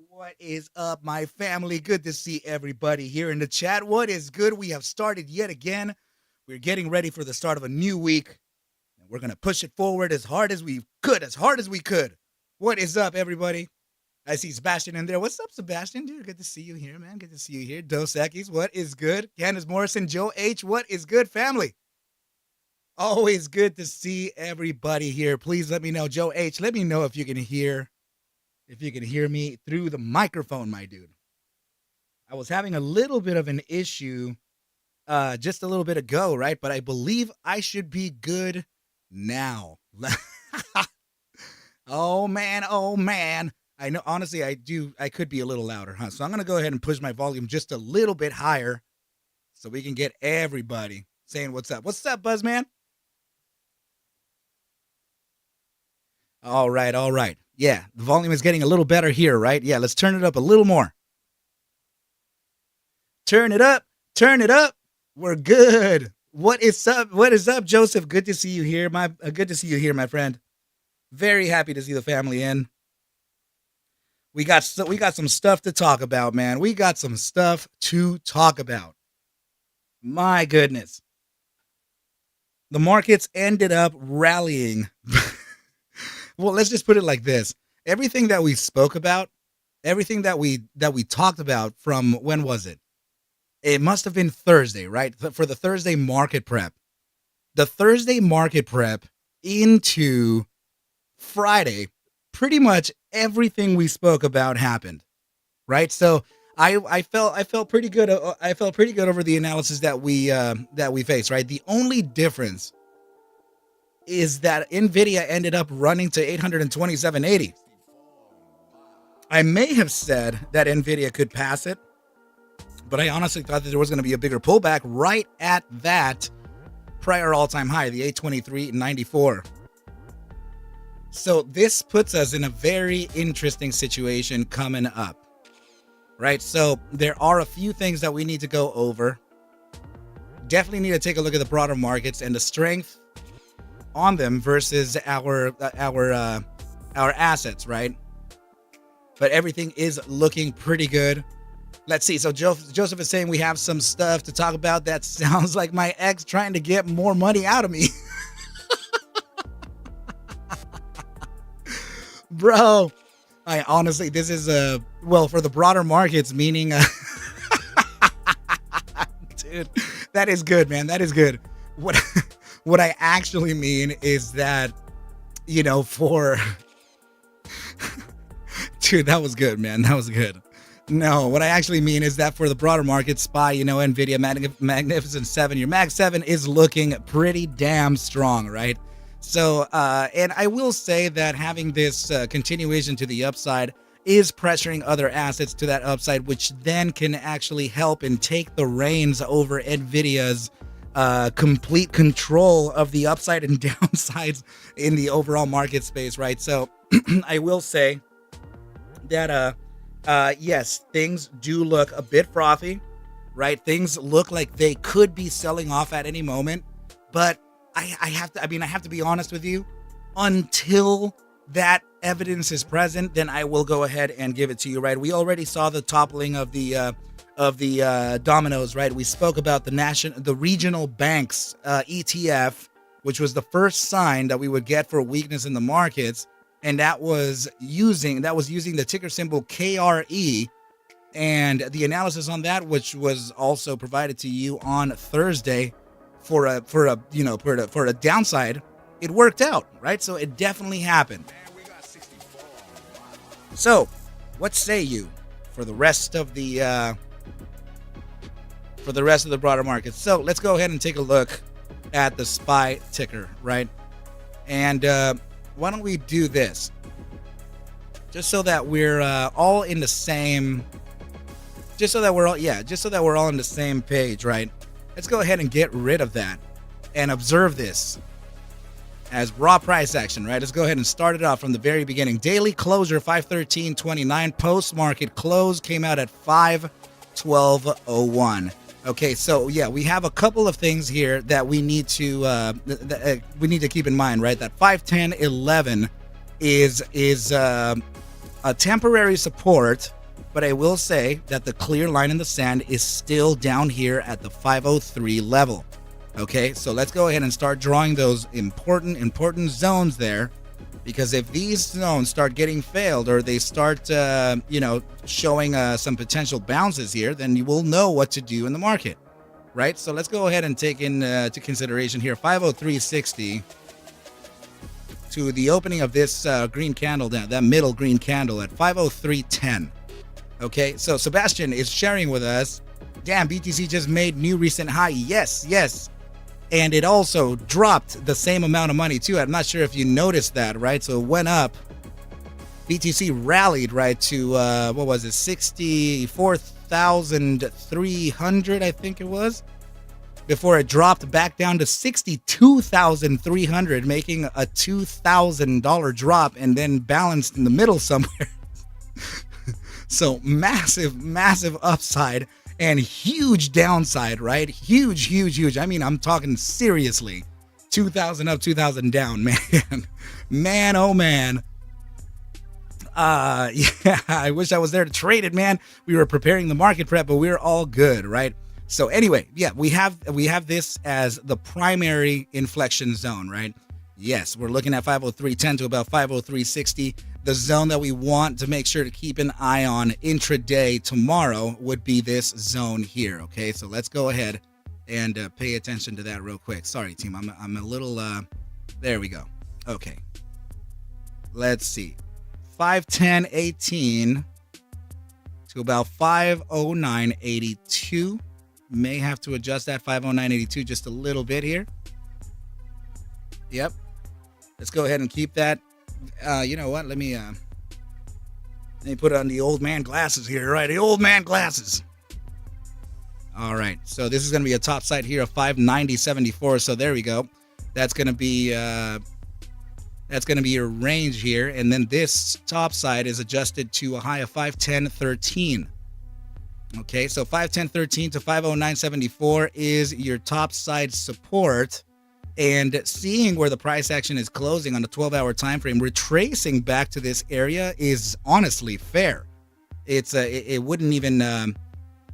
What is up, my family? Good to see everybody here in the chat. What is good? We have started yet again. We're getting ready for the start of a new week, and we're going to push it forward as hard as we could, What is up, everybody? I see Sebastian in there. What's up, Sebastian? Dude, good to see you here, man. Good to see you here. Dos Equis, what is good? Candace Morrison, Joe H, what is good, family? Always good to see everybody here. Please let me know, Joe H, let me know if you can hear me through the microphone, my dude. I was having a little bit of an issue just a little bit ago, right? But I believe I should be good now. Oh man. I know, honestly, I could be a little louder, huh? So I'm going to go ahead and push my volume just a little bit higher so we can get everybody saying what's up. What's up, Buzzman? All right. Yeah, the volume is getting a little better here, right? Yeah, let's turn it up a little more. Turn it up. We're good. What is up, Joseph? Good to see you here, my friend. Very happy to see the family in. We got some stuff to talk about, man. My goodness. The markets ended up rallying. Well, let's just put it like this. Everything that we spoke about, everything that we talked about from, when was it? It must have been Thursday, right? For the Thursday market prep. The Thursday market prep into Friday, pretty much everything we spoke about happened, right? So I felt pretty good. I felt pretty good over the analysis that we faced, right? The only difference is that Nvidia ended up running to 827.80. I may have said that Nvidia could pass it, but I honestly thought that there was going to be a bigger pullback right at that prior all-time high, the 823.94. So this puts us in a very interesting situation coming up, right? So there are a few things that we need to go over. Definitely need to take a look at the broader markets and the strength on them versus our assets, right? But everything is looking pretty good. Let's see. So Joseph is saying we have some stuff to talk about. That sounds like my ex trying to get more money out of me. Bro, I honestly, this is for the broader markets, meaning dude, that is good, man. That is good. What I actually mean is that, for dude, that was good, man. That was good. No, what I actually mean is that for the broader market, SPY, Nvidia, Magnificent 7, your Mag 7 is looking pretty damn strong, right? So, and I will say that having this continuation to the upside is pressuring other assets to that upside, which then can actually help and take the reins over Nvidia's complete control of the upside and downsides in the overall market space, right? So I will say that, yes, things do look a bit frothy, right? Things look like they could be selling off at any moment, but I have to be honest with you. Until that evidence is present, then I will go ahead and give it to you, right? We already saw the toppling of the dominoes, right? We spoke about the regional banks ETF, which was the first sign that we would get for weakness in the markets, and that was using the ticker symbol KRE, and the analysis on that, which was also provided to you on Thursday. For a downside, it worked out, right? So it definitely happened. So, what say you for the rest of the broader market? So let's go ahead and take a look at the SPY ticker, right? And why don't we do this, just so that we're all in the same, just so that we're all on the same page, right? Let's go ahead and get rid of that and observe this as raw price action, right? Let's go ahead and start it off from the very beginning. Daily closure 513.29. Post market close came out at 512.01. Okay, so yeah, we have a couple of things here that we need to keep in mind, right? That 510.11 is a temporary support, but I will say that the clear line in the sand is still down here at the 503 level. Okay, so let's go ahead and start drawing those important zones there, because if these zones start getting failed or they start, showing some potential bounces here, then you will know what to do in the market, right? So let's go ahead and take into consideration here 503.60 to the opening of this green candle down, that middle green candle at 503.10. Okay, so Sebastian is sharing with us, damn, BTC just made new recent high. Yes. And it also dropped the same amount of money too. I'm not sure if you noticed that, right? So it went up. BTC rallied, right, to, 64,300, I think it was, before it dropped back down to 62,300, making a $2,000 drop and then balanced in the middle somewhere. So massive upside and huge downside, right? Huge. I mean, I'm talking seriously. 2,000 up, 2,000 down, man. Man, oh man. Yeah, I wish I was there to trade it, man. We were preparing the market prep, but we're all good, right? So anyway, yeah, we have this as the primary inflection zone, right? Yes, we're looking at 503.10 to about 503.60. The zone that we want to make sure to keep an eye on intraday tomorrow would be this zone here, okay? So let's go ahead and pay attention to that real quick. Sorry, team, I'm a little, there we go. Okay, let's see. 510.18 to about 509.82. May have to adjust that 509.82 just a little bit here. Yep. Let's go ahead and keep that. You know what? Let me put on the old man glasses here, right? The old man glasses. All right. So this is going to be a top side here of 590.74. So there we go. That's going to be your range here, and then this top side is adjusted to a high of 510.13. Okay, so 510.13 to 509.74 is your top side support. And seeing where the price action is closing on a 12-hour time frame, retracing back to this area is honestly fair. It wouldn't even,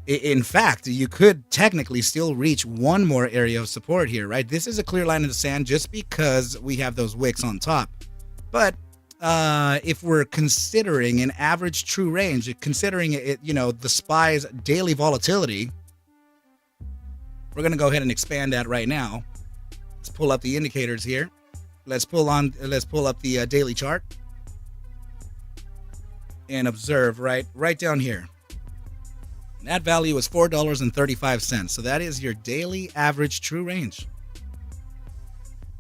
in fact, you could technically still reach one more area of support here, right? This is a clear line in the sand just because we have those wicks on top. But if we're considering an average true range, considering it, the SPY's daily volatility, we're going to go ahead and expand that right now. Let's pull up the indicators here. Let's pull up the daily chart and observe right down here. That value is $4.35. So that is your daily average true range.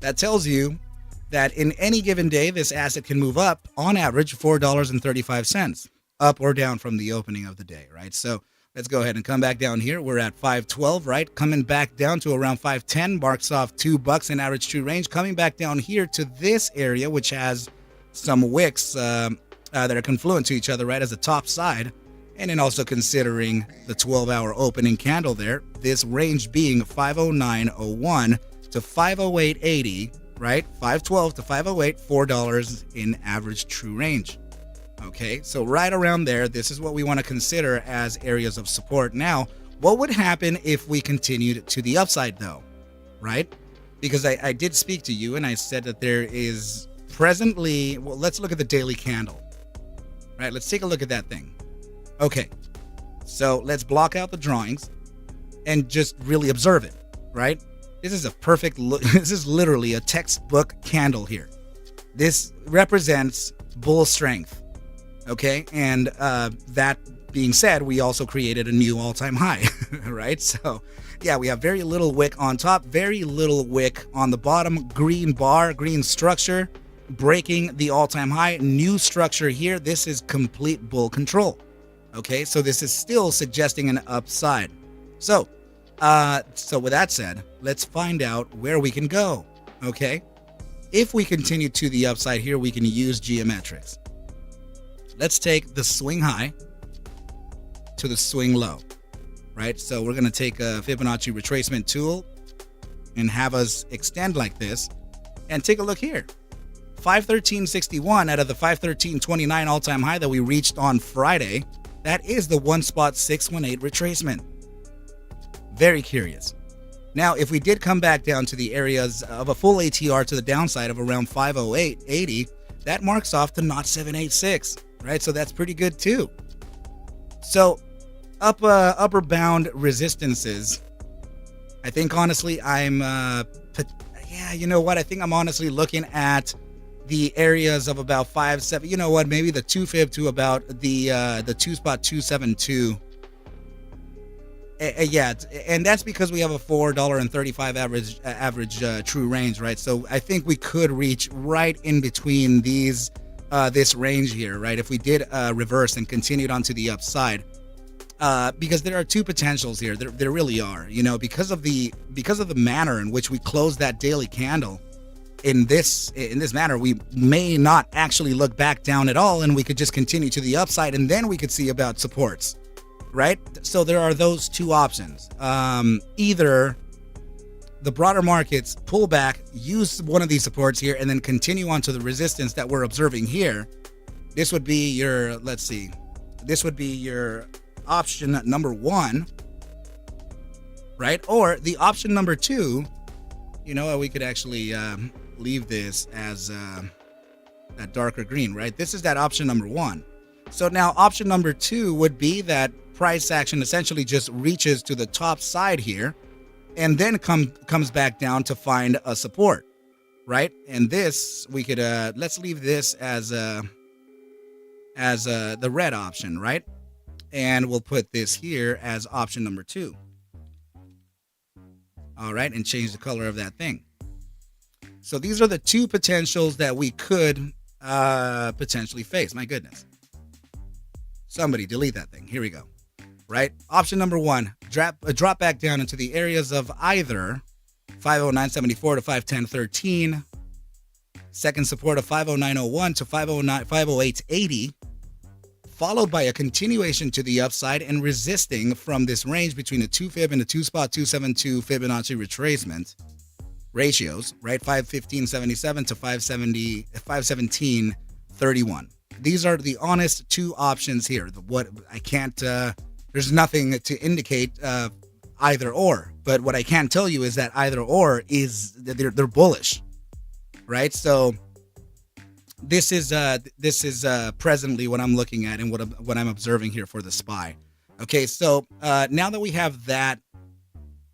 That tells you that in any given day, this asset can move up on average $4.35, up or down from the opening of the day, right? So let's go ahead and come back down here. We're at 512, right? Coming back down to around 510, marks off $2 in average true range. Coming back down here to this area, which has some wicks that are confluent to each other, right, as a top side. And then also considering the 12-hour opening candle there, this range being 509.01 to 508.80, right? 512 to 508, $4 in average true range. Okay, so right around there, this is what we want to consider as areas of support. Now, what would happen if we continued to the upside though, right? Because I did speak to you and I said that there is presently, well, let's look at the daily candle, right? Let's take a look at that thing. Okay, so let's block out the drawings and just really observe it, right? This is a perfect look. This is literally a textbook candle here. This represents bull strength. Okay, and that being said, we also created a new all-time high, right? So, yeah, we have very little wick on top, very little wick on the bottom, green bar, green structure, breaking the all-time high, new structure here. This is complete bull control. Okay, so this is still suggesting an upside. So with that said, let's find out where we can go, okay? If we continue to the upside here, we can use geometrics. Let's take the swing high to the swing low, right? So we're going to take a Fibonacci retracement tool and have us extend like this. And take a look here. 513.61 out of the 513.29 all-time high that we reached on Friday, that is the one spot 618 retracement. Very curious. Now, if we did come back down to the areas of a full ATR to the downside of around 508.80, that marks off to 0.786, right? So that's pretty good too. So upper bound resistances, I think honestly you know what? I think I'm honestly looking at the areas of about 5.7. You know what? Maybe the 2 fib to about the 2 spot 272. Yeah, and that's because we have a $4.35 average true range, right? So I think we could reach right in between these this range here, right? If we did reverse and continued onto the upside, because there are two potentials here. There really are, you know, because of the manner in which we close that daily candle. In this manner, we may not actually look back down at all, and we could just continue to the upside, and then we could see about supports. Right? So there are those two options. Either the broader markets pull back, use one of these supports here, and then continue on to the resistance that we're observing here. This would be your, let's see, this would be your option number one, right? Or the option number two, you know, we could actually leave this as that darker green, right? This is that option number one. So now option number two would be that price action essentially just reaches to the top side here and then comes back down to find a support, right? And this we could let's leave this as the red option, right? And we'll put this here as option number two. All right, and change the color of that thing. So these are the two potentials that we could potentially face. My goodness. Somebody delete that thing. Here we go. Right? Option number one, drop back down into the areas of either 509.74 to 510.13, second support of 509.01 to 508.80, followed by a continuation to the upside and resisting from this range between the 2 fib and the 2 spot 272 Fibonacci retracement ratios, right? 515.77 to 517.31. These are the honest two options here. What I can't there's nothing to indicate either or, but what I can tell you is that either or is they're bullish, right? So this is presently what I'm looking at and what I'm observing here for the SPY. Okay, so now that we have that,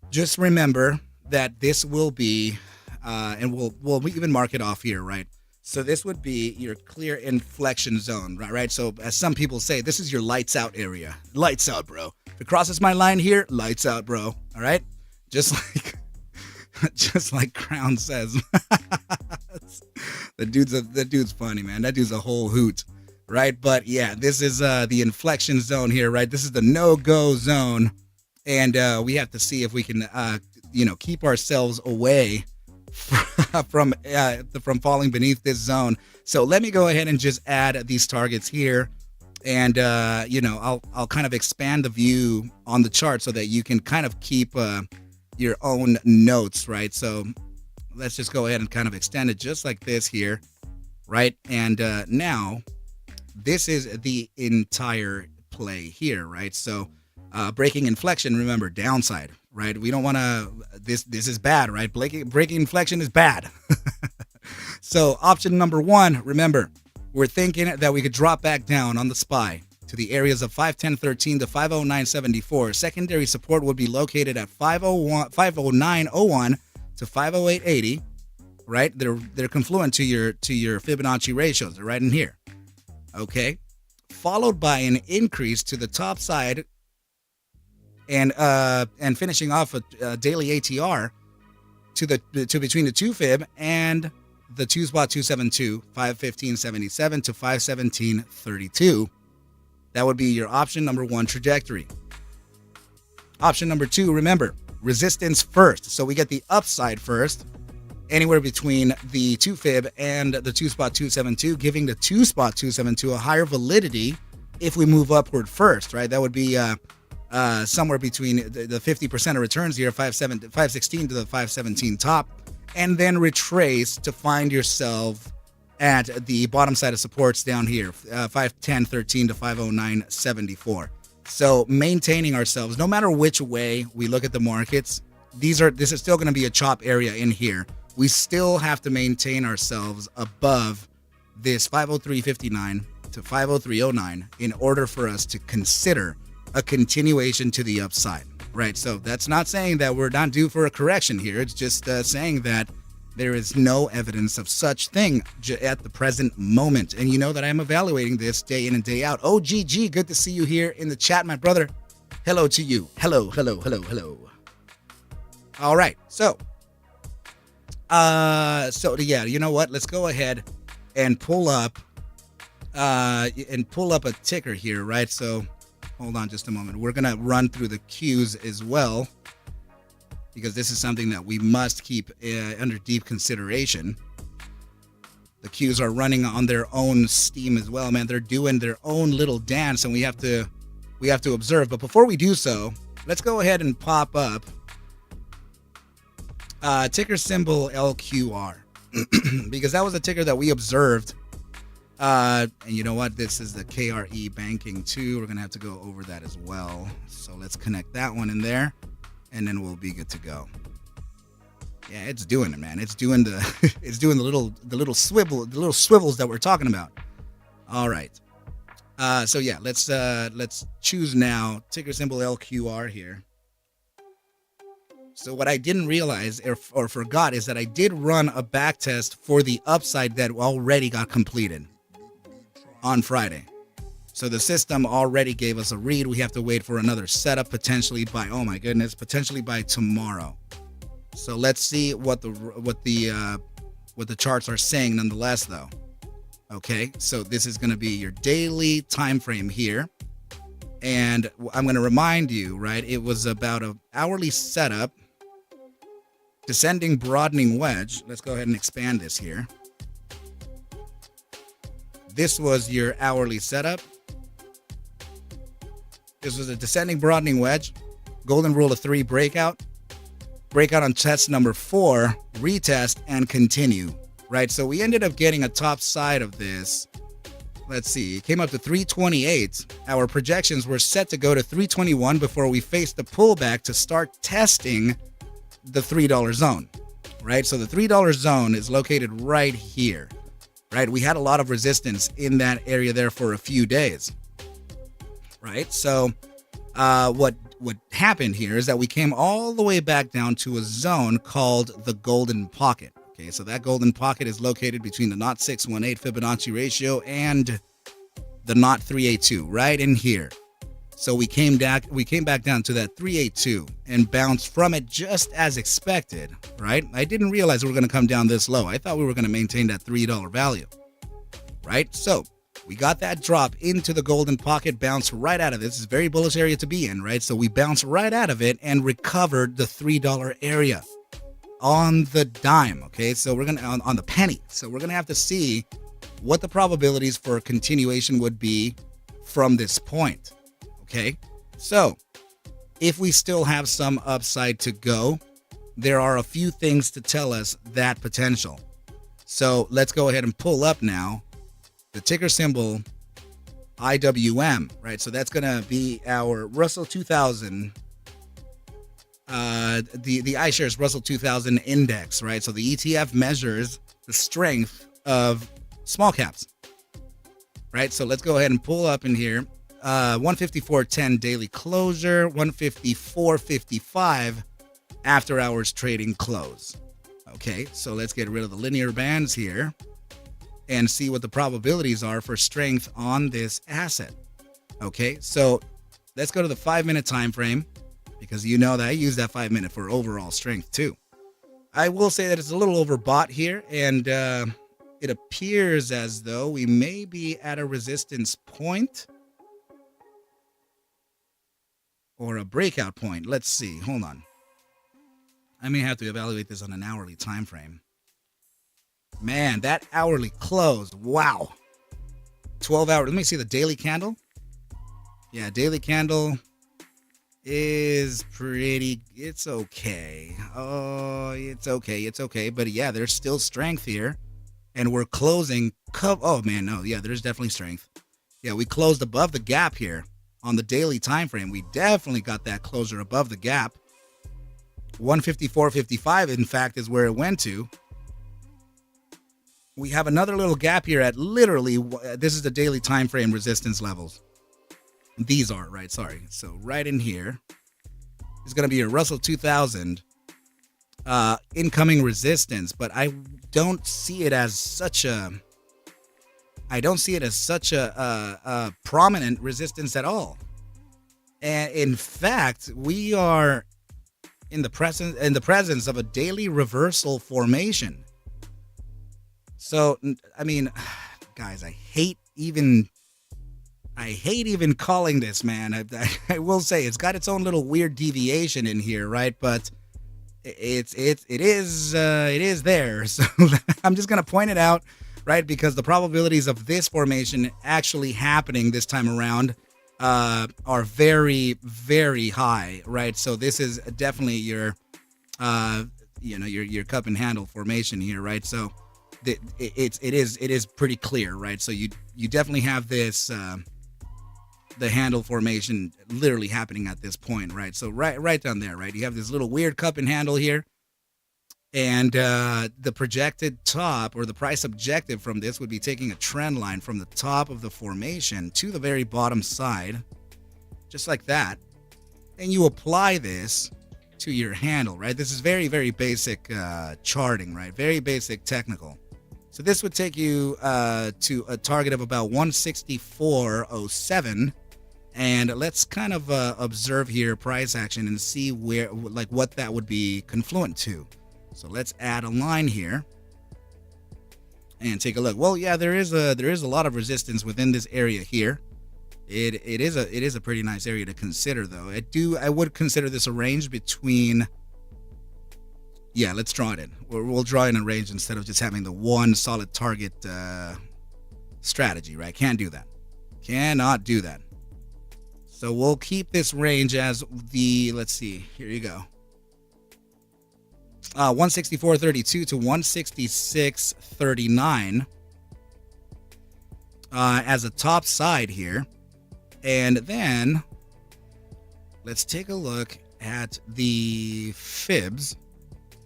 just remember that this will be and we'll even mark it off here, right? So this would be your clear inflection zone, right? So as some people say, this is your lights out area. Lights out, bro. If it crosses my line here, lights out, bro. All right? Just like Crown says. The dude's funny, man. That dude's a whole hoot, right? But yeah, this is the inflection zone here, right? This is the no-go zone. And we have to see if we can, keep ourselves away from falling beneath this zone. So let me go ahead and just add these targets here, and I'll kind of expand the view on the chart so that you can kind of keep your own notes, right? So let's just go ahead and kind of extend it just like this here, right? And now this is the entire play here, right? So breaking inflection, remember, downside, right? We don't want to, this is bad, right? Breaking inflection is bad. So option number one, remember, we're thinking that we could drop back down on the SPY to the areas of 510.13 to 509.74. Secondary support would be located at 509.01 to 508.80, right? They're confluent to your Fibonacci ratios. They're right in here. Okay. Followed by an increase to the top side and finishing off a daily ATR to between the 2 fib and the 2 spot 272, 515.77 to 517.32. That would be your option number one trajectory. Option number two, remember, resistance first. So we get the upside first, anywhere between the 2 fib and the 2 spot 272, giving the 2 spot 272 a higher validity if we move upward first, right? That would be somewhere between the 50% of returns here, 516 to the 517 top, and then retrace to find yourself at the bottom side of supports down here, 510.13 to 509.74. So maintaining ourselves, no matter which way we look at the markets, this is still going to be a chop area in here. We still have to maintain ourselves above this 503.59 to 503.09 in order for us to consider a continuation to the upside, right? So that's not saying that we're not due for a correction here. It's just saying that there is no evidence of such thing at the present moment. And you know that I'm evaluating this day in and day out. Oh, GG, good to see you here in the chat, my brother. Hello to you. Hello, hello, hello, hello. All right, so yeah, you know what? Let's go ahead and pull up a ticker here, right? So hold on just a moment. We're gonna run through the cues as well, because this is something that we must keep under deep consideration. The cues are running on their own steam as well, man. They're doing their own little dance, and we have to observe. But before we do so, let's go ahead and pop up ticker symbol LQR, because that was a ticker that we observed. And you know what? This is the KRE banking too. We're gonna have to go over that as well. So let's connect that one in there, and then we'll be good to go. Yeah, it's doing it, man. It's doing the it's doing the little swivels that we're talking about. All right. So yeah, let's choose now ticker symbol LQR here. So what I didn't realize or forgot is that I did run a back test for the upside that already got completed on Friday. So the system already gave us a read. We have to wait for another setup potentially by, oh my goodness, potentially by tomorrow. So let's see what the charts are saying nonetheless though. Okay, so this is going to be your daily time frame here. And I'm going to remind you, right, it was about an hourly setup, descending broadening wedge. Let's go ahead and expand this here. This was your hourly setup. This was a descending broadening wedge, golden rule of 3 breakout on test number 4, retest and continue, right? So we ended up getting a top side of this. Let's see, it came up to 328. Our projections were set to go to 321 before we faced the pullback to start testing the $3 zone, right? So the $3 zone is located right here, right? We had a lot of resistance in that area there for a few days, right? So what happened here is that we came all the way back down to a zone called the golden pocket. Okay, so that golden pocket is located between the 0.618 Fibonacci ratio and the 0.382, right in here. So we came back down to that 382 and bounced from it just as expected, right? I didn't realize we were going to come down this low. I thought we were going to maintain that $3 value, right? So we got that drop into the golden pocket, bounced right out of it. This is a very bullish area to be in, right? So we bounced right out of it and recovered the $3 area on the dime. Okay, so we're gonna on the penny. So we're gonna have to see what the probabilities for a continuation would be from this point. Okay, so if we still have some upside to go, there are a few things to tell us that potential. So let's go ahead and pull up now the ticker symbol IWM, right? So that's gonna be our Russell 2000. The iShares Russell 2000 index, right? So the ETF measures the strength of small caps, right? So let's go ahead and pull up in here. 154.10 daily closure, 154.55 after hours trading close. Okay, so let's get rid of the linear bands here and see what the probabilities are for strength on this asset. Okay, so let's go to the 5-minute time frame, because you know that I use that 5-minute for overall strength too. I will say that it's a little overbought here, and it appears as though we may be at a resistance point or a breakout point. Let's see. Hold on. I may have to evaluate this on an hourly time frame. Man, that hourly close. Wow. 12 hours. Let me see the daily candle. Yeah, daily candle is pretty, it's okay. Oh, it's okay. But yeah, there's still strength here. and we're closing. Oh man, no, yeah, there's definitely strength. Yeah, we closed above the gap here on the daily time frame. We definitely got that closure above the gap. 154.55, in fact, is where it went to. We have another little gap here at literally, this is the daily time frame resistance levels. These are, right? Sorry. So right in here is going to be your Russell 2000 incoming resistance, but I don't see it as such a prominent resistance at all. And in fact, we are in the presence of a daily reversal formation. So, I mean, guys, I hate even calling this, man. I will say it's got its own little weird deviation in here, right? But it is there. So I'm just gonna point it out, right? Because the probabilities of this formation actually happening this time around are very, very high, right? So this is definitely your your cup and handle formation here, right? So it is pretty clear, right? So you definitely have this the handle formation literally happening at this point, right? So right down there, right? You have this little weird cup and handle here, and the projected top or the price objective from this would be taking a trend line from the top of the formation to the very bottom side, just like that, and you apply this to your handle, right? This is very, very basic charting, right? Very basic technical. So this would take you to a target of about 164.07, and let's kind of observe here price action and see what that would be confluent to. So let's add a line here and take a look. Well, yeah, there is a lot of resistance within this area here. It is a pretty nice area to consider, though. I would consider this a range between. Yeah, let's draw it in. We'll draw in a range instead of just having the one solid target strategy, right? Can't do that. Cannot do that. So we'll keep this range as let's see, here you go. 164.32 to 166.39 as a top side here. And then let's take a look at the fibs.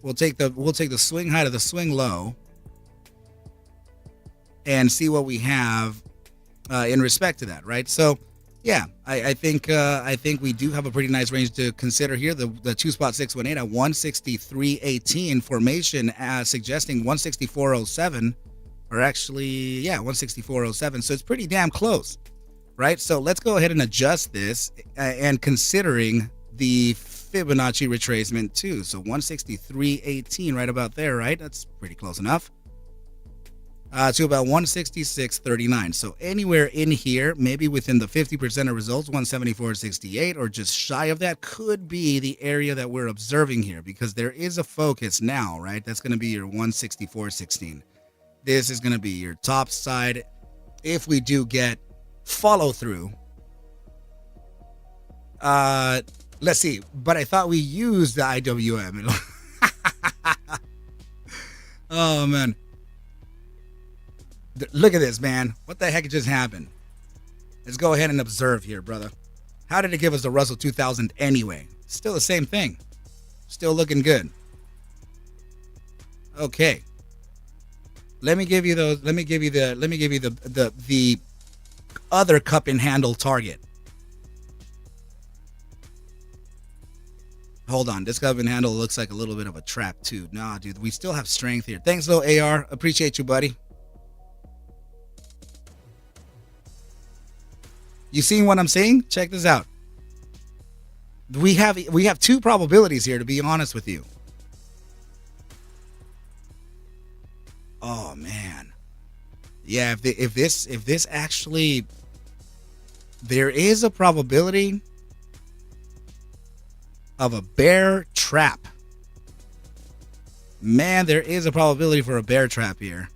We'll take the swing high to the swing low and see what we have in respect to that, right? So, yeah, I think we do have a pretty nice range to consider here. The 2 spot 618 at 163.18 formation, suggesting 164.07, or actually, yeah, 164.07. So it's pretty damn close, right? So let's go ahead and adjust this and considering the Fibonacci retracement too. So 163.18 right about there, right? That's pretty close enough. To about 166.39. So anywhere in here, maybe within the 50% of results, 174.68 or just shy of that could be the area that we're observing here, because there is a focus now, right? That's going to be your 164.16. This is going to be your top side if we do get follow through. Let's see, but I thought we used the IWM. Oh, man. Look at this, man. What the heck just happened? Let's go ahead and observe here, brother. How did it give us the Russell 2000 anyway? Still the same thing. Still looking good. Okay. Let me give you the other cup and handle target. Hold on, this cup and handle looks like a little bit of a trap too. Nah, dude, we still have strength here. Thanks though, AR. Appreciate you, buddy. You seeing what I'm saying? Check this out. We have two probabilities here, to be honest with you. Oh man. Yeah, if this actually, there is a probability of a bear trap. Man, there is a probability for a bear trap here.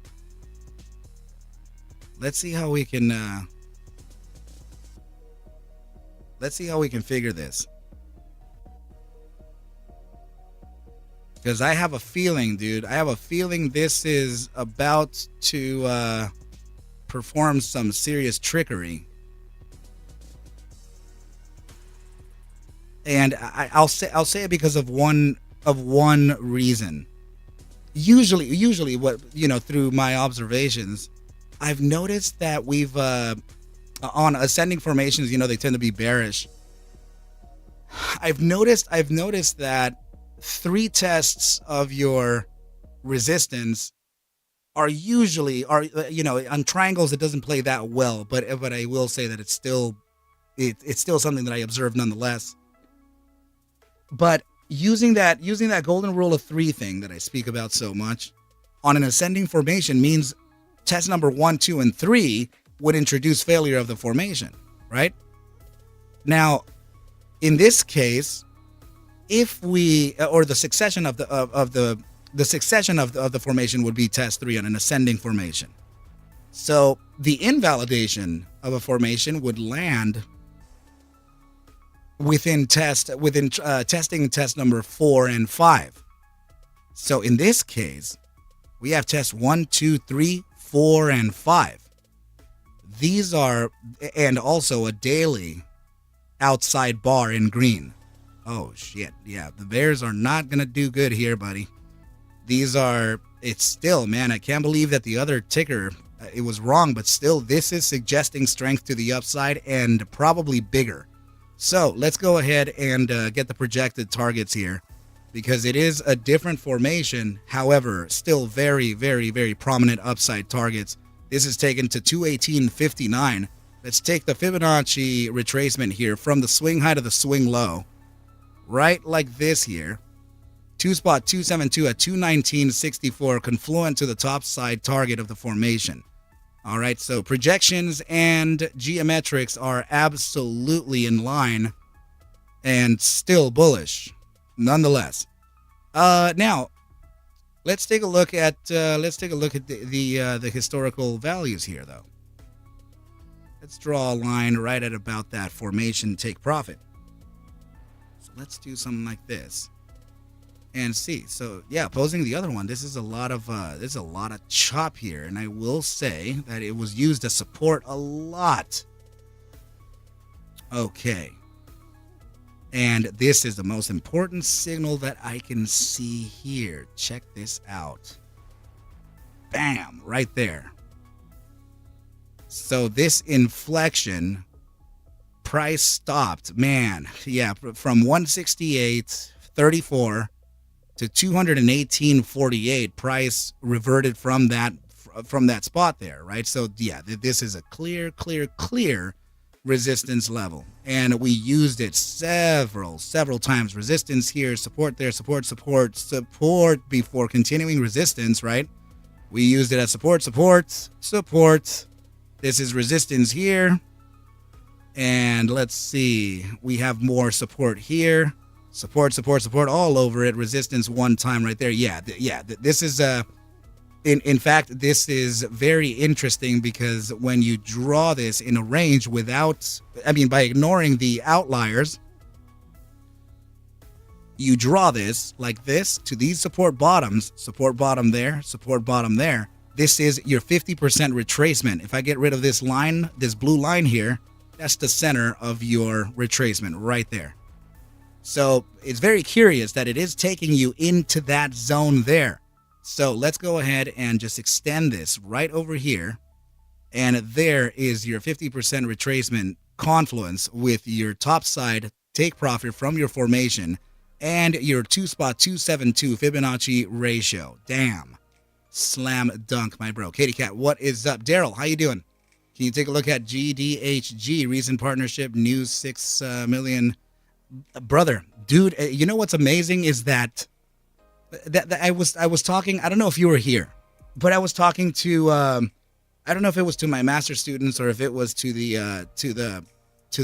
Let's see how we can figure this. because I have a feeling, dude. I have a feeling this is about to perform some serious trickery. And I'll say it because of one reason. Usually, what through my observations, I've noticed that we've on ascending formations, they tend to be bearish. I've noticed that 3 tests of your resistance are usually on triangles it doesn't play that well, but I will say that it's still something that I observe nonetheless. But using that golden rule of 3 thing that I speak about so much on an ascending formation means test number 1, 2, and 3 would introduce failure of the formation, right? Now, in this case, if we or the succession of the formation would be test 3 on an ascending formation. So the invalidation of a formation would land within testing test number 4 and 5. So in this case, we have tests 1, 2, 3, 4, and 5. These are, and also a daily outside bar in green. Oh shit, yeah, the Bears are not gonna do good here, buddy. It's still, man, I can't believe that the other ticker, it was wrong, but still, this is suggesting strength to the upside and probably bigger. So let's go ahead and get the projected targets here, because it is a different formation. However, still very, very, very prominent upside targets. This is taken to 218.59. Let's take the Fibonacci retracement here from the swing high to the swing low, right like this here. 272 at 219.64, confluent to the top side target of the formation. All right, so projections and geometrics are absolutely in line and still bullish, nonetheless. Now, let's take a look at the historical values here, though. Let's draw a line right at about that formation take profit. So let's do something like this and see. So yeah, opposing the other one, this is a lot of chop here, and I will say that it was used as support a lot. Okay, and this is the most important signal that I can see here. Check this out. Bam, right there. So this inflection, price stopped, man. Yeah, from 168.34 to 218.48, price reverted from that spot there, right? So yeah, this is a clear resistance level, and we used it several times. Resistance here, support there, support before continuing resistance, right? We used it as support. This is resistance here, and let's see, we have more support here. Support all over it. Resistance one time right there. Yeah. This is in fact, this is very interesting, because when you draw this in a range by ignoring the outliers, you draw this like this to these support bottoms. Support bottom there. Support bottom there. This is your 50% retracement. If I get rid of this line, this blue line here, that's the center of your retracement right there. So it's very curious that it is taking you into that zone there. So let's go ahead and just extend this right over here. And there is your 50% retracement confluence with your top side take profit from your formation and your 2.272 Fibonacci ratio. Damn. Slam dunk, my bro. Katie Cat, what is up? Daryl, how you doing? Can you take a look at GDHG, recent partnership, news 6 million? Brother, dude, you know what's amazing is that I was talking, I don't know if you were here, but I was talking to I don't know if it was to my master students or if it was to the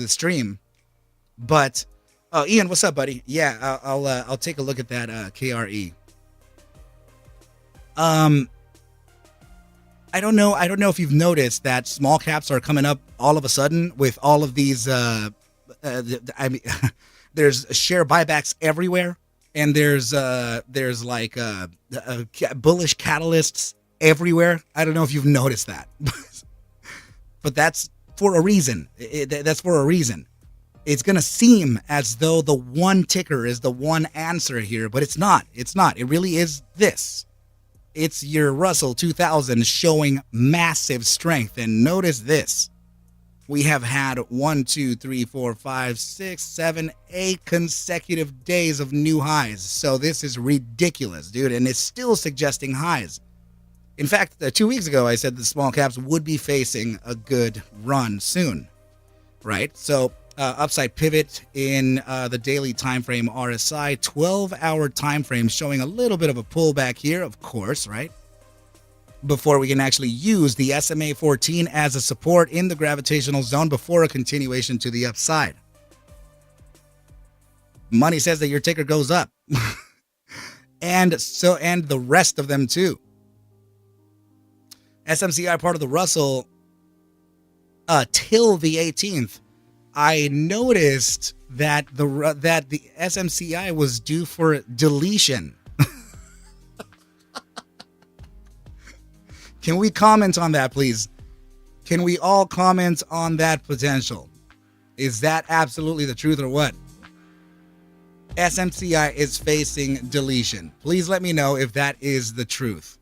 stream, but Ian, what's up, buddy? Yeah, I'll take a look at that KRE. I don't know if you've noticed that small caps are coming up all of a sudden with all of these there's share buybacks everywhere, and there's like bullish catalysts everywhere. I don't know if you've noticed that, but that's for a reason. That's for a reason. It's gonna seem as though the one ticker is the one answer here, but it's not. It's not. It really is this. It's your Russell 2000 showing massive strength. And notice this. We have had 1, 2, 3, 4, 5, 6, 7, 8 consecutive days of new highs. So this is ridiculous, dude. And it's still suggesting highs. In fact, 2 weeks ago, I said the small caps would be facing a good run soon, right? So upside pivot in the daily time frame RSI, 12-hour time frame showing a little bit of a pullback here, of course, right? Before we can actually use the SMA 14 as a support in the gravitational zone before a continuation to the upside. Money says that your ticker goes up. and the rest of them too. SMCI part of the Russell till the 18th. I noticed that the SMCI was due for deletion. Can we comment on that, please? Can we all comment on that potential? Is that absolutely the truth or what? SMCI is facing deletion. Please let me know if that is the truth.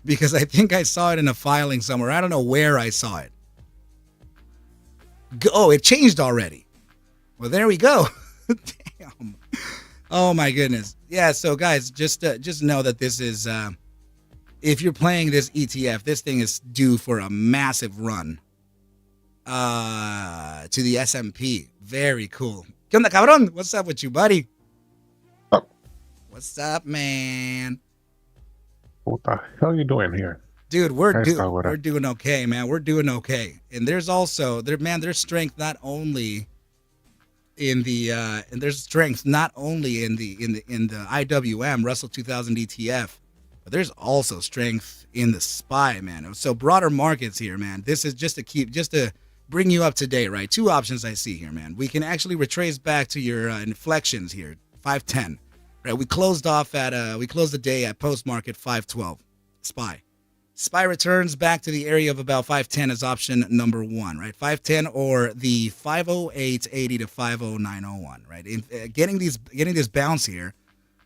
Because I think I saw it in a filing somewhere. I don't know where I saw it. Oh, it changed already. Well, there we go. Damn. Oh my goodness. Yeah, so guys, just know that this is if you're playing this ETF, this thing is due for a massive run to the S&P. Very cool. ¿Qué onda, cabrón? What's up with you, buddy? What's up, man? What the hell are you doing here? Dude, we're doing okay, man. We're doing okay. And there's also there's strength not only in the in the IWM Russell 2000 ETF, but there's also strength in the SPY, man. So broader markets here, man. This is just to bring you up to date, right? Two options I see here, man. We can actually retrace back to your inflections here, 510. Right, we closed the day at post market 512. SPY. SPY returns back to the area of about 510 as option number one, right? 510 or the 508.80 to 509.01, right? Getting this bounce here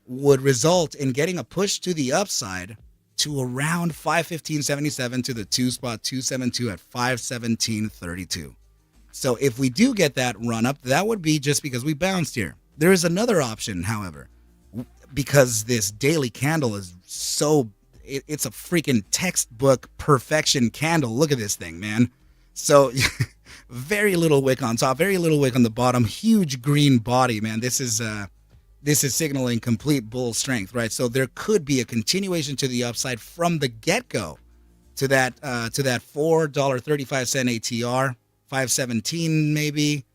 would result in getting a push to the upside to around 515.77 to the 272 at 517.32. So if we do get that run up, that would be just because we bounced here. There is another option, however, because this daily candle is it's a freaking textbook perfection candle. Look at this thing, man. So very little wick on top, very little wick on the bottom, huge green body, man. This is signaling complete bull strength, right? So there could be a continuation to the upside from the get-go to that $4.35 ATR, 517 maybe.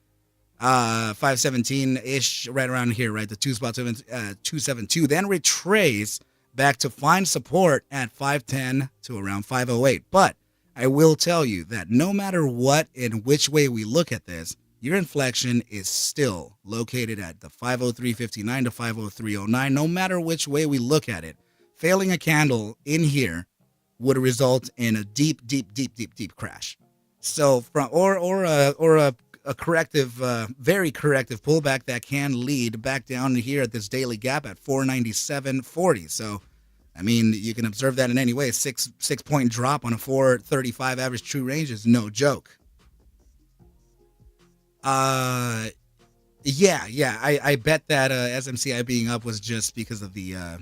517-ish, right around here, right? The 272, then retrace back to find support at 510 to around 508. But I will tell you that no matter what and which way we look at this, your inflection is still located at the 503.59 to 503.09. No matter which way we look at it, failing a candle in here would result in a deep crash. So from or a corrective, very corrective pullback that can lead back down here at this daily gap at 497.40. So, I mean, you can observe that in any way. 6 point drop on a 435 average true range is no joke. I bet that SMCI being up was just because of the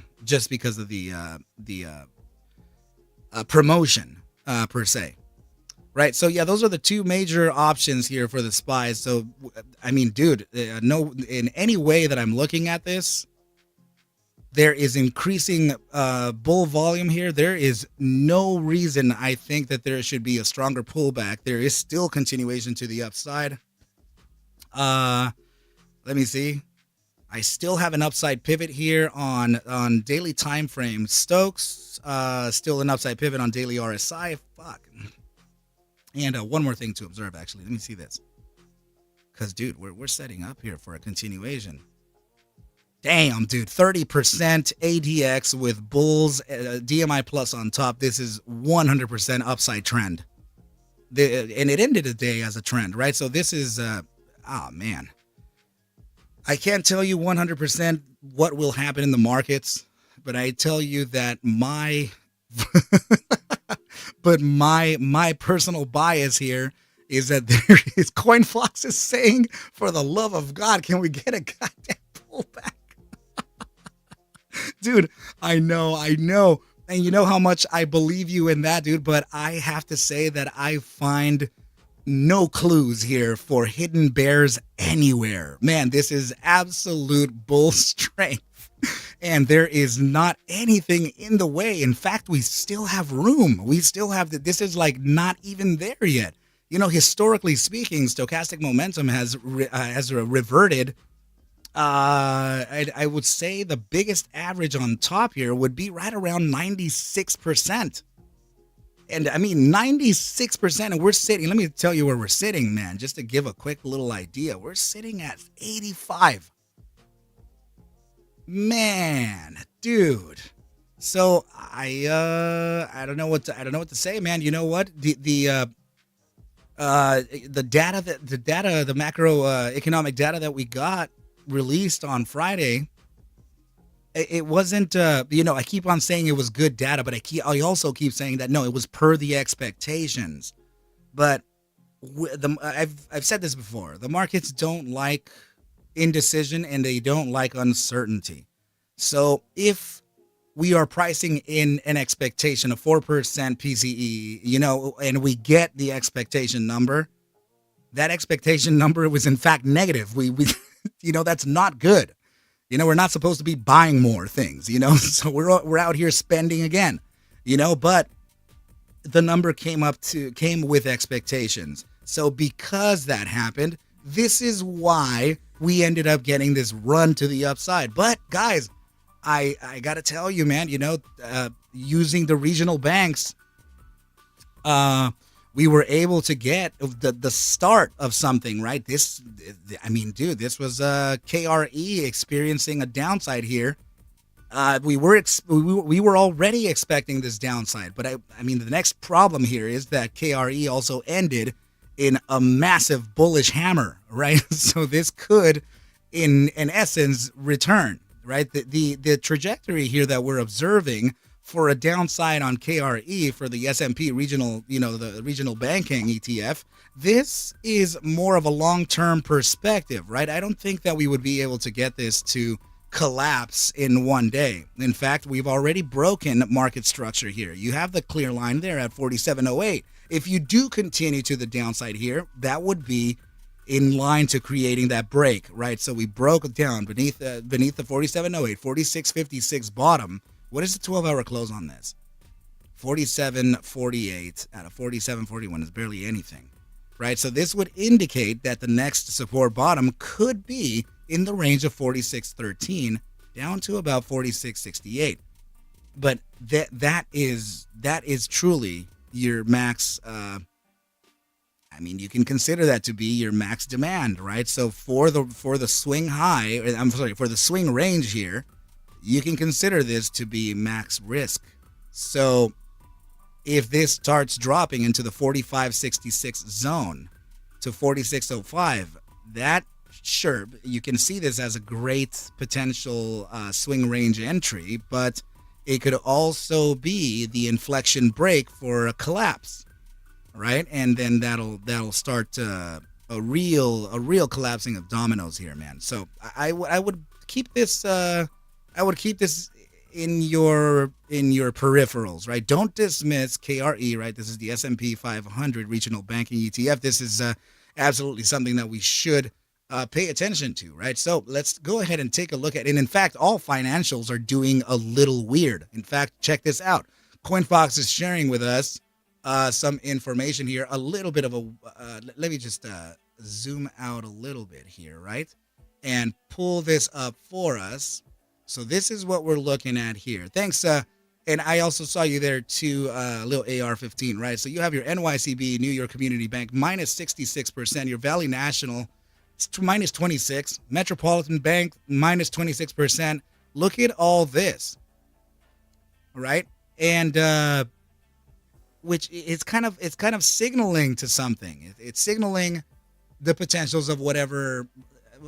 promotion per se. Right, so yeah, those are the two major options here for the SPYs. So, I mean, dude, no, in any way that I'm looking at this, there is increasing bull volume here. There is no reason I think that there should be a stronger pullback. There is still continuation to the upside. Let me see. I still have an upside pivot here on daily time frame. Stokes, still an upside pivot on daily RSI. Fuck. And one more thing to observe, actually. Let me see this. Because, dude, we're setting up here for a continuation. Damn, dude, 30% ADX with bulls, DMI plus on top. This is 100% upside trend. And it ended the day as a trend, right? So this is, oh man, I can't tell you 100% what will happen in the markets, but I tell you that my personal bias here is that there is CoinFox is saying, for the love of God, can we get a goddamn pullback? Dude, I know. And you know how much I believe you in that, dude, but I have to say that I find no clues here for hidden bears anywhere. Man, this is absolute bull strength. And there is not anything in the way. In fact, we still have room. We still have this is like not even there yet. You know, historically speaking, stochastic momentum has reverted. I would say the biggest average on top here would be right around 96%. And I mean, 96%, and we're sitting, let me tell you where we're sitting, man, just to give a quick little idea. We're sitting at 85. Man, dude. So I don't know what to say, man. You know what? The macro economic data that we got released on Friday, it wasn't, I keep on saying it was good data, but I also keep saying that no, it was per the expectations. But I've said this before. The markets don't like indecision and they don't like uncertainty. So if we are pricing in an expectation of 4% PCE, and we get the expectation number, that expectation number was in fact negative. We that's not good. We're not supposed to be buying more things, so we're out here spending again, but the number came with expectations. So because that happened, this is why we ended up getting this run to the upside. But guys, I got to tell you, man, using the regional banks, we were able to get the start of something, right? This was KRE experiencing a downside here. We were already expecting this downside, but the next problem here is that KRE also ended in a massive bullish hammer, right? So this could, in essence, return, right? The trajectory here that we're observing for a downside on KRE for the S&P regional, the regional banking ETF, this is more of a long-term perspective, right? I don't think that we would be able to get this to collapse in one day. In fact, we've already broken market structure here. You have the clear line there at 47.08. If you do continue to the downside here, that would be in line to creating that break, right? So we broke it down beneath the 47.08, 46.56 bottom. What is the 12-hour close on this? 47.48 out of 47.41 is barely anything, right? So this would indicate that the next support bottom could be in the range of 46.13 down to about 46.68. But that is truly your max. You can consider that to be your max demand, right? So for the swing high, for the swing range here, you can consider this to be max risk. So if this starts dropping into the 45.66 zone to 46.05, that sure, you can see this as a great potential swing range entry, but it could also be the inflection break for a collapse, right? And then that'll start a real collapsing of dominoes here, man. So I would keep this. I would keep this in your peripherals, right? Don't dismiss KRE, right? This is the S&P 500 regional banking ETF. This is absolutely something that we should pay attention to, right? So let's go ahead and take a look at it. And in fact, all financials are doing a little weird. In fact, check this out. CoinFox is sharing with us some information here, a little bit of a, let me just zoom out a little bit here, right? And pull this up for us. So this is what we're looking at here. Thanks. And I also saw you there too, little AR15, right? So you have your NYCB, New York Community Bank, minus 66%, your Valley National, It's minus 26. Metropolitan Bank minus 26%. Look at all this, right? And which it's kind of signaling to something. It's signaling the potentials of whatever.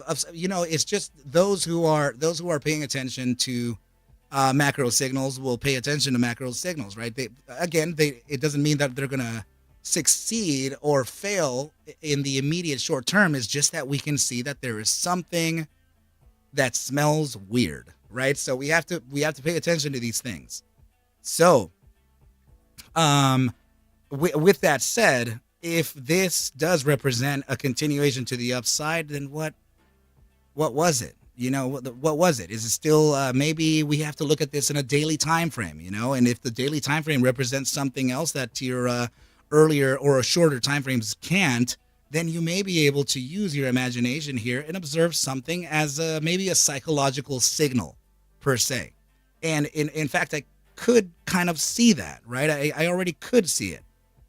It's just those who are paying attention to macro signals will pay attention to macro signals, right? It doesn't mean that they're gonna succeed or fail in the immediate short term. Is just that we can see that there is something that smells weird, right? So we have to pay attention to these things. So, with that said, if this does represent a continuation to the upside, then what was it? What was it? Is it still maybe we have to look at this in a daily time frame, and if the daily time frame represents something else that your earlier or shorter time frames can't, then you may be able to use your imagination here and observe something as maybe a psychological signal per se. And in fact, I could kind of see that, right? I already could see it.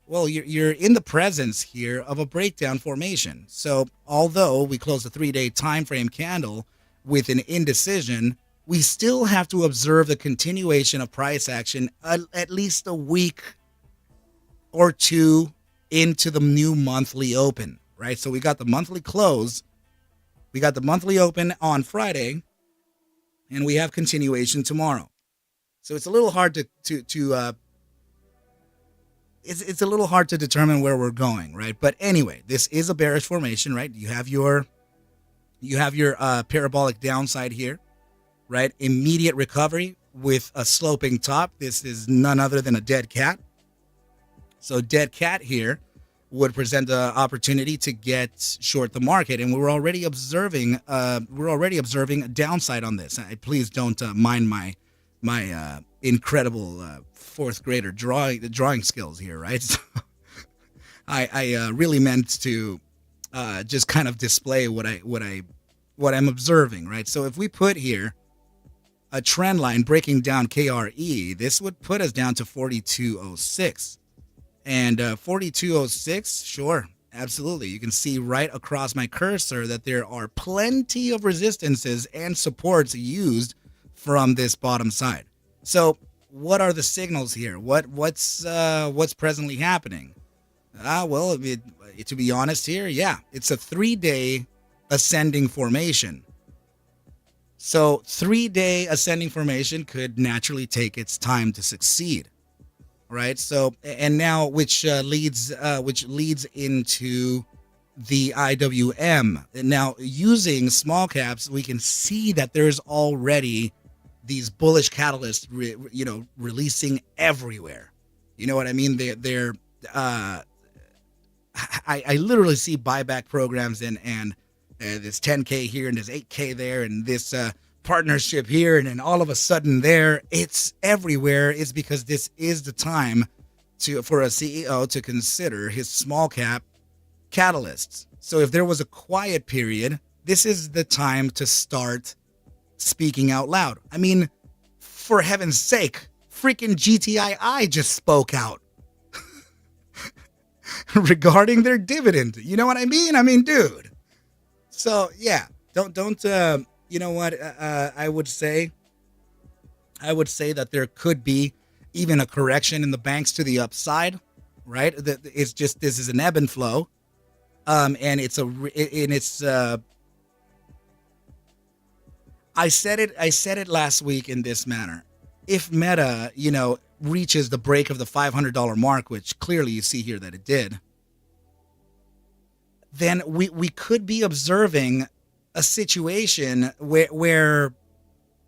Well, you're in the presence here of a breakdown formation. So although we closed a 3-day time frame candle with an indecision, we still have to observe the continuation of price action at least a week or two into the new monthly open, right? So we got the monthly close, we got the monthly open on Friday, and we have continuation tomorrow. So it's a little hard it's a little hard to determine where we're going, right? But anyway, this is a bearish formation, right? You have your parabolic downside here, right? Immediate recovery with a sloping top. This is none other than a dead cat. So dead cat here would present an opportunity to get short the market, and we're already observing a downside on this. Please don't mind my incredible fourth grader drawing skills here, right? So I really meant to just kind of display what I'm observing, right? So if we put here a trend line breaking down KRE, this would put us down to 4206. And 4206, sure, absolutely. You can see right across my cursor that there are plenty of resistances and supports used from this bottom side. So what are the signals here? What's presently happening? Well, to be honest here, yeah, it's a 3-day ascending formation. So 3-day ascending formation could naturally take its time to succeed. Right. So, and now which leads into the IWM. Now, using small caps, we can see that there's already these bullish catalysts, releasing everywhere. You know what I mean? I literally see buyback programs and there's 10K here and there's 8K there and this partnership here, and then all of a sudden it's everywhere. It's because this is the time for a CEO to consider his small cap catalysts. So if there was a quiet period, this is the time to start speaking out loud. I mean, for heaven's sake, freaking GTII just spoke out regarding their dividend. You know what I mean? I mean, dude. So yeah, don't you know what? I would say that there could be even a correction in the banks to the upside, right? It's just, this is an ebb and flow, and I said it last week in this manner. If Meta, reaches the break of the $500 mark, which clearly you see here that it did, then we could be observing a situation where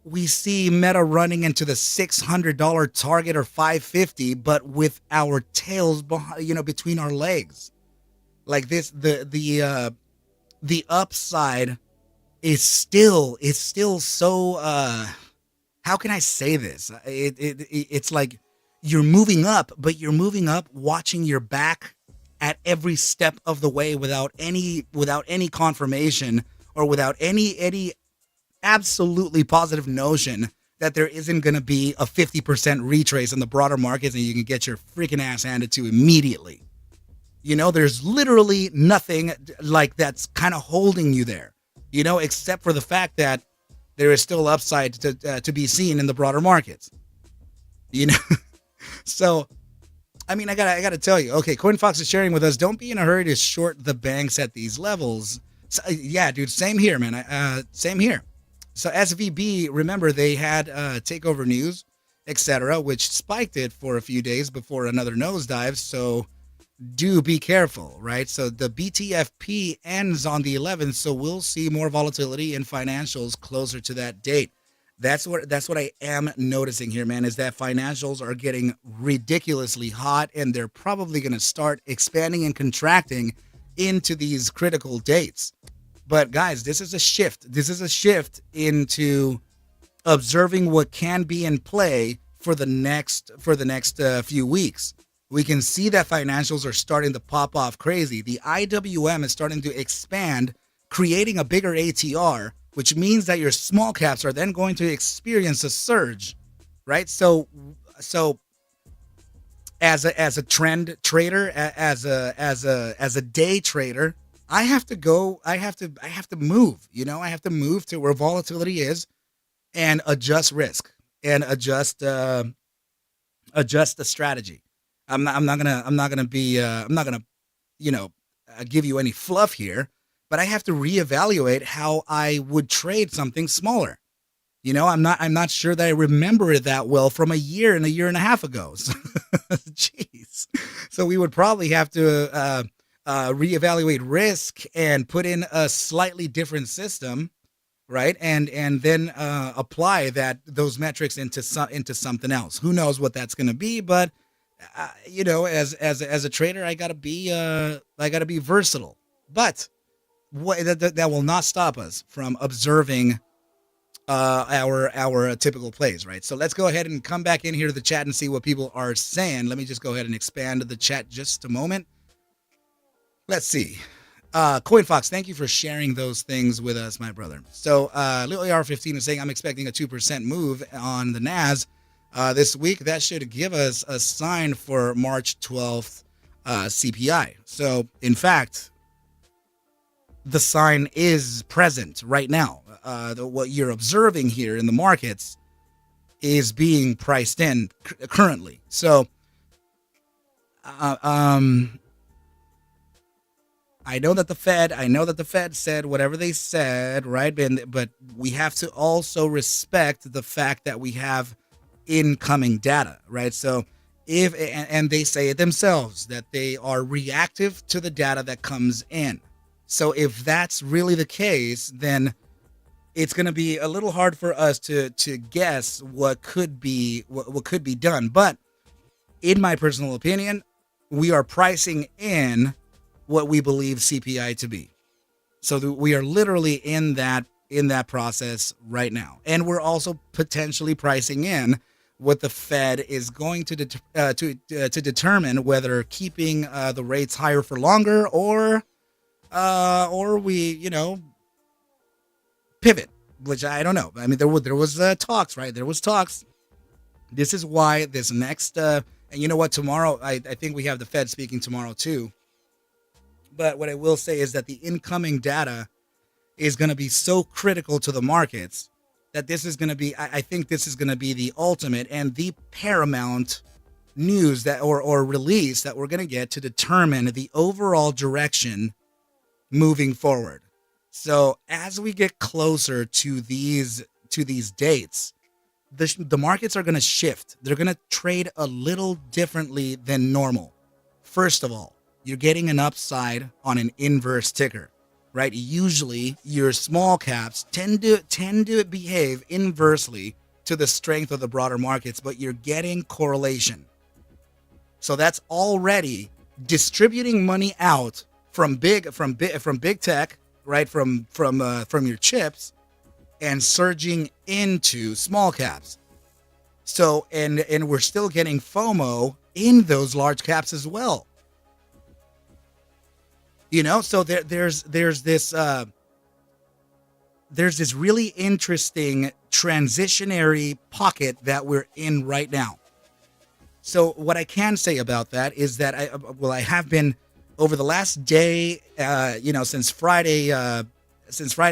we see Meta running into the $600 target or $550, but with our tails behind, between our legs. Like this, the upside is still so. How can I say this? It's like you're moving up, but you're moving up watching your back at every step of the way without any confirmation, or without any absolutely positive notion that there isn't going to be a 50% retrace in the broader markets and you can get your freaking ass handed to immediately. There's literally nothing like that's kind of holding you there, except for the fact that there is still upside to be seen in the broader markets. You know, so I mean, I gotta tell you, okay, CoinFox is sharing with us. Don't be in a hurry to short the banks at these levels. So, yeah, dude, same here, man. Same here. So SVB, remember they had takeover news, etc., which spiked it for a few days before another nosedive. So do be careful, right? So the BTFP ends on the 11th, so we'll see more volatility in financials closer to that date. That's what I am noticing here, man, is that financials are getting ridiculously hot, and they're probably going to start expanding and contracting into these critical dates. But guys, this is a shift. This is a shift into observing what can be in play for the next few weeks. We can see that financials are starting to pop off crazy. The IWM is starting to expand, creating a bigger ATR, which means that your small caps are then going to experience a surge, right? So as a trend trader, as a day trader, I have to move. I have to move to where volatility is and adjust risk and adjust the strategy. I'm not gonna give you any fluff here, but I have to reevaluate how I would trade something smaller. I'm not sure that I remember it that well from a year and a half ago. So, jeez. So we would probably have to reevaluate risk and put in a slightly different system, right? And then apply those metrics into something else. Who knows what that's going to be? But as a trader, I gotta be versatile. But that will not stop us from observing our typical plays, right? So let's go ahead and come back in here to the chat and see what people are saying. Let me just go ahead and expand the chat just a moment. Let's see. CoinFox, thank you for sharing those things with us, my brother. So Lil AR15 is saying, I'm expecting a 2% move on the NAS this week. That should give us a sign for March 12th CPI. So, in fact, the sign is present right now. What you're observing here in the markets is being priced in currently. So, I know that the Fed said whatever they said, right? But we have to also respect the fact that we have incoming data, right? So and they say it themselves that they are reactive to the data that comes in. So if that's really the case, then it's going to be a little hard for us to guess what could be done. But in my personal opinion, we are pricing in what we believe CPI to be. So we are literally in that process right now, and we're also potentially pricing in what the Fed is going to determine whether keeping the rates higher for longer or we pivot, which I don't know. I mean, there was talks, right? There was talks. This is why this next and you know what? Tomorrow, I think we have the Fed speaking tomorrow too. But what I will say is that the incoming data is going to be so critical to the markets that this is going to be, I think this is going to be the ultimate and the paramount news that or release that we're going to get to determine the overall direction moving forward. So as we get closer to these dates, the markets are going to shift. They're going to trade a little differently than normal. First of all, you're getting an upside on an inverse ticker, right? Usually your small caps tend to behave inversely to the strength of the broader markets, but you're getting correlation. So that's already distributing money out from big tech, right? From your chips and surging into small caps. So and we're still getting FOMO in those large caps as well. So there's this really interesting transitionary pocket that we're in right now. So what I can say about that is that I have been over the last day, since Friday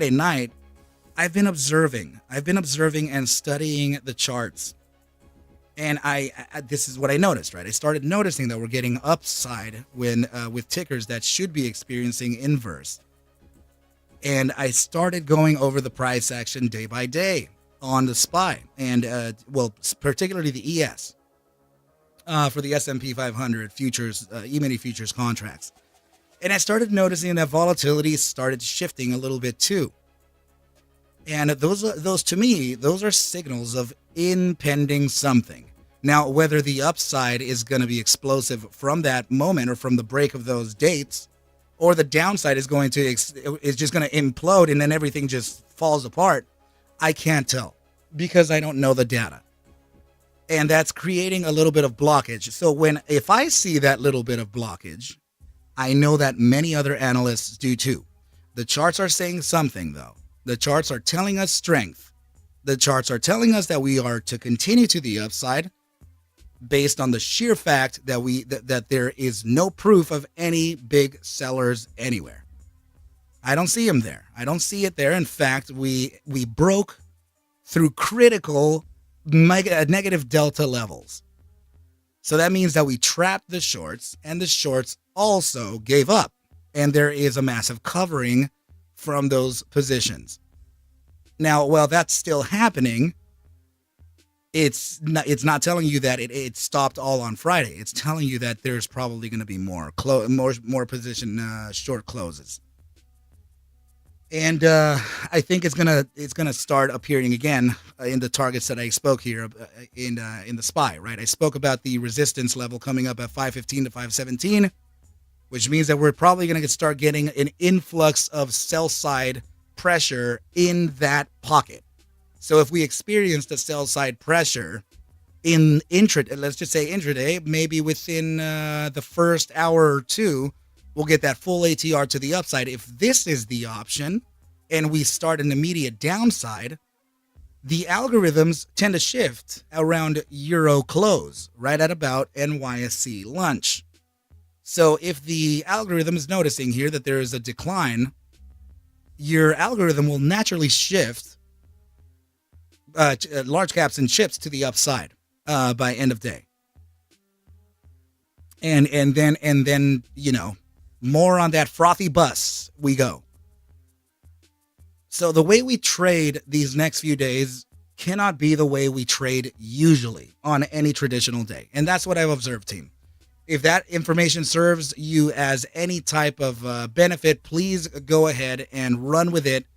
night, I've been observing and studying the charts. And this is what I noticed, right? I started noticing that we're getting upside when with tickers that should be experiencing inverse. And I started going over the price action day by day on the SPY, and particularly the ES for the S&P 500 futures, E-mini futures contracts. And I started noticing that volatility started shifting a little bit too. And those to me, those are signals of impending something. Now, whether the upside is going to be explosive from that moment or from the break of those dates, or the downside is just going to implode and then everything just falls apart, I can't tell because I don't know the data. And that's creating a little bit of blockage. So if I see that little bit of blockage, I know that many other analysts do too. The charts are saying something though. The charts are telling us strength. The charts are telling us that we are to continue to the upside based on the sheer fact that there is no proof of any big sellers anywhere. I don't see them there. I don't see it there. In fact, we broke through critical negative delta levels. So that means that we trapped the shorts, and the shorts also gave up. And there is a massive covering from those positions. Now, while that's still happening, it's not telling you that it stopped all on Friday. It's telling you that there's probably going to be more position short closes. And I think it's gonna start appearing again in the targets that I spoke here in the SPY, right? I spoke about the resistance level coming up at 515 to 517, which means that we're probably gonna start getting an influx of sell side pressure in that pocket. So if we experienced a sell side pressure in let's just say intraday, maybe within the first hour or two, we'll get that full ATR to the upside. If this is the option and we start an immediate downside, the algorithms tend to shift around Euro close, right at about NYSE lunch. So if the algorithm is noticing here that there is a decline, your algorithm will naturally shift large caps and chips to the upside by end of day. And then more on that frothy bus we go. So the way we trade these next few days cannot be the way we trade usually on any traditional day. And that's what I've observed, team. If that information serves you as any type of benefit, please go ahead and run with it.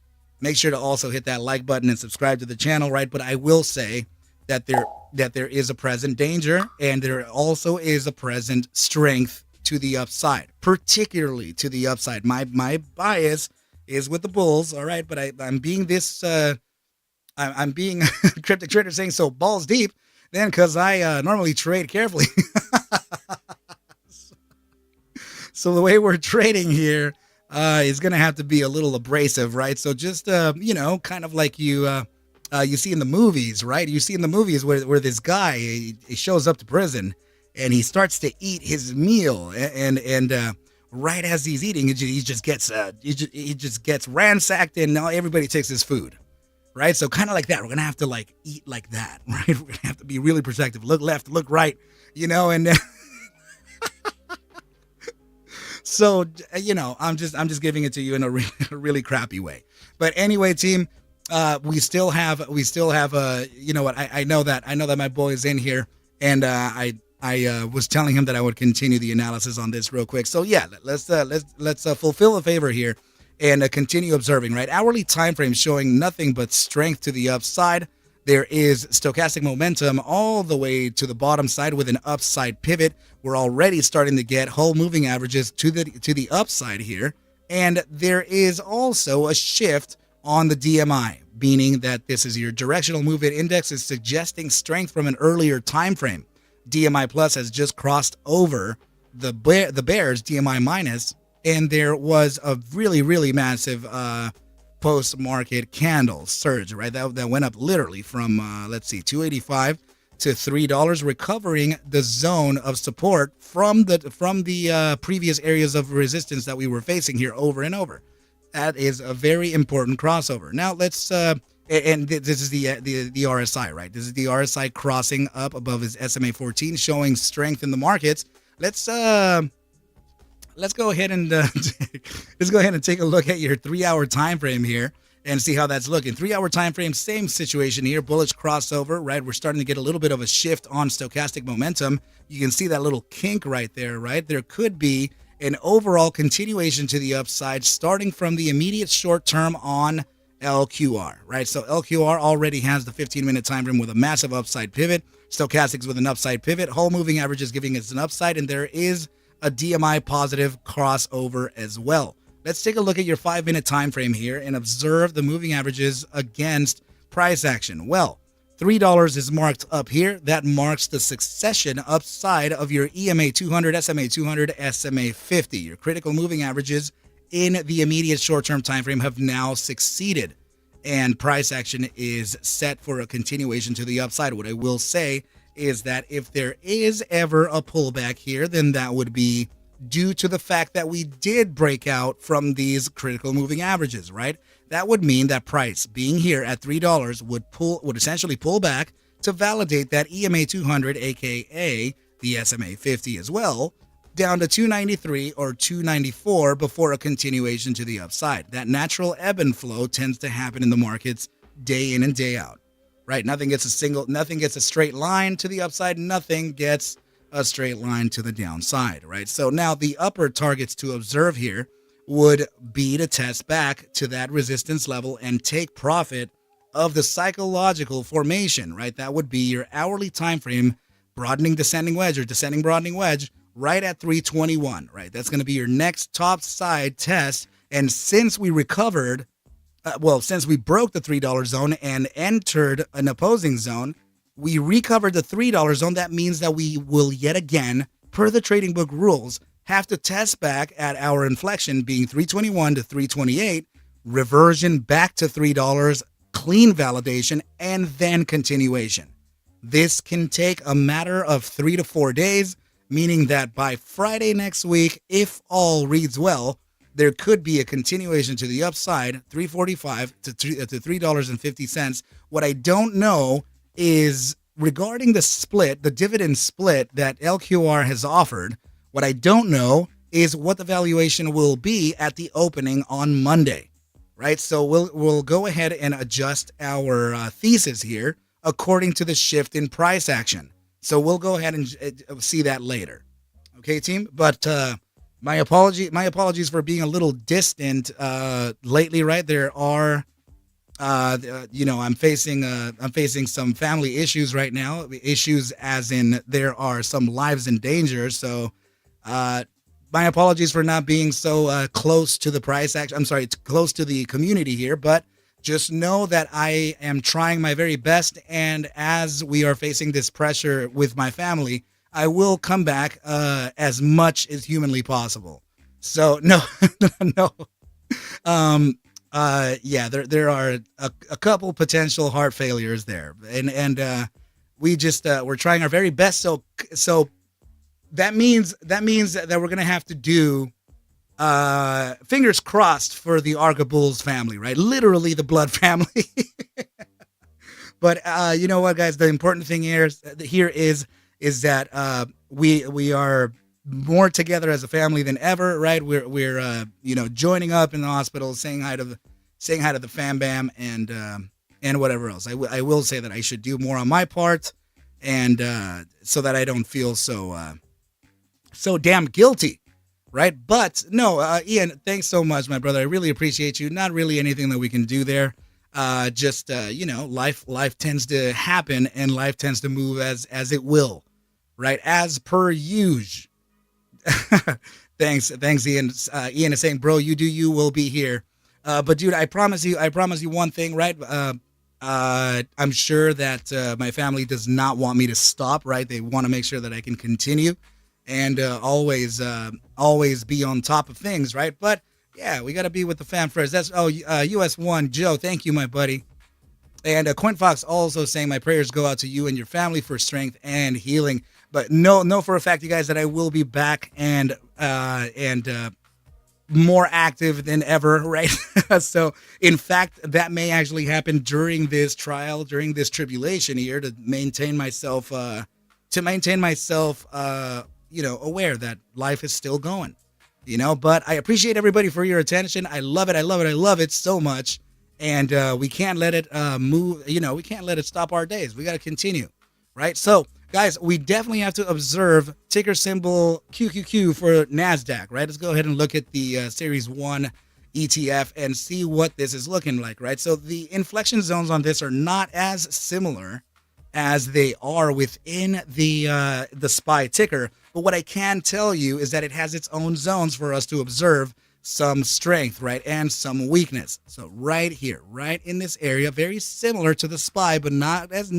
Make sure to also hit that like button and subscribe to the channel, right? But I will say that there is a present danger, and there also is a present strength to the upside, particularly to the upside. My bias is with the bulls, all right, but I'm being I'm being Cryptic Trader saying so balls deep then, because I normally trade carefully. So the way we're trading here is going to have to be a little abrasive, right? So just kind of like you see in the movies, right? You see in the movies where this guy he shows up to prison and he starts to eat his meal, and right as he's eating, he just gets ransacked, and now everybody takes his food, right? So kind of like that, we're gonna have to eat like that, right? We're gonna have to be really protective. Look left, look right, and so I'm just giving it to you in a really crappy way. But anyway, team, we still have I know that my boy is in here, and I was telling him that I would continue the analysis on this real quick. So yeah, let's fulfill a favor here and continue observing, right? Hourly time frame showing nothing but strength to the upside. There is stochastic momentum all the way to the bottom side with an upside pivot. We're already starting to get whole moving averages to the upside here. And there is also a shift on the DMI, meaning that this is your directional movement index is suggesting strength from an earlier time frame. DMI plus has just crossed over the bears DMI minus, and there was a really, really massive post-market candle surge, right? That went up literally from 285 to $3, recovering the zone of support from the previous areas of resistance that we were facing here over and over. That is a very important crossover. Now let's and this is the RSI, right? This is the RSI crossing up above his SMA 14, showing strength in the markets. Let's go ahead and take a look at your 3-hour time frame here and see how that's looking. 3-hour time frame, same situation here. Bullish crossover, right? We're starting to get a little bit of a shift on stochastic momentum. You can see that little kink right there, right? There could be an overall continuation to the upside starting from the immediate short term on LQR, right? So LQR already has the 15-minute time frame with a massive upside pivot. Stochastics with an upside pivot. Whole moving average is giving us an upside, and there is a DMI positive crossover as well. Let's take a look at your 5-minute time frame here and observe the moving averages against price action. Well, $3 is marked up here. That marks the succession upside of your EMA 200, SMA 200, SMA 50. Your critical moving averages in the immediate short-term time frame have now succeeded, and price action is set for a continuation to the upside. What I will say is that if there is ever a pullback here, then that would be due to the fact that we did break out from these critical moving averages, right? That would mean that price being here at $3 would essentially pull back to validate that EMA 200, aka the SMA 50 as well, down to 293 or 294 before a continuation to the upside. That natural ebb and flow tends to happen in the markets day in and day out, right? Nothing gets a straight line to the upside. Nothing gets a straight line to the downside, right? So now the upper targets to observe here would be to test back to that resistance level and take profit of the psychological formation, right? That would be your hourly time frame broadening descending wedge or descending broadening wedge right at 321, right? That's going to be your next top side test. And since we recovered, since we broke the $3 zone and entered an opposing zone, we recovered the $3 zone. That means that we will yet again, per the trading book rules, have to test back at our inflection being 321 to 328, reversion back to $3, clean validation, and then continuation. This can take a matter of 3 to 4 days, meaning that by Friday next week, if all reads well, there could be a continuation to the upside, 345 to $3.50. What I don't know is regarding the split, the dividend split that LQR has offered. What I don't know is what the valuation will be at the opening on Monday, right? So we'll go ahead and adjust our thesis here according to the shift in price action. So we'll go ahead and see that later. Okay, team? But my apologies for being a little distant lately, right? There are I'm facing some family issues right now. Issues as in there are some lives in danger. So my apologies for not being so close to the price action. I'm sorry, close to the community here, but just know that I am trying my very best, and as we are facing this pressure with my family, I will come back as much as humanly possible. So no, no. There are a couple potential heart failures there, and we're trying our very best. So that means that we're gonna have to do fingers crossed for the Arca Bulls family, right? Literally the blood family. But you know what, guys? The important thing here is that we are more together as a family than ever, right? We're joining up in the hospital, saying hi to the fam bam, and whatever else. I will say that I should do more on my part, and so that I don't feel so damn guilty, right? But no, Ian, thanks so much, my brother. I really appreciate you. Not really anything that we can do there. Life tends to happen, and life tends to move as it will, right? As per usual. Thanks, Ian. Ian is saying, bro, you do you, will be here. But dude, I promise you one thing, right? I'm sure that my family does not want me to stop, right? They want to make sure that I can continue and always be on top of things, right? But yeah, we got to be with the fam first. That's US1 Joe. Thank you, my buddy. And QuintFox also saying, my prayers go out to you and your family for strength and healing. But know for a fact, you guys, that I will be back and more active than ever, right? So, in fact, that may actually happen during this trial, during this tribulation here, to maintain myself, aware that life is still going, But I appreciate everybody for your attention. I love it. I love it. I love it so much. And we can't let it move. We can't let it stop our days. We got to continue, right? So, guys, we definitely have to observe ticker symbol QQQ for NASDAQ, right? Let's go ahead and look at the Series 1 ETF and see what this is looking like, right? So the inflection zones on this are not as similar as they are within the SPY ticker. But what I can tell you is that it has its own zones for us to observe some strength, right, and some weakness. So right here, right in this area, very similar to the SPY, but not as,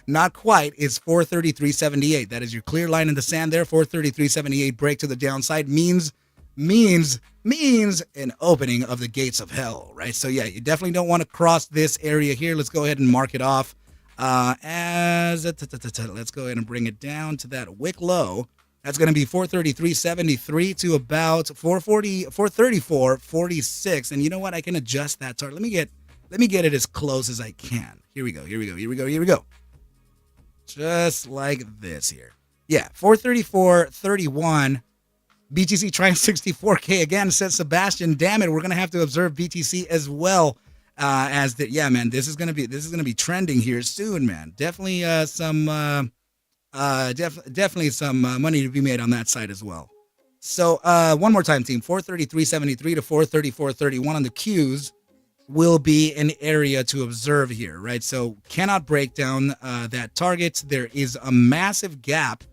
not quite, is 433.78. That is your clear line in the sand there. 433.78 break to the downside means an opening of the gates of hell, right? So yeah, you definitely don't want to cross this area here. Let's go ahead and mark it off let's go ahead and bring it down to that wick low. That's going to be 433.73 to about 434.46. And you know what? I can adjust that target. Let me get it as close as I can. Here we go. Just like this here. Yeah, 434.31. BTC trying 64K again, says Sebastian. Damn it, we're going to have to observe BTC as well. This is going to be trending here soon, man. Definitely some money to be made on that side as well. So one more time, team. 433.73 to 434.31 on the Qs will be an area to observe here, right? So cannot break down that target. There is a massive gap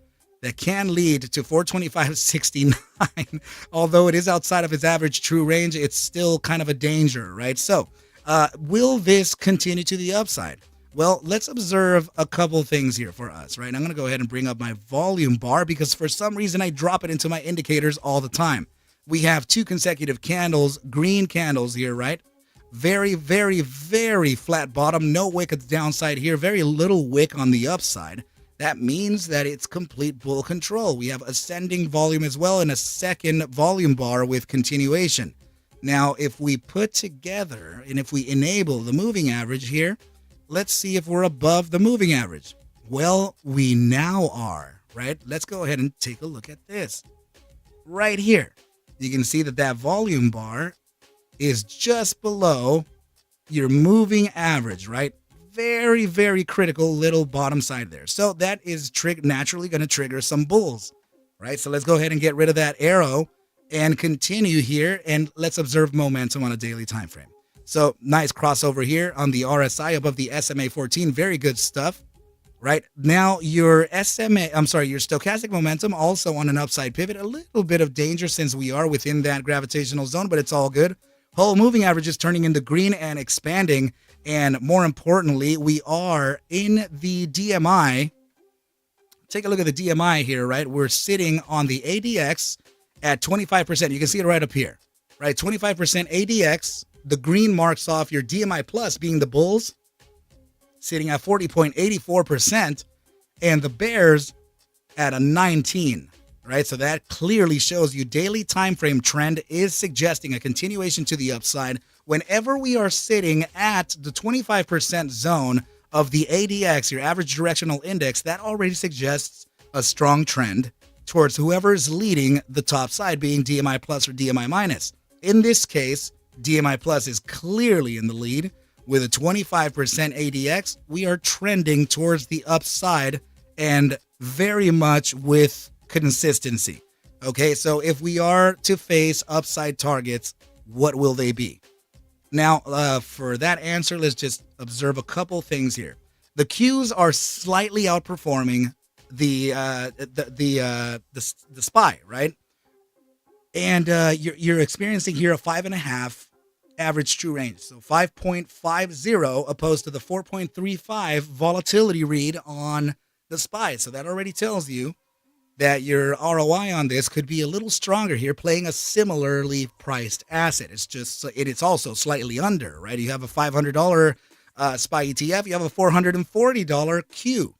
that can lead to 425.69. Although it is outside of its average true range, it's still kind of a danger, right? So will this continue to the upside? Well, let's observe a couple things here for us, right? I'm going to go ahead and bring up my volume bar because for some reason I drop it into my indicators all the time. We have 2 consecutive candles, green candles here, right? Very, very, very flat bottom. No wick at the downside here. Very little wick on the upside. That means that it's complete bull control. We have ascending volume as well and a second volume bar with continuation. Now, if we put together and if we enable the moving average here, let's see if we're above the moving average. Well, we now are, right? Let's go ahead and take a look at this. Right here, you can see that volume bar is just below your moving average, right? Very, very critical little bottom side there. So that is naturally going to trigger some bulls, right? So let's go ahead and get rid of that arrow and continue here, and let's observe momentum on a daily time frame. So nice crossover here on the RSI above the SMA 14. Very good stuff, right? Now your stochastic momentum also on an upside pivot. A little bit of danger since we are within that gravitational zone, but it's all good. Whole moving average is turning into green and expanding. And more importantly, we are in the DMI. Take a look at the DMI here, right? We're sitting on the ADX at 25%. You can see it right up here, right? 25% ADX. The green marks off your DMI plus being the bulls, sitting at 40.84%, and the bears at a 19, right? So that clearly shows you daily time frame trend is suggesting a continuation to the upside. Whenever we are sitting at the 25% zone of the ADX, your average directional index, that already suggests a strong trend towards whoever is leading the top side, being DMI plus or DMI minus. In this case, DMI plus is clearly in the lead with a 25% ADX. We are trending towards the upside and very much with consistency. Okay, so if we are to face upside targets, what will they be? Now, for that answer, let's just observe a couple things here. The Qs are slightly outperforming the SPY, right? And you're experiencing here a 5.5 average true range. So 5.50 opposed to the 4.35 volatility read on the SPY. So that already tells you that your ROI on this could be a little stronger here, playing a similarly priced asset. It's also slightly under, right? You have a $500 SPY ETF, you have a $440 Q,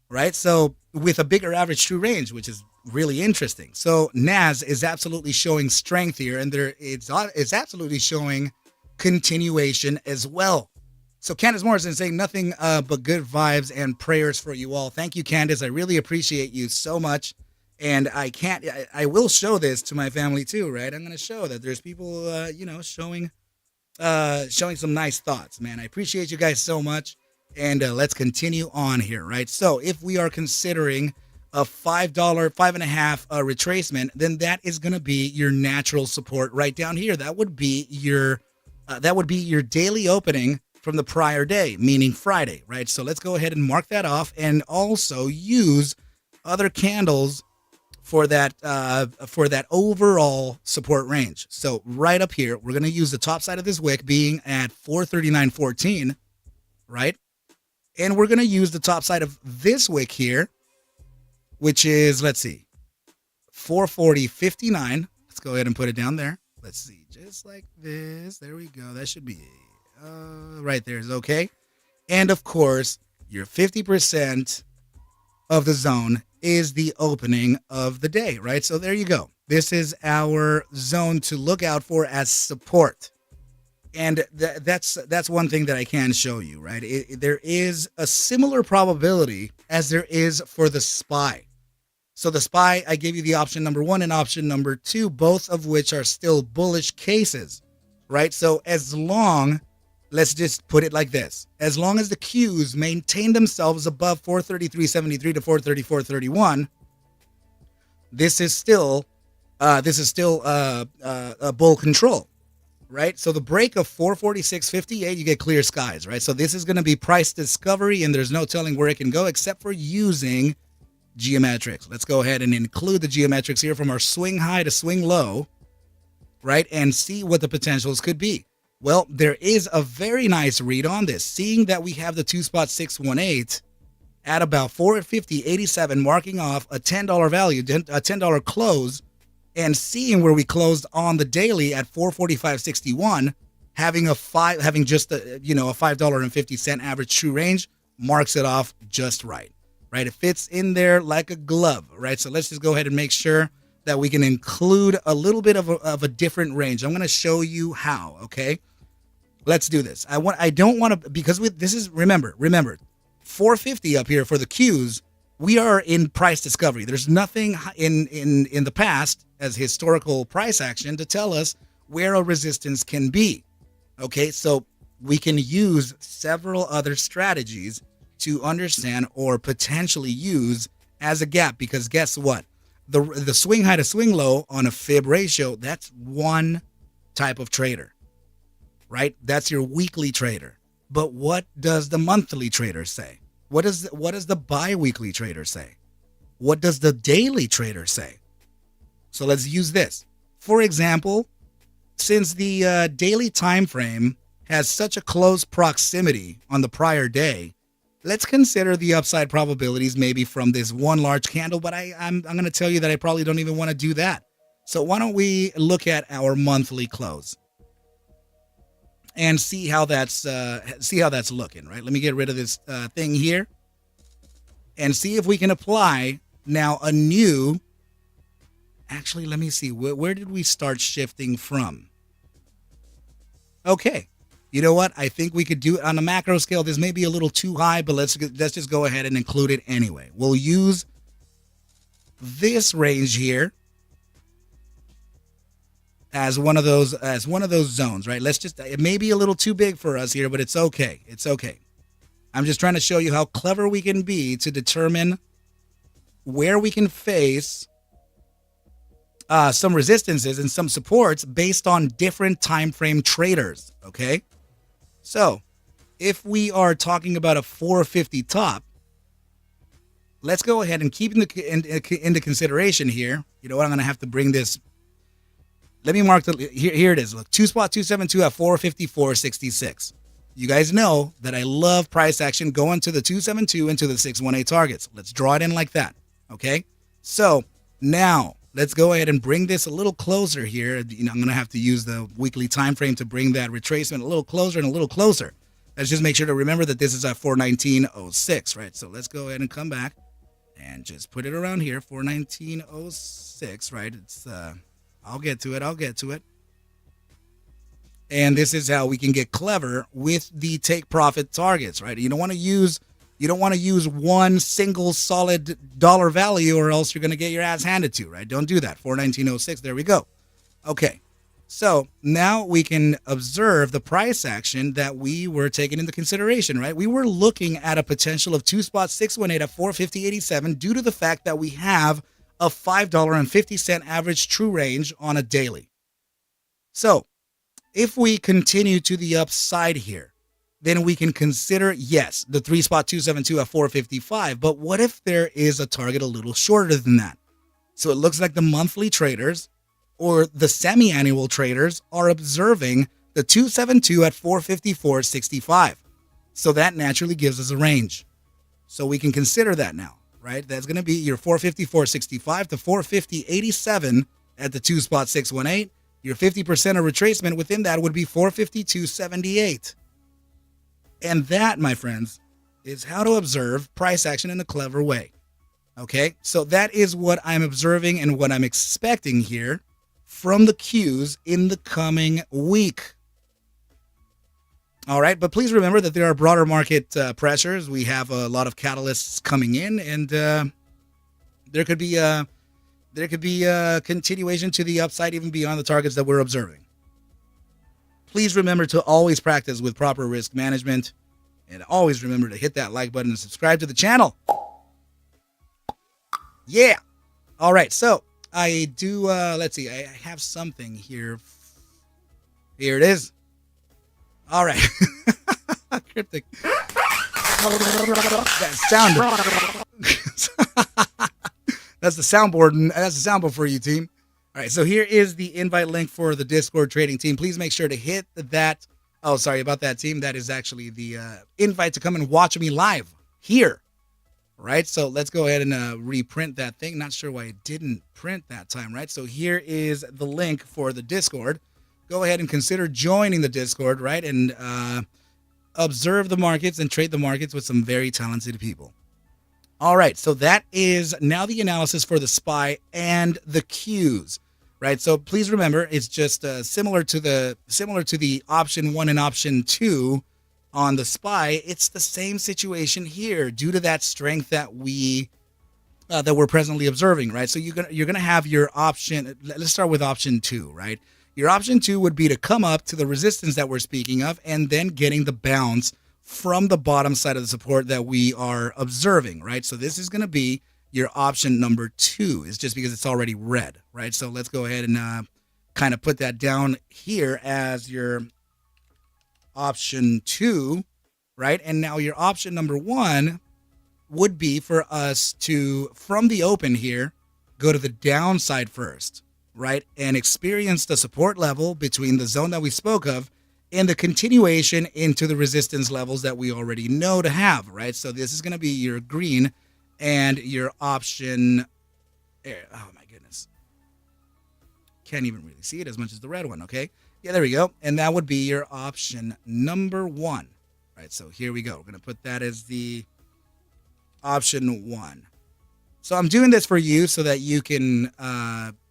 right? So with a bigger average true range, which is really interesting. So NAS is absolutely showing strength here, and it's absolutely showing continuation as well. So Candace Morrison saying nothing but good vibes and prayers for you all. Thank you, Candace. I really appreciate you so much. And I will show this to my family too, right? I'm going to show that there's people, showing some nice thoughts, man. I appreciate you guys so much. And let's continue on here, right? So if we are considering a $5, $5.50 retracement, then that is going to be your natural support right down here. That would be your daily opening from the prior day, meaning Friday, right? So let's go ahead and mark that off, and also use other candles for that overall support range. So right up here, we're going to use the top side of this wick being at 439.14, right? And we're going to use the top side of this wick here, which is, let's see, 440.59. Let's go ahead and put it down there. Let's see, just like this. There we go. That should be right there is okay. And of course, your 50% of the zone is the opening of the day, right? So there you go. This is our zone to look out for as support. And that's one thing that I can show you, right? There is a similar probability as there is for the SPY. So the SPY, I gave you the option number 1 and option number 2, both of which are still bullish cases, right? So as long, let's just put it like this, as long as the Qs maintain themselves above 433.73 to 434.31, this is still a bull control, right? So the break of 446.58, you get clear skies, right? So this is going to be price discovery, and there's no telling where it can go except for using geometrics. Let's go ahead and include the geometrics here from our swing high to swing low, right? And see what the potentials could be. Well, there is a very nice read on this, seeing that we have the 2-spot 618 at about 450.87, marking off a $10 value, a $10 close, and seeing where we closed on the daily at 445.61, having just a $5.50 average true range marks it off just right. Right, it fits in there like a glove, right? So let's just go ahead and make sure that we can include a little bit of a different range. I'm going to show you how, okay? Let's do this. I don't want to, because this is, remember, 450 up here for the Qs, we are in price discovery. There's nothing in the past as historical price action to tell us where a resistance can be, okay? So we can use several other strategies to understand or potentially use as a gap, because guess what? The swing high to swing low on a fib ratio, that's one type of trader, right? That's your weekly trader. But what does the monthly trader say? What does the bi-weekly trader say? What does the daily trader say? So let's use this. For example, since the daily time frame has such a close proximity on the prior day, let's consider the upside probabilities maybe from this one large candle, but I'm going to tell you that I probably don't even want to do that. So why don't we look at our monthly close and see how that's looking, right? Let me get rid of this thing here and see if we can apply now a new. Actually, let me see. Where did we start shifting from? Okay. You know what? I think we could do it on a macro scale. This may be a little too high, but let's just go ahead and include it anyway. We'll use this range here as one of those zones, right? It may be a little too big for us here, but it's okay. It's okay. I'm just trying to show you how clever we can be to determine where we can face some resistances and some supports based on different time frame traders, okay? So if we are talking about a 450 top, let's go ahead and keep into consideration here. You know what? I'm going to have to bring this. Let me mark here it is. Look, 2-spot 272 at 454.66. You guys know that I love price action going to the 272 and to the 618 targets. Let's draw it in like that, okay? So now let's go ahead and bring this a little closer here. I'm going to have to use the weekly time frame to bring that retracement a little closer and a little closer. Let's just make sure to remember that this is at 419.06, right? So let's go ahead and come back and just put it around here, 419.06, right? It's I'll get to it. And this is how we can get clever with the take profit targets, right? You don't want to use one single solid dollar value, or else you're going to get your ass handed to, right? Don't do that. 419.06. There we go. Okay. So now we can observe the price action that we were taking into consideration, right? We were looking at a potential of 2.618 at 450.87 due to the fact that we have a $5.50 average true range on a daily. So if we continue to the upside here, then we can consider, yes, the 3.272 at 455. But what if there is a target a little shorter than that? So it looks like the monthly traders or the semi-annual traders are observing the 272 at 454.65. So that naturally gives us a range. So we can consider that now, right? That's going to be your 454.65 to 450.87 at the 2.618. Your 50% of retracement within that would be 452.78. And that, my friends, is how to observe price action in a clever way. Okay, so that is what I'm observing and what I'm expecting here from the cues in the coming week. All right, but please remember that there are broader market pressures. We have a lot of catalysts coming in, and there could be a continuation to the upside even beyond the targets that we're observing. Please remember to always practice with proper risk management, and always remember to hit that like button and subscribe to the channel. Yeah. All right, so I do, let's see, I have something here. Here it is. All right. Cryptic. That sound. That's the soundboard. That's the soundboard for you, team. All right, so here is the invite link for the Discord trading team. Please make sure to hit that. Oh, sorry about that, team. That is actually the invite to come and watch me live here. Right, so let's go ahead and reprint that thing. Not sure why it didn't print that time, right? So here is the link for the Discord. Go ahead and consider joining the Discord, right? And observe the markets and trade the markets with some very talented people. All right, so that is now the analysis for the SPY and the Qs, right? So please remember, it's just similar to the option 1 and option 2 on the SPY. It's the same situation here due to that strength that we're presently observing, right? So you're gonna have your option. Let's start with option 2, right? Your option 2 would be to come up to the resistance that we're speaking of, and then getting the bounce from the bottom side of the support that we are observing, right? So this is going to be your option number 2. It's just because it's already red, right? So let's go ahead and kind of put that down here as your option 2, right? And now your option number 1 would be for us to, from the open here, go to the downside first, right? And experience the support level between the zone that we spoke of and the continuation into the resistance levels that we already know to have, right? So this is going to be your green and your option. Oh my goodness. Can't even really see it as much as the red one, okay? Yeah, there we go. And that would be your option number 1, right? So here we go. We're going to put that as the option 1. So I'm doing this for you so that you can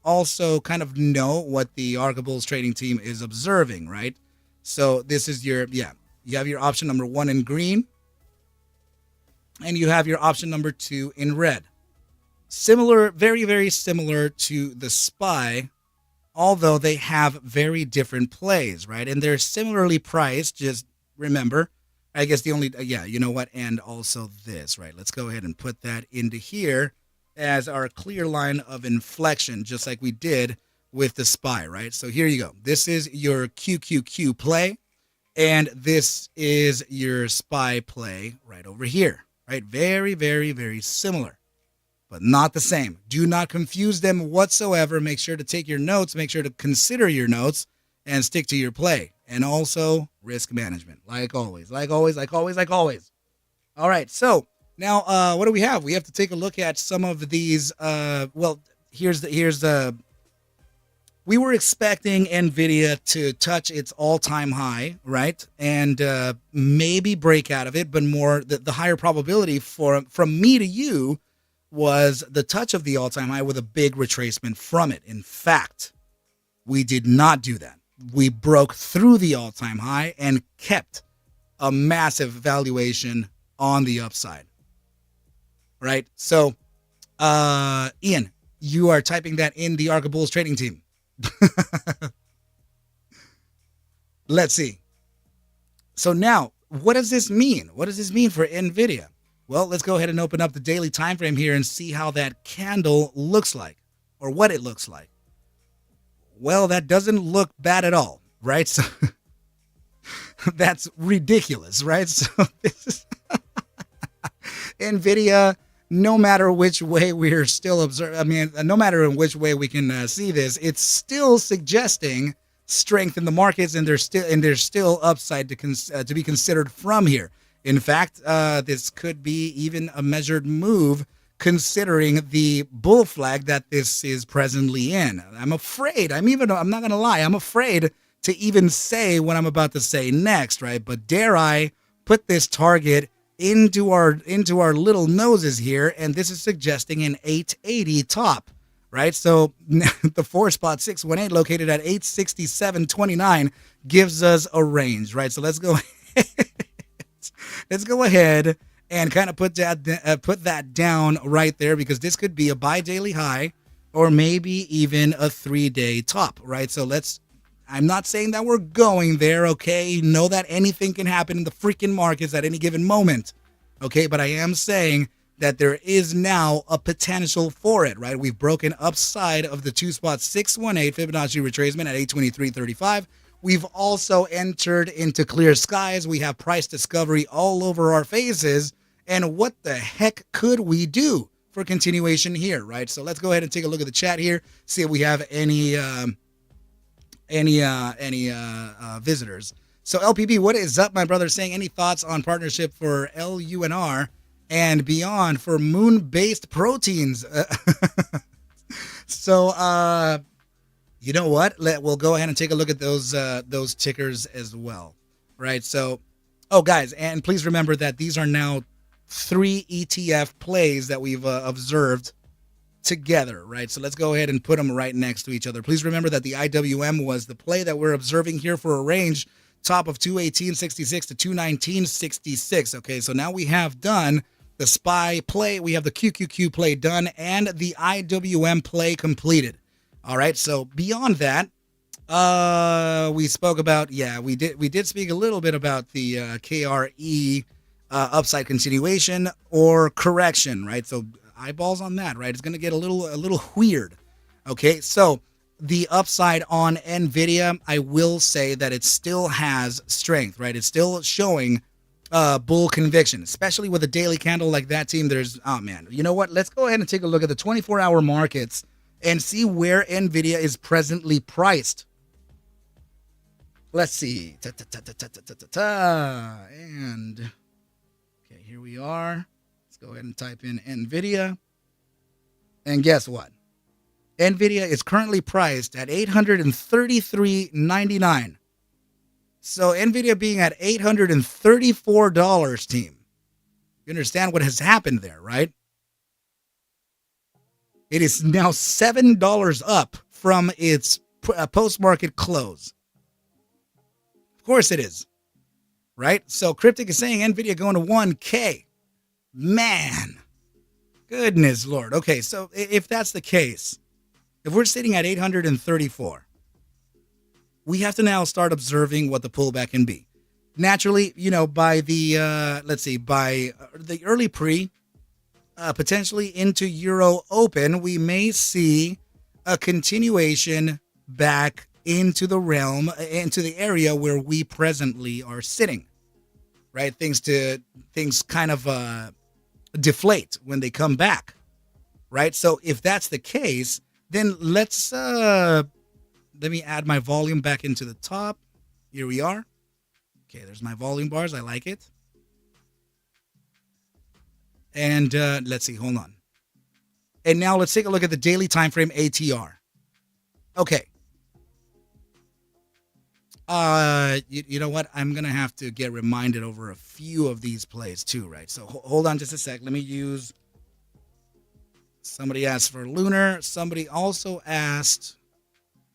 also kind of know what the Arca Bulls trading team is observing, right? So this is your, you have your option number 1 in green, and you have your option number 2 in red. Similar, very, very similar to the SPY, although they have very different plays, right? And they're similarly priced. Just remember, I guess the only, you know what? And also this, right? Let's go ahead and put that into here as our clear line of inflection, just like we did with the SPY, right? So here you go. This is your QQQ play, and this is your SPY play right over here, right? Very, very, very similar, but not the same. Do not confuse them whatsoever. Make sure to take your notes. Make sure to consider your notes and stick to your play. And also risk management, like always, like always, like always, like always. All right, so now what do we have? We have to take a look at some of these. Well, here's the we were expecting NVIDIA to touch its all-time high, right? And maybe break out of it, but more the higher probability from me to you was the touch of the all-time high with a big retracement from it. In fact, we did not do that. We broke through the all-time high and kept a massive valuation on the upside, right? So, Ian, you are typing that in the Arca Bulls trading team. Let's see. So now, what does this mean? What does this mean for NVIDIA? Well, let's go ahead and open up the daily time frame here and see how that candle looks like, or what it looks like. Well, that doesn't look bad at all, right? So that's ridiculous, right? So this is NVIDIA, no matter which way we're still observing, I mean, no matter in which way we can see this, it's still suggesting strength in the markets, and there's still upside to be considered from here. In fact, this could be even a measured move, considering the bull flag that this is presently in. I'm afraid. I'm not gonna lie. I'm afraid to even say what I'm about to say next, right? But dare I put this target into our little noses here, and this is suggesting an 880 top, right? So the 4-spot 618 located at 867.29 gives us a range, right? So let's go ahead and kind of put that down right there, because this could be a daily high or maybe even a 3-day top, right? So I'm not saying that we're going there, okay? You know that anything can happen in the freaking markets at any given moment, okay? But I am saying that there is now a potential for it, right? We've broken upside of the 2-spot 618 Fibonacci retracement at 823.35. We've also entered into clear skies. We have price discovery all over our faces. And what the heck could we do for continuation here, right? So let's go ahead and take a look at the chat here, see if we have any visitors. So LPB, what is up, my brother? Saying, any thoughts on partnership for LUNR and beyond for moon-based proteins? So you know what? We'll go ahead and take a look at those tickers as well, right? So, guys, and please remember that these are now 3 ETF plays that we've observed together, right? So let's go ahead and put them right next to each other. Please remember that the IWM was the play that we're observing here for a range top of 218.66 to 219.66. Okay, so now we have done the SPY play, we have the QQQ play done, and the IWM play completed. All right, so beyond that, we spoke about, we did speak a little bit about the KRE upside continuation or correction, right? So eyeballs on that, right? It's going to get a little weird. Okay, so the upside on NVIDIA, I will say that it still has strength, right? It's still showing bull conviction, especially with a daily candle like that, team. Oh man, you know what? Let's go ahead and take a look at the 24-hour markets and see where NVIDIA is presently priced. Let's see. And okay, here we are. Let's go ahead and type in NVIDIA. And guess what? NVIDIA is currently priced at $833.99. So NVIDIA being at $834, team. You understand what has happened there, right? It is now $7 up from its post-market close. Of course it is, right? So Cryptic is saying NVIDIA going to 1K. Man, goodness Lord. Okay, so if that's the case, if we're sitting at 834, we have to now start observing what the pullback can be. Naturally, by the, by the early pre, potentially into Euro Open, we may see a continuation back into the realm, into the area where we presently are sitting, right? Things kind of deflate when they come back, right? So if that's the case, then let me add my volume back into the top. Here we are. Okay, there's my volume bars. I like it. And let's see, hold on. And now let's take a look at the daily time frame ATR. Okay, You know what? I'm gonna have to get reminded over a few of these plays too, right? So hold on just a sec. Let me use. Somebody asked for Lunar. Somebody also asked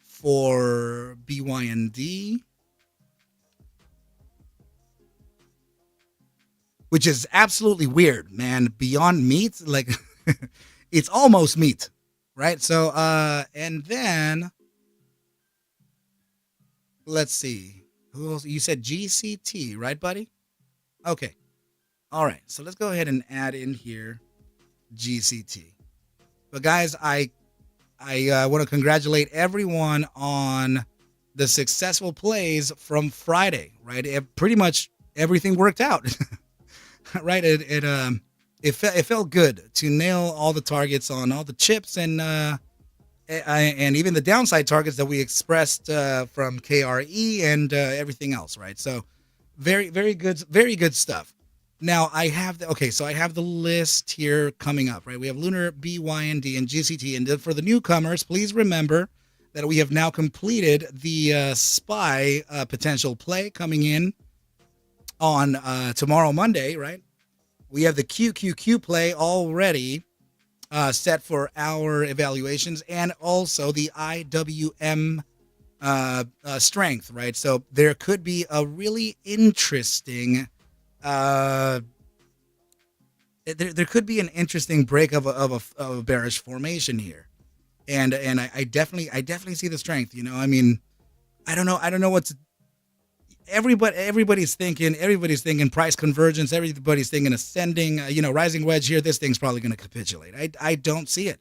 for BYND, which is absolutely weird, man. Beyond meat, like it's almost meat, right? So, and then let's see. Who else? You said GCT, right, buddy? Okay. All right. So let's go ahead and add in here GCT. But guys, I want to congratulate everyone on the successful plays from Friday, right? Pretty much everything worked out, right? It felt good to nail all the targets on all the chips and even the downside targets that we expressed from KRE and everything else, right? So very good stuff. Now I have so I have the list here coming up, right? We have Lunar, BYND, and GCT. And for the newcomers, please remember that we have now completed the SPY potential play coming in on tomorrow, Monday, right? We have the QQQ play already set for our evaluations, and also the IWM strength, right? So there could be a really interesting there could be an interesting break of a bearish formation here, and I definitely see the strength. You know, I mean, I don't know what's everybody's thinking price convergence, everybody's thinking ascending, rising wedge here. This thing's probably going to capitulate. I don't see it.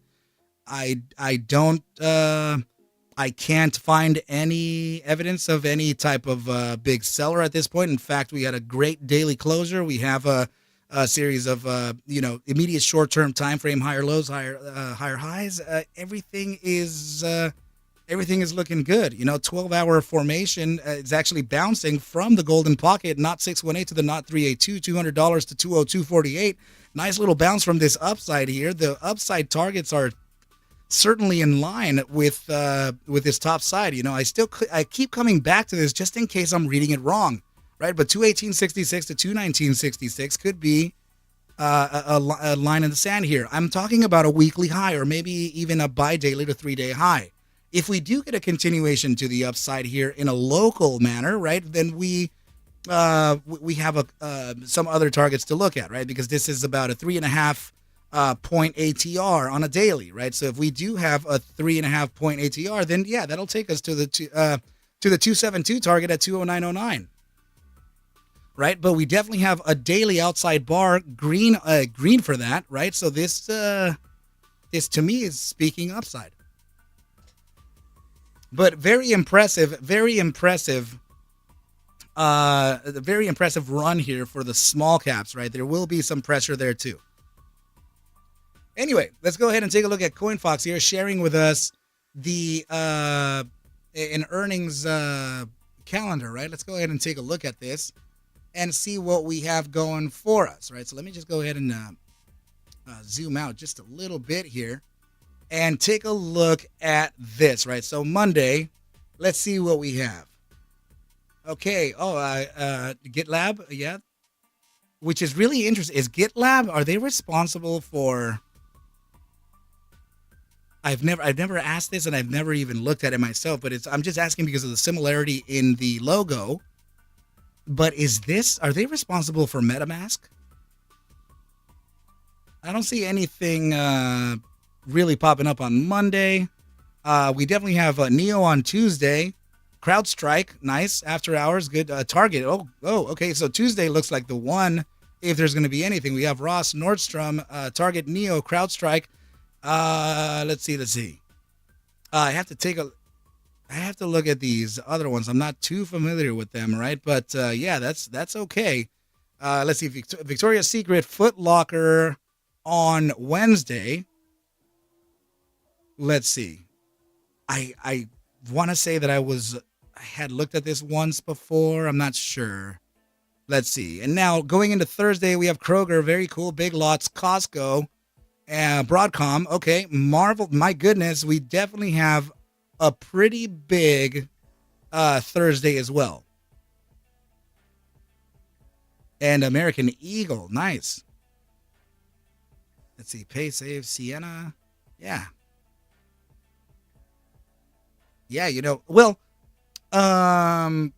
I don't. I can't find any evidence of any type of big seller at this point. In fact, we had a great daily closure. We have a series of immediate short-term time frame higher lows, higher highs. Everything is looking good. 12-hour formation is actually bouncing from the golden pocket, not 618 to the not 382, $200 to 202.48. Nice little bounce from this upside here. The upside targets are certainly in line with this top side. I keep coming back to this just in case I'm reading it wrong, right? But 218.66 to 219.66 could be a line in the sand here. I'm talking about a weekly high, or maybe even a bi-daily to 3-day high. If we do get a continuation to the upside here in a local manner, right, then we have some other targets to look at, right? Because this is about a 3.5 point ATR on a daily, right? So if we do have a 3.5 point ATR, then yeah, that'll take us to the 272 target at 209.09, right? But we definitely have a daily outside bar green for that, right? So this to me is speaking upside. But very impressive run here for the small caps, right? There will be some pressure there too. Anyway, let's go ahead and take a look at CoinFox here, sharing with us the an earnings calendar, right? Let's go ahead and take a look at this and see what we have going for us, right? So let me just go ahead and zoom out just a little bit here and take a look at this, right? So Monday, let's see what we have. Okay. GitLab, yeah. Which is really interesting. Is GitLab, are they responsible for... I've never asked this, and I've never even looked at it myself, but I'm just asking because of the similarity in the logo. But are they responsible for MetaMask? I don't see anything really popping up on Monday. We definitely have Neo on Tuesday. CrowdStrike, nice. After hours, good. Target, oh, okay. So Tuesday looks like the one, if there's going to be anything. We have Ross, Nordstrom, Target, Neo, CrowdStrike. Let's see. I have to look at these other ones. I'm not too familiar with them, right? But yeah, that's okay. Let's see. Victoria's Secret, Foot Locker on Wednesday. Let's see. I want to say that I had looked at this once before. I'm not sure. Let's see. And now going into Thursday, we have Kroger, very cool, Big Lots, Costco, Broadcom. Okay, Marvel. My goodness, we definitely have a pretty big Thursday as well. And American Eagle, nice. Let's see, Pay Save Sienna. Yeah. Yeah, well, um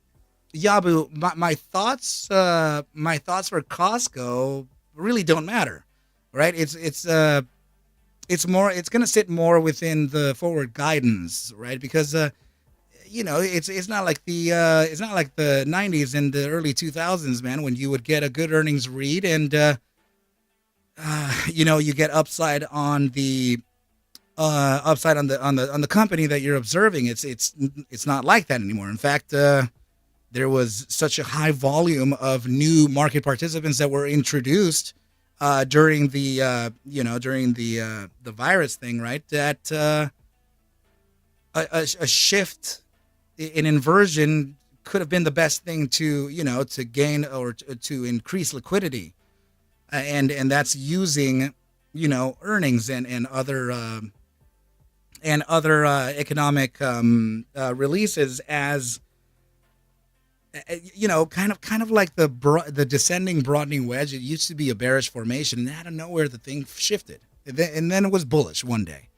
Yabu, my thoughts for Costco really don't matter. Right? It's going to sit more within the forward guidance, right? Because it's not like the 90s and the early 2000s, man, when you would get a good earnings read and you get upside on the company that you're observing. It's not like that anymore. In fact, there was such a high volume of new market participants that were introduced during the virus thing, right? That a shift, an inversion could have been the best thing to gain or to increase liquidity, and that's using earnings and other economic releases as kind of like the descending broadening wedge. It used to be a bearish formation, and out of nowhere the thing shifted, and then it was bullish one day,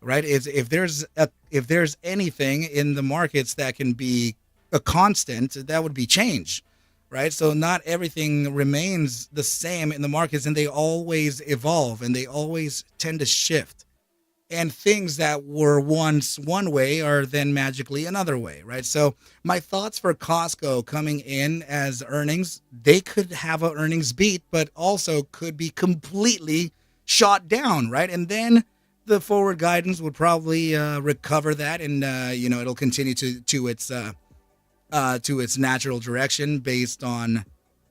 right? If there's anything in the markets that can be a constant, that would be change, right? So not everything remains the same in the markets, and they always evolve and they always tend to shift. And things that were once one way are then magically another way, right? So my thoughts for Costco coming in as earnings, they could have an earnings beat, but also could be completely shot down, right? And then the forward guidance would probably recover that, and it'll continue to its natural direction based on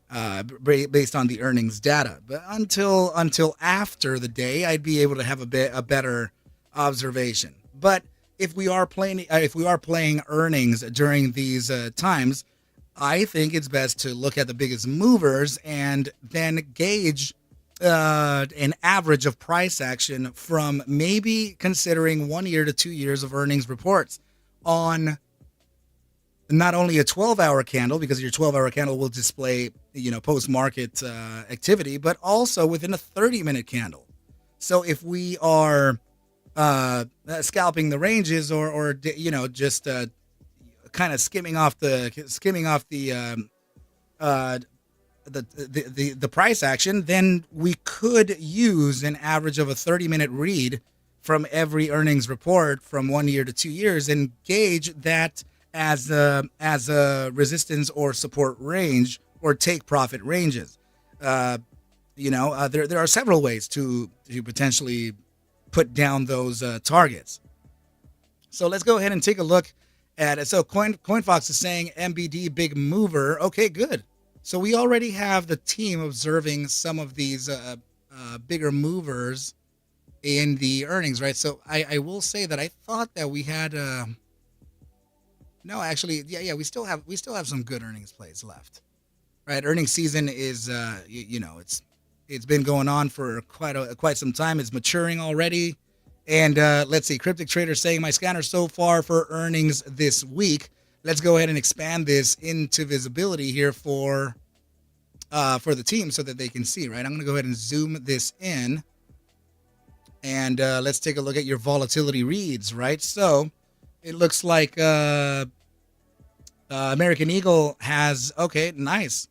the earnings data. But until after the day, I'd be able to have a better observation. But if we are playing earnings during these times, I think it's best to look at the biggest movers and then gauge an average of price action from maybe considering 1 year to 2 years of earnings reports on not only a 12-hour candle, because your 12-hour candle will display post-market activity, but also within a 30-minute candle. So if we are scalping the ranges, or just kind of skimming off the price action, then we could use an average of a 30-minute read from every earnings report from 1 year to 2 years and gauge that as a resistance or support range or take profit ranges. There are several ways to potentially put down those targets. So let's go ahead and take a look at it. So CoinFox is saying MBD big mover. Okay, good. So we already have the team observing some of these bigger movers in the earnings, right? So I will say that I thought that we had no, actually, yeah, we still have some good earnings plays left, right? Earnings season is it's been going on for quite some time. It's maturing already. And let's see, Cryptic Trader saying my scanner so far for earnings this week. Let's go ahead and expand this into visibility here for the team so that they can see, right? I'm going to go ahead and zoom this in. And let's take a look at your volatility reads, right? So it looks like American Eagle has, okay, nice.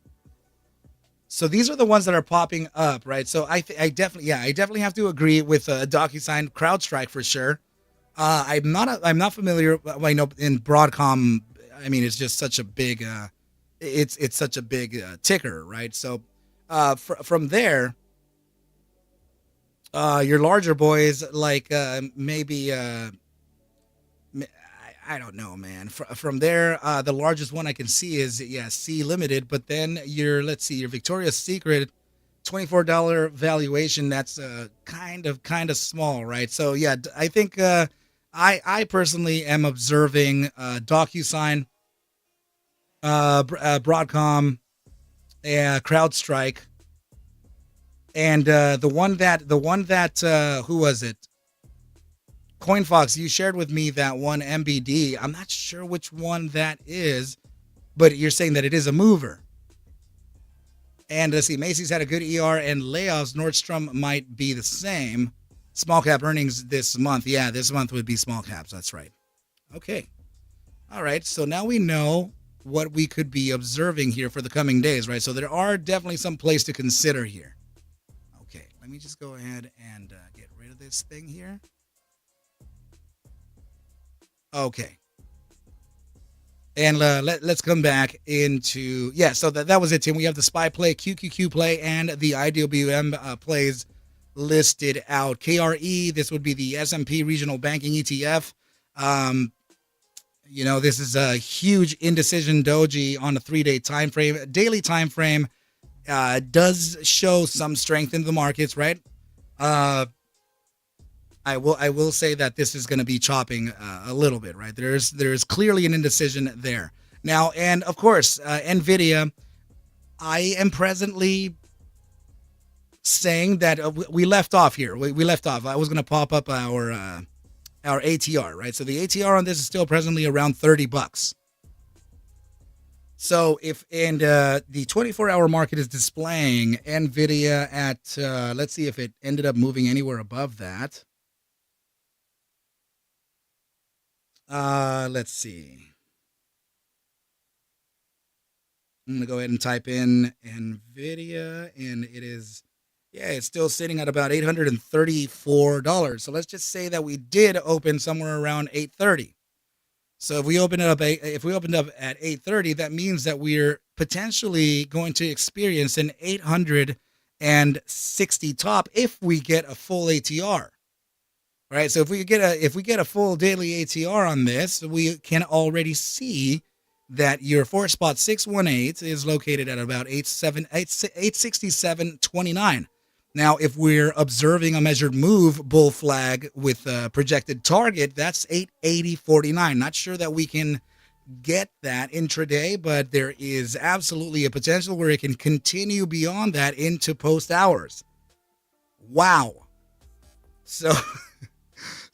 So these are the ones that are popping up, right? So I definitely have to agree with DocuSign, CrowdStrike for sure. I'm not familiar. I know in Broadcom, I mean, it's just such a big, it's such a big ticker, right? So from there, your larger boys like maybe. I don't know, man. From there, the largest one I can see is C Limited. But then your Victoria's Secret, $24 valuation. That's kind of small, right? So yeah, I think I personally am observing DocuSign, Broadcom, CrowdStrike, and the one that who was it? CoinFox, you shared with me that one MBD. I'm not sure which one that is, but you're saying that it is a mover. And let's see, Macy's had a good ER and layoffs. Nordstrom might be the same. Small cap earnings this month. Yeah, this month would be small caps. That's right. Okay. All right. So now we know what we could be observing here for the coming days, right? So there are definitely some plays to consider here. Okay. Let me just go ahead and get rid of this thing here. Okay. And let's come back into, yeah, so that was it, Tim. We have the SPY play, QQQ play, and the IWM plays listed out. KRE, this would be the S&P Regional Banking ETF. This is a huge indecision doji on a 3-day time frame. Daily time frame does show some strength in the markets, right? I will say that this is going to be chopping a little bit, right? There's clearly an indecision there. Now, and of course, NVIDIA, I am presently saying that we left off here. We left off. I was going to pop up our ATR, right? So the ATR on this is still presently around $30. So if the 24-hour market is displaying NVIDIA at, let's see if it ended up moving anywhere above that. Let's see. I'm going to go ahead and type in NVIDIA, and it is, yeah, it's still sitting at about $834. So let's just say that we did open somewhere around 830. So if we open it up, if we opened up at 830, that means that we're potentially going to experience an 860 top if we get a full ATR. Right, so if we get a full daily ATR on this, we can already see that your 4-spot 618 is located at about 867.29. Now, if we're observing a measured move bull flag with a projected target, that's 880.49. Not sure that we can get that intraday, but there is absolutely a potential where it can continue beyond that into post hours. Wow.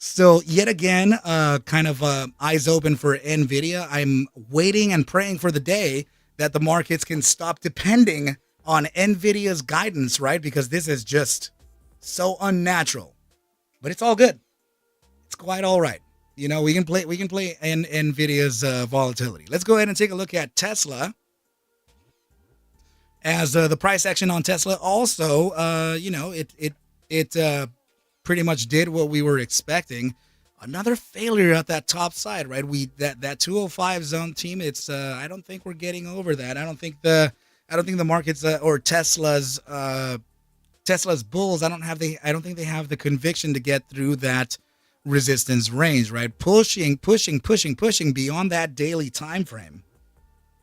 So yet again, kind of eyes open for NVIDIA. I'm waiting and praying for the day that the markets can stop depending on NVIDIA's guidance, right? Because this is just so unnatural. But it's all good. It's quite all right. We can play in NVIDIA's volatility. Let's go ahead and take a look at Tesla. As the price action on Tesla also, it pretty much did what we were expecting. Another failure at that top side, right? That 205 zone, team. It's I don't think we're getting over that. I don't think the markets or Tesla's bulls. I don't think they have the conviction to get through that resistance range, right? Pushing beyond that daily time frame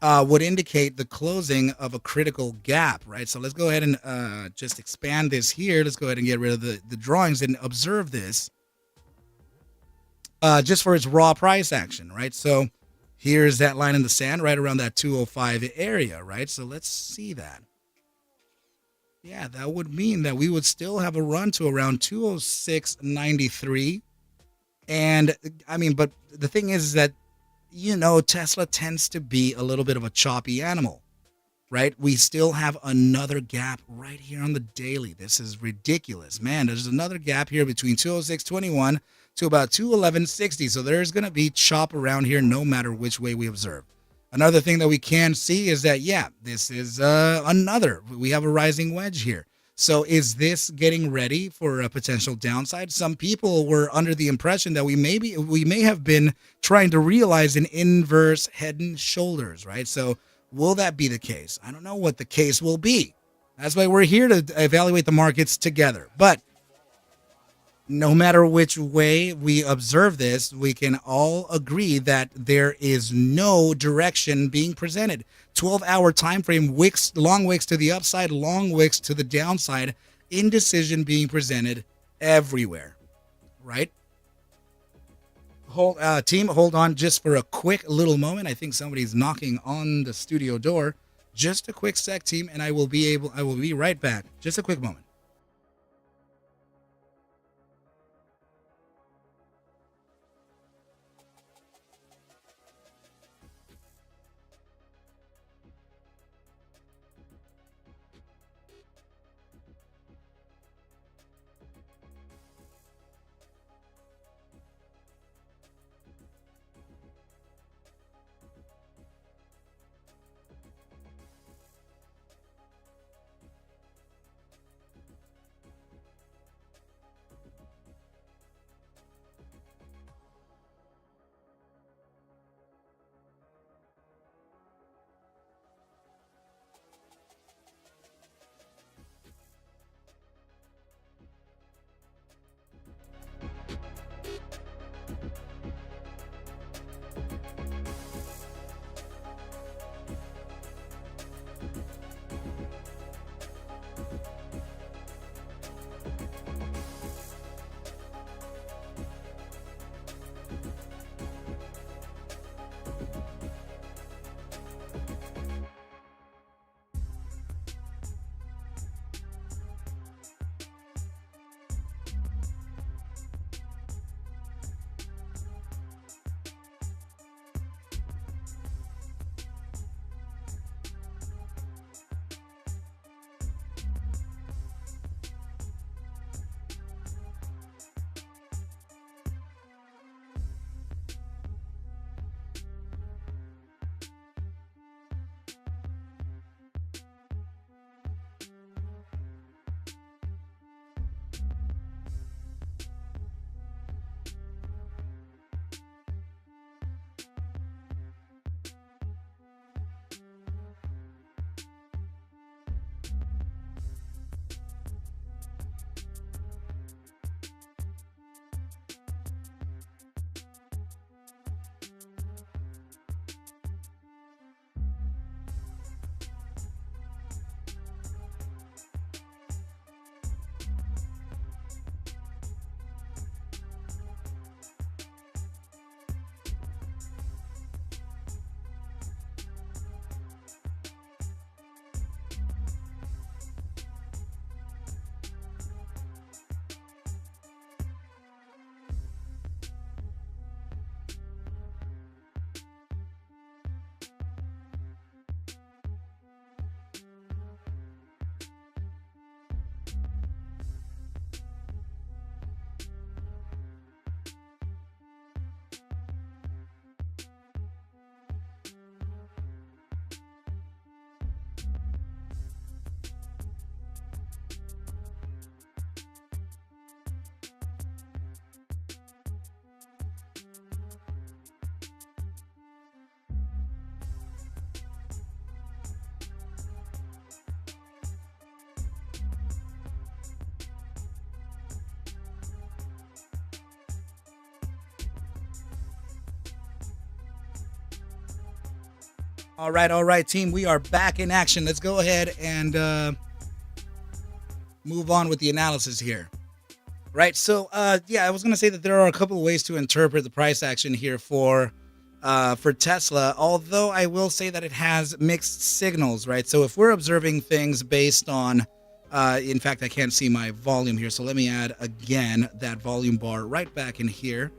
would indicate the closing of a critical gap, right? So let's go ahead and just expand this here. Let's go ahead and get rid of the drawings and observe this just for its raw price action, right? So here's that line in the sand right around that 205 area, right? So let's see that. Yeah, that would mean that we would still have a run to around 206.93. And I mean, but the thing is that Tesla tends to be a little bit of a choppy animal, right? We still have another gap right here on the daily. This is ridiculous, man. There's another gap here between 206.21 to about 211.60. So there's going to be chop around here no matter which way we observe. Another thing that we can see is that, yeah, this is we have a rising wedge here. So is this getting ready for a potential downside? Some people were under the impression that we may have been trying to realize an inverse head and shoulders, right? So will that be the case? I don't know what the case will be. That's why we're here to evaluate the markets together. But no matter which way we observe this, we can all agree that there is no direction being presented. 12-hour time frame, wicks, long wicks to the upside, long wicks to the downside, indecision being presented everywhere, right? Team, hold on just for a quick little moment. I think somebody's knocking on the studio door. Just a quick sec, team, and I will be right back. Just a quick moment. All right, team. We are back in action. Let's go ahead and move on with the analysis here. Right. So, yeah, I was going to say that there are a couple of ways to interpret the price action here for Tesla, although I will say that it has mixed signals, right? So if we're observing things based on, in fact, I can't see my volume here. So let me add again that volume bar right back in here.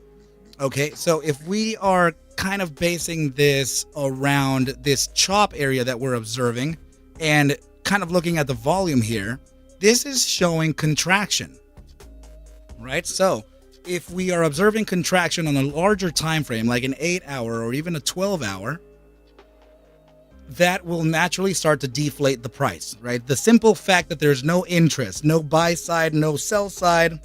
Okay, so if we are kind of basing this around this chop area that we're observing and kind of looking at the volume here, this is showing contraction, right? So if we are observing contraction on a larger time frame, like an 8-hour or even a 12-hour, that will naturally start to deflate the price, right? The simple fact that there's no interest, no buy side, no sell side,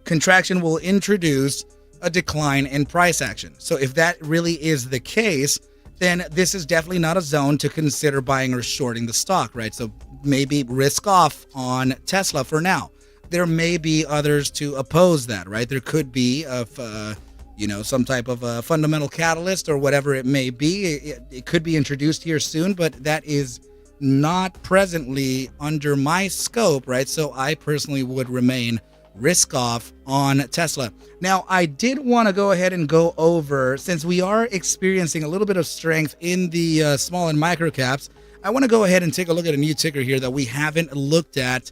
contraction will introduce a decline in price action. So if that really is the case, then this is definitely not a zone to consider buying or shorting the stock, right? So maybe risk off on Tesla for now. There may be others to oppose that, right? There could be some type of a fundamental catalyst or whatever it may be. It could be introduced here soon, but that is not presently under my scope, right? So I personally would remain risk off on Tesla. Now, I did want to go ahead and go over, since we are experiencing a little bit of strength in the small and micro caps, I want to go ahead and take a look at a new ticker here that we haven't looked at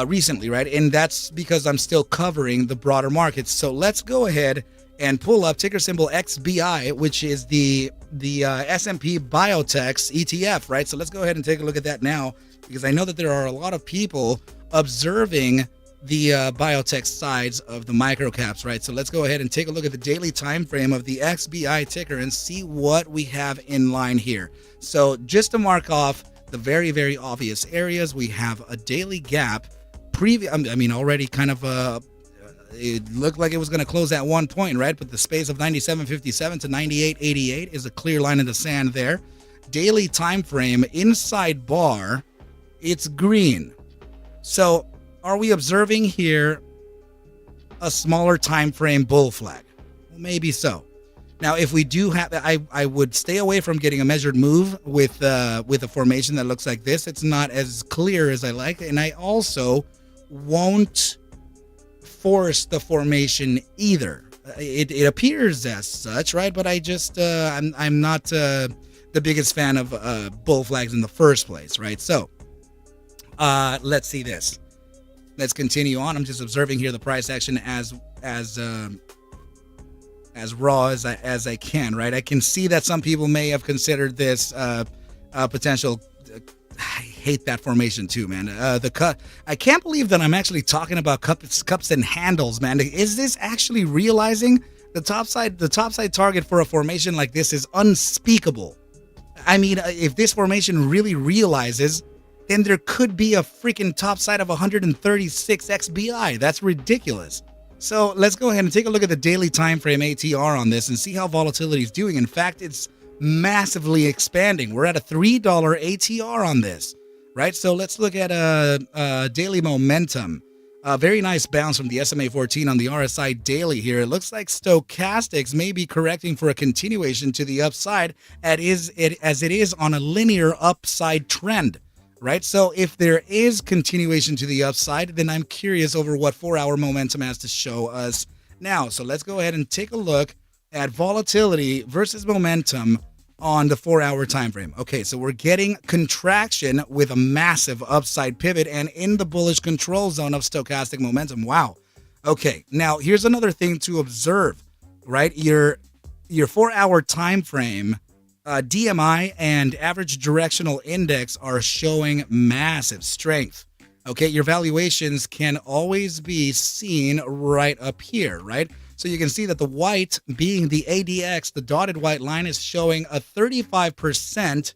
recently, right? And that's because I'm still covering the broader markets. So let's go ahead and pull up ticker symbol XBI, which is the S&P Biotech's ETF, right? So let's go ahead and take a look at that now, because I know that there are a lot of people observing the biotech sides of the microcaps, right? So let's go ahead and take a look at the daily time frame of the XBI ticker and see what we have in line here. So just to mark off the very, very obvious areas, we have a daily gap. Already kind of it looked like it was going to close at one point, right? But the space of 97.57 to 98.88 is a clear line in the sand there. Daily time frame inside bar, it's green. So are we observing here a smaller time frame bull flag? Well, maybe so. Now, if we do have, I would stay away from getting a measured move with a formation that looks like this. It's not as clear as I like, and I also won't force the formation either. It appears as such, right? But I just I'm not the biggest fan of bull flags in the first place, right? So let's see this. Let's continue on. I'm just observing here the price action as raw as I can, right? I can see that some people may have considered this potential. I hate that formation too, man. I can't believe that I'm actually talking about cups and handles, man. Is this actually realizing the top side target for a formation like this is unspeakable? I mean, if this formation really realizes, then there could be a freaking top side of 136 XBI. That's ridiculous. So let's go ahead and take a look at the daily time frame ATR on this and see how volatility is doing. In fact, it's massively expanding. We're at a $3 ATR on this, right? So let's look at a daily momentum. A very nice bounce from the SMA 14 on the RSI daily here. It looks like stochastics may be correcting for a continuation to the upside as it is on a linear upside trend. Right, so if there is continuation to the upside, then I'm curious over what 4-hour momentum has to show us now. So let's go ahead and take a look at volatility versus momentum on the 4-hour time frame. Okay, so we're getting contraction with a massive upside pivot and in the bullish control zone of stochastic momentum. Wow. Okay, now here's another thing to observe, right? Your 4-hour time frame, DMI and average directional index are showing massive strength. Okay, your valuations can always be seen right up here, right? So you can see that the white being the ADX, the dotted white line, is showing a 35%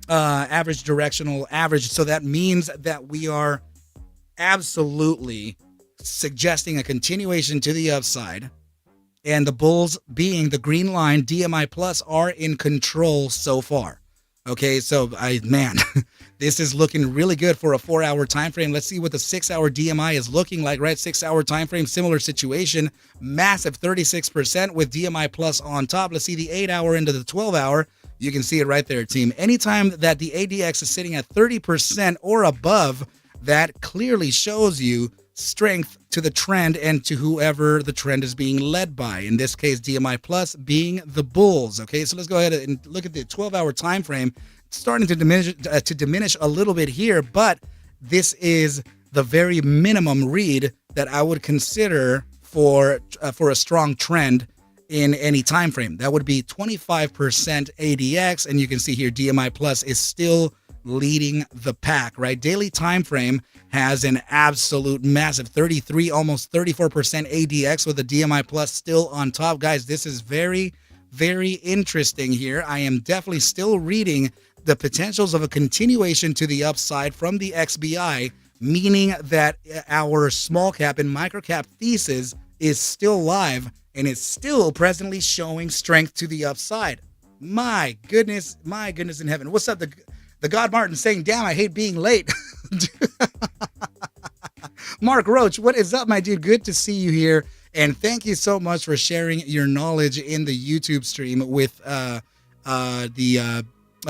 average directional average. So that means that we are absolutely suggesting a continuation to the upside. And the bulls being the green line, DMI plus, are in control so far. Okay, so this is looking really good for a 4-hour time frame. Let's see what the 6-hour DMI is looking like, right? 6-hour time frame, similar situation, massive 36% with DMI plus on top. Let's see the 8-hour into the 12-hour. You can see it right there, team. Anytime that the ADX is sitting at 30% or above, that clearly shows you strength to the trend and to whoever the trend is being led by. In this case, DMI Plus being the bulls. Okay, so let's go ahead and look at the 12-hour time frame. It's starting to diminish a little bit here, but this is the very minimum read that I would consider for a strong trend in any time frame. That would be 25% ADX, and you can see here DMI Plus is still leading the pack, right? Daily time frame has an absolute massive 33, almost 34% ADX with the DMI Plus still on top. Guys, this is very, very interesting here. I am definitely still reading the potentials of a continuation to the upside from the XBI, meaning that our small cap and micro cap thesis is still live and is still presently showing strength to the upside. My goodness in heaven. What's up, the God Martin saying, damn, I hate being late. Mark Roach, what is up, my dude? Good to see you here. And thank you so much for sharing your knowledge in the YouTube stream with the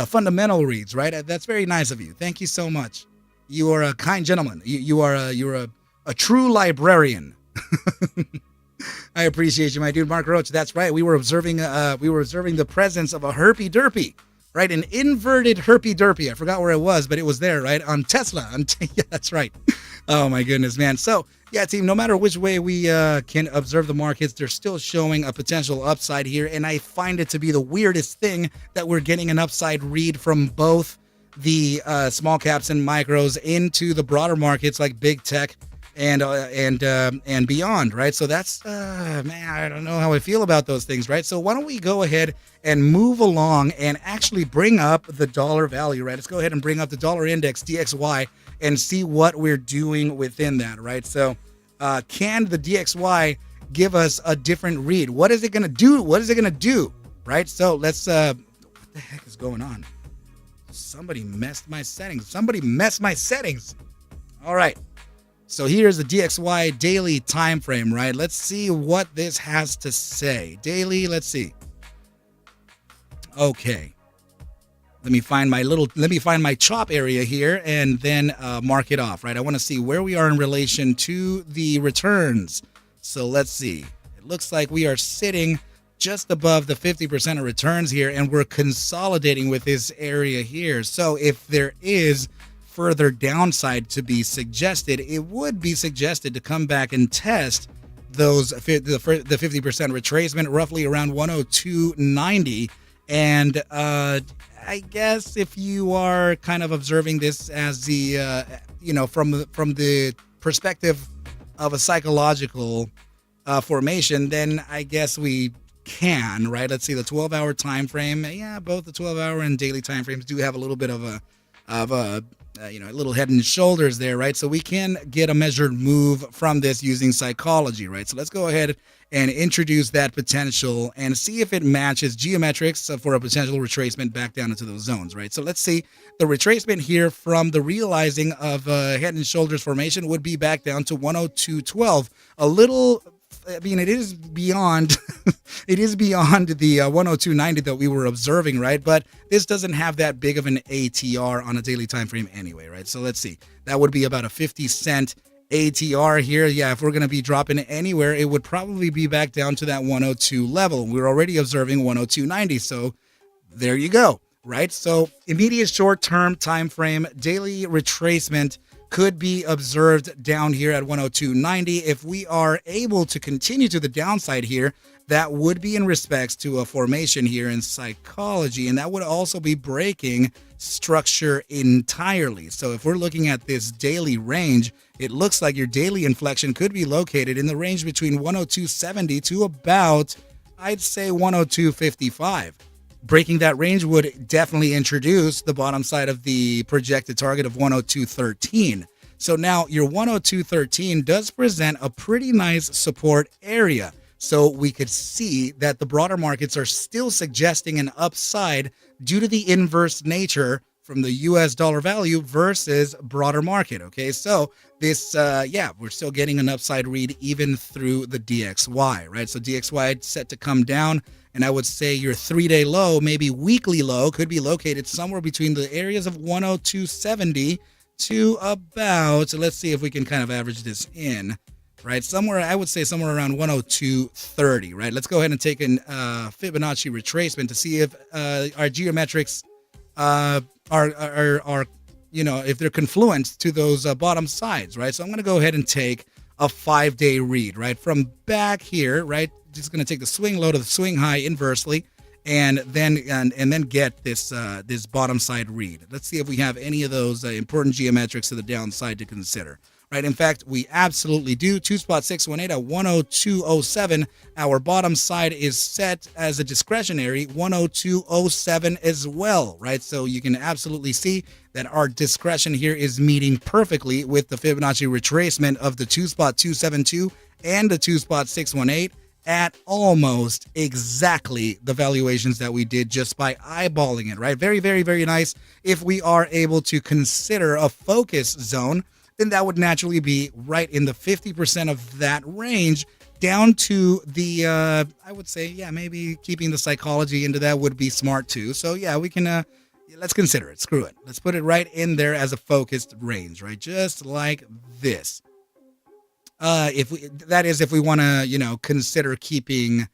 fundamental reads, right? That's very nice of you. Thank you so much. You are a kind gentleman. You're a true librarian. I appreciate you, my dude. Mark Roach, that's right. We were observing the presence of a herpy derpy. Right, an inverted herpy derpy. I forgot where it was, but it was there, right? On Tesla. Yeah, that's right. Oh, my goodness, man. So, yeah, team, no matter which way we can observe the markets, they're still showing a potential upside here. And I find it to be the weirdest thing that we're getting an upside read from both the small caps and micros into the broader markets like big tech and beyond, right? So that's, man, I don't know how I feel about those things, right? So why don't we go ahead and move along and actually bring up the dollar value, right? Let's go ahead and bring up the dollar index, DXY, and see what we're doing within that, right? So can the DXY give us a different read? What is it going to do? What is it going to do, right? So let's, what the heck is going on? Somebody messed my settings. All right. So here's the DXY daily time frame, right? Let's see what this has to say. Daily, let's see. Okay. Let me find my chop area here and then mark it off, right? I want to see where we are in relation to the returns. So let's see. It looks like we are sitting just above the 50% of returns here, and we're consolidating with this area here. So if there is further downside to be suggested, it would be suggested to come back and test those the 50% retracement roughly around 102.90. And I guess if you are kind of observing this as the from the perspective of a psychological formation, then I guess we can, right? Let's see the 12-hour time frame. Yeah, both the 12-hour and daily time frames do have a little bit of a little head and shoulders there, right? So we can get a measured move from this using psychology, right? So let's go ahead and introduce that potential and see if it matches geometrics for a potential retracement back down into those zones, right? So let's see the retracement here from the realizing of head and shoulders formation would be back down to 102.12. A little, I mean, it is beyond it is beyond the 102.90 that we were observing, right? But this doesn't have that big of an ATR on a daily time frame anyway, right? So let's see. That would be about a 50-cent ATR here. Yeah, if we're going to be dropping anywhere, it would probably be back down to that 102 level. We're already observing 102.90, so there you go, right? So immediate short-term time frame, daily retracement could be observed down here at 102.90. If we are able to continue to the downside here, that would be in respects to a formation here in psychology, and that would also be breaking structure entirely. So if we're looking at this daily range, it looks like your daily inflection could be located in the range between 102.70 to about, I'd say, 102.55. Breaking that range would definitely introduce the bottom side of the projected target of 102.13. So now your 102.13 does present a pretty nice support area. So we could see that the broader markets are still suggesting an upside due to the inverse nature from the US dollar value versus broader market. Okay, so this, we're still getting an upside read even through the DXY, right? So DXY set to come down, and I would say your 3-day low, maybe weekly low, could be located somewhere between the areas of 102.70 to about, let's see if we can kind of average this in, right? Somewhere, I would say somewhere around 102.30, right? Let's go ahead and take an Fibonacci retracement to see if our geometrics are if they're confluent to those bottom sides, right? So I'm going to go ahead and take a 5-day read, right? From back here, right? Just going to take the swing low to the swing high inversely, and then get this this bottom side read. Let's see if we have any of those important geometrics to the downside to consider. Right. In fact, we absolutely do. 2.618 at 102.07. Our bottom side is set as a discretionary 102.07 as well. Right. So you can absolutely see that our discretion here is meeting perfectly with the Fibonacci retracement of the 2.272 and the 2.618 at almost exactly the valuations that we did just by eyeballing it. Right. Very, very, very nice. If we are able to consider a focus zone, then that would naturally be right in the 50% of that range, down to the, I would say, maybe keeping the psychology into that would be smart too. So we can, let's consider it. Screw it. Let's put it right in there as a focused range, right? Just like this. If we want to, consider keeping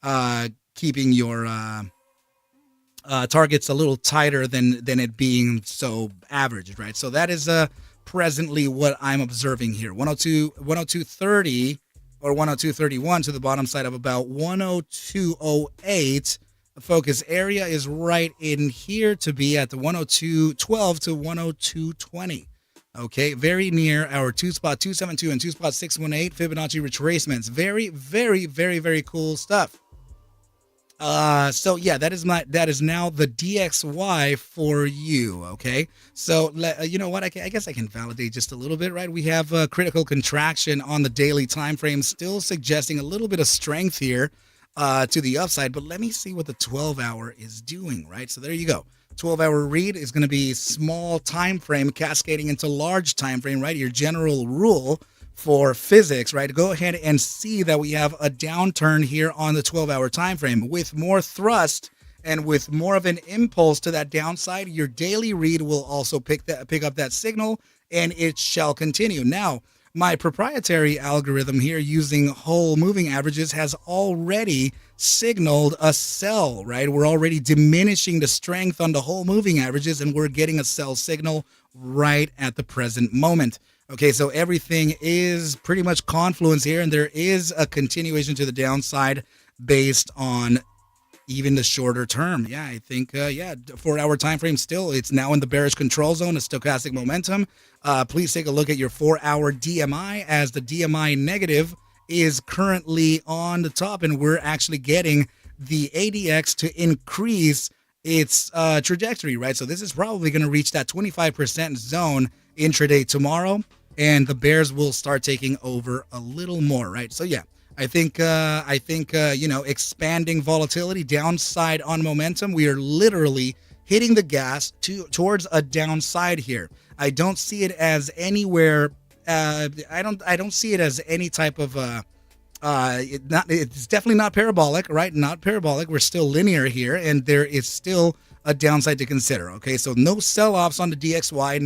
your targets a little tighter than it being so averaged, right? So that is presently what I'm observing here. 102.30 or 102.31 to the bottom side of about 102.08. The focus area is right in here to be at the 102.12 to 102.20. Okay, very near our 2.272 and 2.618 Fibonacci retracements. Very, very, very, very cool stuff. That is now the DXY for you. Okay, so you know what? I guess I can validate just a little bit, right? We have a critical contraction on the daily time frame, still suggesting a little bit of strength here to the upside. But let me see what the 12-hour is doing, right? So there you go. 12-hour read is going to be small time frame cascading into large time frame, right? Your general rule for physics, right? Go ahead and see that we have a downturn here on the 12-hour time frame with more thrust and with more of an impulse to that downside. Your daily read will also pick up that signal, and it shall continue. Now, my proprietary algorithm here using whole moving averages has already signaled a sell, right? We're already diminishing the strength on the whole moving averages, and we're getting a sell signal right at the present moment. Okay, so everything is pretty much confluence here, and there is a continuation to the downside based on even the shorter term. Yeah, I think, 4-hour time frame still, it's now in the bearish control zone, a stochastic momentum. Please take a look at your 4-hour DMI, as the DMI negative is currently on the top, and we're actually getting the ADX to increase its trajectory, right? So this is probably going to reach that 25% zone intraday tomorrow, and the bears will start taking over a little more, right? So I think expanding volatility, downside on momentum. We are literally hitting the gas towards a downside here. I don't see it as anywhere. I don't see it as any type of it's definitely not parabolic, right? Not parabolic. We're still linear here, and there is still a downside to consider. Okay, so no sell-offs on the DXY,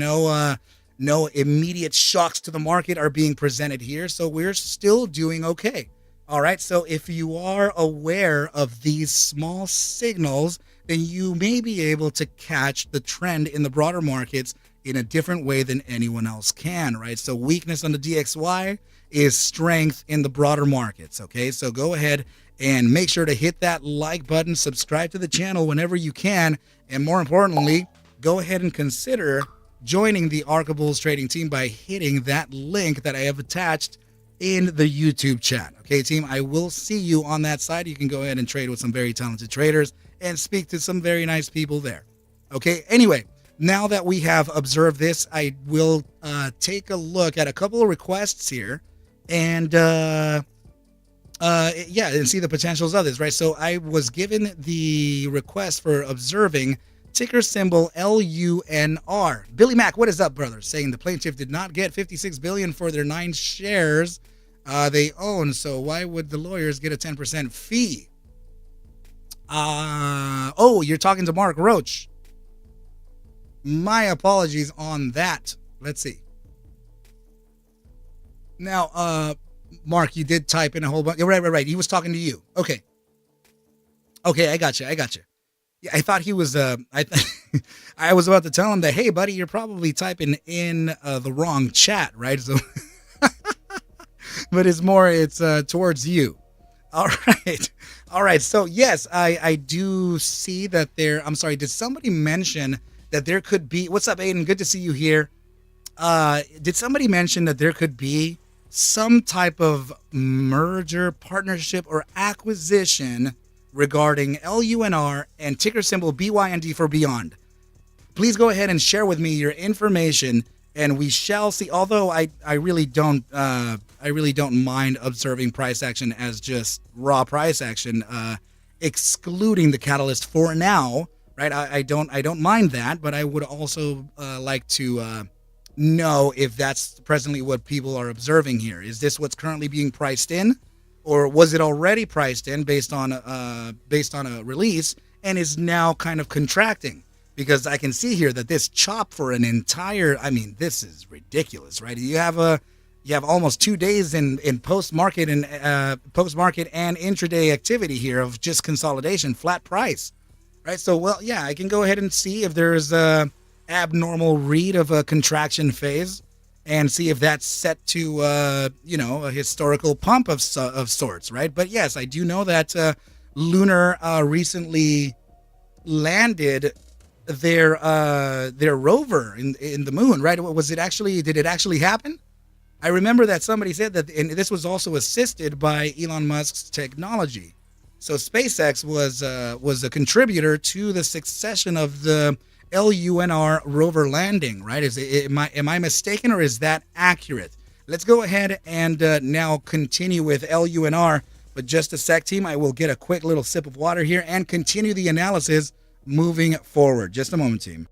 no immediate shocks to the market are being presented here, so we're still doing okay. All right, so if you are aware of these small signals, then you may be able to catch the trend in the broader markets in a different way than anyone else can, right? So weakness on the DXY is strength in the broader markets, okay? So go ahead and make sure to hit that like button, subscribe to the channel whenever you can, and more importantly, go ahead and consider joining the Arca Bulls trading team by hitting that link that I have attached in the YouTube chat. Okay, team, I will see you on that side. You can go ahead and trade with some very talented traders and speak to some very nice people there. Okay, anyway, now that we have observed this, I will take a look at a couple of requests here and and see the potentials of this, right? So I was given the request for observing ticker symbol LUNR. Billy Mack, what is up, brother? Saying the plaintiff did not get $56 billion for their 9 shares they own, so why would the lawyers get a 10% fee? Oh, you're talking to Mark Roach. My apologies on that. Let's see. Now, Mark, you did type in a whole bunch. Right. He was talking to you. Okay, I got you. Yeah, I thought he was. I was about to tell him that, hey, buddy, you're probably typing in the wrong chat, right? So, but it's towards you. All right. So yes, I do see that there. I'm sorry. Did somebody mention that there could be? What's up, Aiden? Good to see you here. Did somebody mention that there could be some type of merger, partnership, or acquisition regarding LUNR and ticker symbol BYND for Beyond? Please go ahead and share with me your information, and we shall see. Although I really don't mind observing price action as just raw price action, excluding the catalyst for now. Right? I don't mind that, but I would also like to know if that's presently what people are observing here. Is this what's currently being priced in, or was it already priced in based on a release and is now kind of contracting? Because I can see here that this chop for an entire, I mean, this is ridiculous, right? You have almost 2 days in post market and intraday activity here of just consolidation, flat price, right? So, well, yeah, I can go ahead and see if there's a abnormal read of a contraction phase and see if that's set to a historical pump of sorts, right? But yes, I do know that Lunar recently landed their rover in the moon, right? Did it actually happen? I remember that somebody said that, and this was also assisted by Elon Musk's technology. So SpaceX was a contributor to the succession of the LUNR rover landing, right? Am I mistaken, or is that accurate? Let's go ahead and now continue with LUNR. But just a sec, team. I will get a quick little sip of water here and continue the analysis moving forward. Just a moment, team.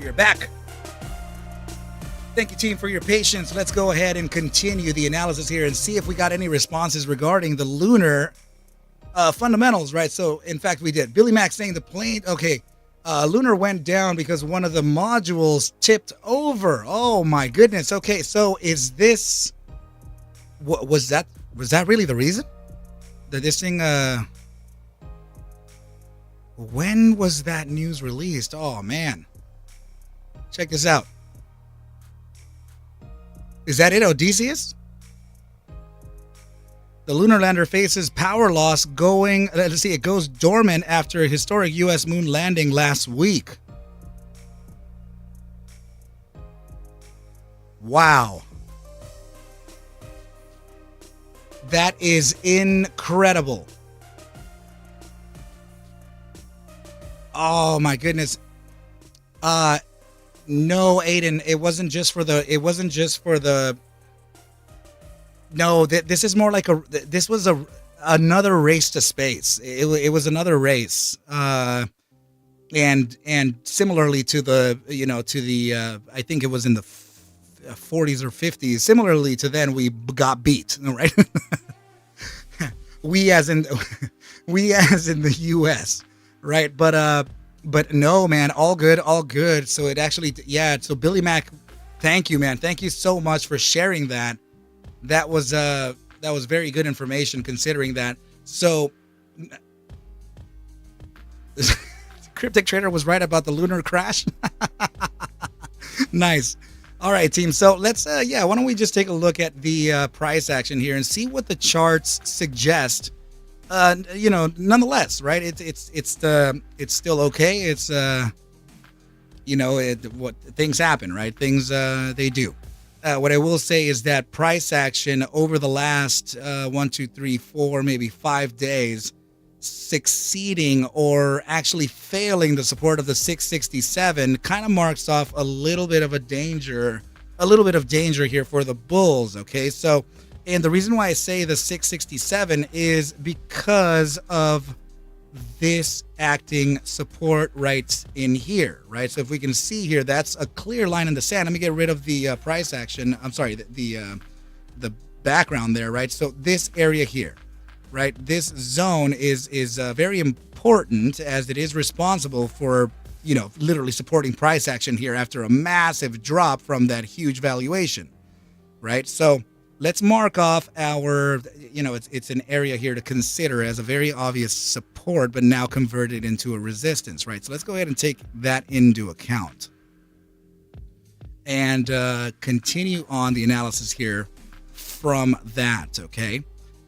We are back. Thank you, team, for your patience. Let's go ahead and continue the analysis here and see if we got any responses regarding the lunar fundamentals, right? So, in fact, we did. Billy Mack saying the plane, okay, lunar went down because one of the modules tipped over. Oh, my goodness. Okay, so is this, was that really the reason? That this thing, when was that news released? Oh, man. Check this out. Is that it, Odysseus? The lunar lander faces power loss going, let's see, it goes dormant after a historic U.S. moon landing last week. Wow. That is incredible. Oh my goodness. No, Aiden, it wasn't just for the, no, this is more like this was another race to space. It was another race. And similarly to the, I think it was in the 40s or 50s, similarly to then we got beat, right? we as in the US, right? But no, man, all good. So it actually, yeah. So Billy Mack, thank you, man. Thank you so much for sharing that. That was very good information considering that. So Cryptic Trader was right about the lunar crash. Nice. All right, team. So let's, why don't we just take a look at the price action here and see what the charts suggest. Nonetheless, right? It's still okay. It's what things happen, right? Things they do. What I will say is that price action over the last 1, 2, 3, 4, maybe 5 days, succeeding or actually failing the support of the 667 kind of marks off a little bit of danger here for the bulls. Okay, so. And the reason why I say the 667 is because of this acting support right in here, right? So if we can see here, that's a clear line in the sand. Let me get rid of the price action. I'm sorry, the background there, right? So this area here, right? This zone is very important as it is responsible for, literally supporting price action here after a massive drop from that huge valuation, right? So let's mark off our, it's an area here to consider as a very obvious support, but now converted into a resistance, right? So let's go ahead and take that into account and continue on the analysis here from that, okay?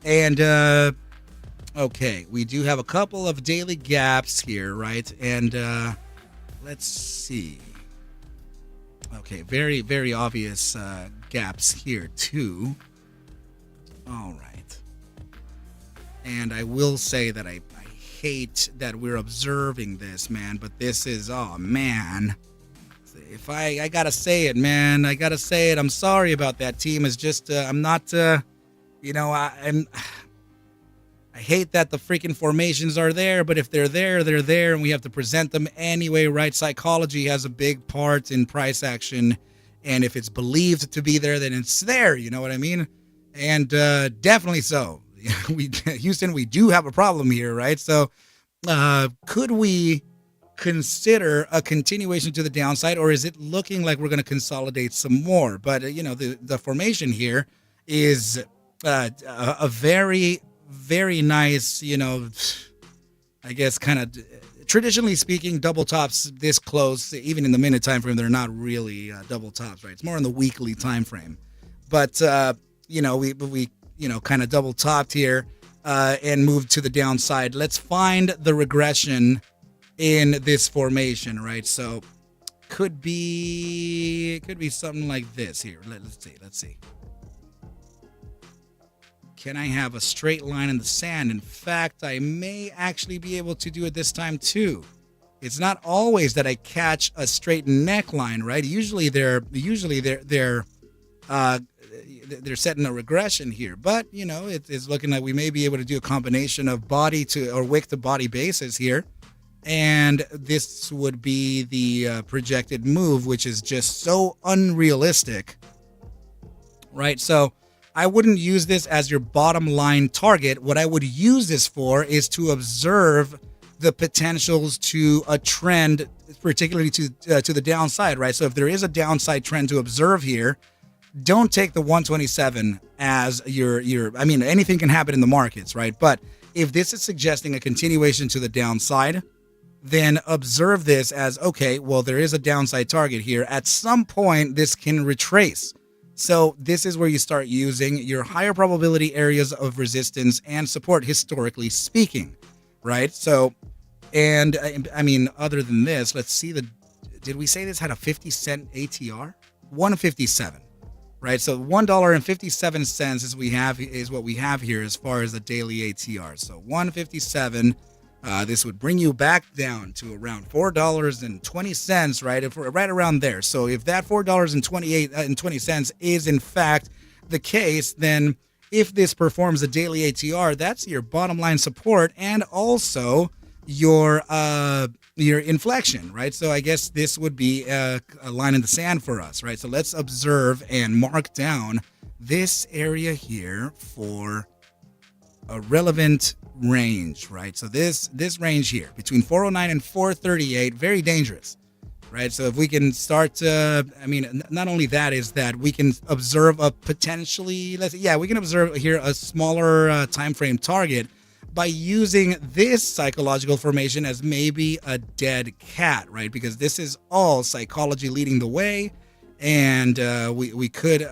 And, okay, we do have a couple of daily gaps here, right? And let's see. Okay, very, very obvious gaps here too. All right. And I will say that I hate that we're observing this, man, but this is, oh man. If I gotta say it, man, I gotta say it. I'm sorry about that, team. It's just, I'm not, I hate that the freaking formations are there, but if they're there, and we have to present them anyway, right? Psychology has a big part in price action, and if it's believed to be there, then it's there, you know what I mean? And definitely so. Houston, we do have a problem here, right? So could we consider a continuation to the downside, or is it looking like we're going to consolidate some more? But, the formation here is a very, very nice, I guess kind of traditionally speaking, double tops this close, even in the minute time frame, they're not really double tops, right? It's more in the weekly time frame. But, we kind of double topped here and moved to the downside. Let's find the regression in this formation, right? So could be something like this here. Let's see. Can I have a straight line in the sand? In fact, I may actually be able to do it this time too. It's not always that I catch a straight neckline, right? Usually they're setting a regression here, but it's looking like we may be able to do a combination of body to or wick to body bases here, And this would be the projected move, which is just so unrealistic, right? So I wouldn't use this as your bottom line target. What I would use this for is to observe the potentials to a trend, particularly to the downside, right? So if there is a downside trend to observe here, don't take the 127 as your. I mean, anything can happen in the markets, right? But if this is suggesting a continuation to the downside, then observe this as, okay, well, there is a downside target here. At some point, this can retrace. So this is where you start using your higher probability areas of resistance and support, historically speaking, right? So, and I mean, other than this, let's see did we say this had a 50-cent ATR? 157, right? So $1.57 is what we have here as far as the daily ATR. So 157. This would bring you back down to around $4.20, right? If we're right around there. So if that $4.20 is in fact the case, then if this performs a daily ATR, that's your bottom line support and also your inflection, right? So I guess this would be a line in the sand for us, right? So let's observe and mark down this area here for a relevant range, right? So this range here between 409 and 438, very dangerous, right? So if we can start to, I mean, not only that is that we can observe a potentially, we can observe here a smaller time frame target by using this psychological formation as maybe a dead cat, right? Because this is all psychology leading the way. And we could,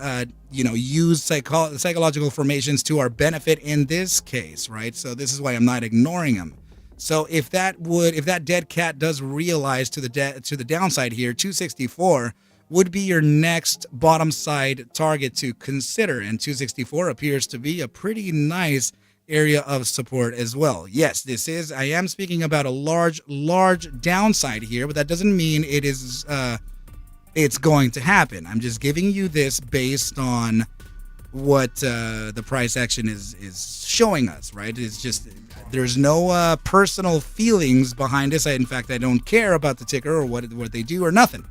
use psychological formations to our benefit in this case, right? So this is why I'm not ignoring them. So if that dead cat does realize to the downside here, 264 would be your next bottom side target to consider, and 264 appears to be a pretty nice area of support as well. Yes, I am speaking about a large downside here, but that doesn't mean it is. It's going to happen. I'm just giving you this based on what the price action is showing us, right? It's just there's no personal feelings behind this. In fact, I don't care about the ticker or what they do or nothing,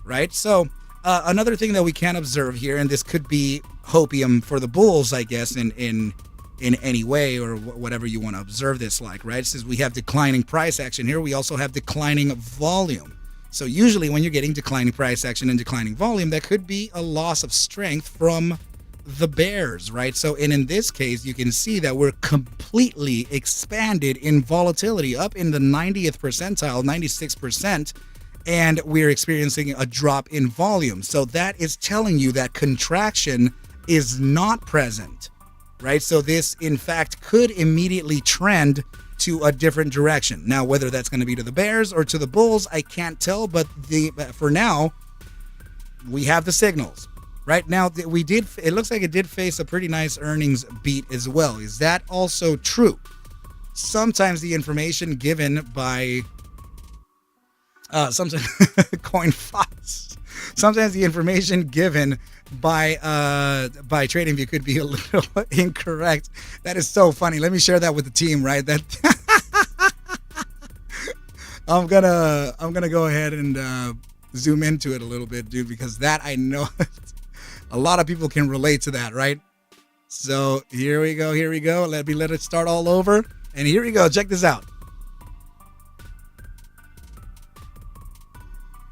right? So another thing that we can observe here, and this could be hopium for the bulls, I guess, in any way or whatever you want to observe this like, right? Since we have declining price action here, we also have declining volume. So usually when you're getting declining price action and declining volume, that could be a loss of strength from the bears, right? So, and in this case, you can see that we're completely expanded in volatility up in the 90th percentile, 96%, and we're experiencing a drop in volume. So that is telling you that contraction is not present, right? So this, in fact, could immediately trend to a different direction. Now, whether that's going to be to the bears or to the bulls, I can't tell, but for now, we have the signals. Right now, it looks like it did face a pretty nice earnings beat as well. Is that also true? Sometimes the information given by sometimes the information given by TradingView could be a little incorrect. That is so funny. Let me share that with the team, right? That I'm gonna go ahead and zoom into it a little bit, dude, because that I know a lot of people can relate to that, right? So here we go. Let it start all over. And here we go. Check this out.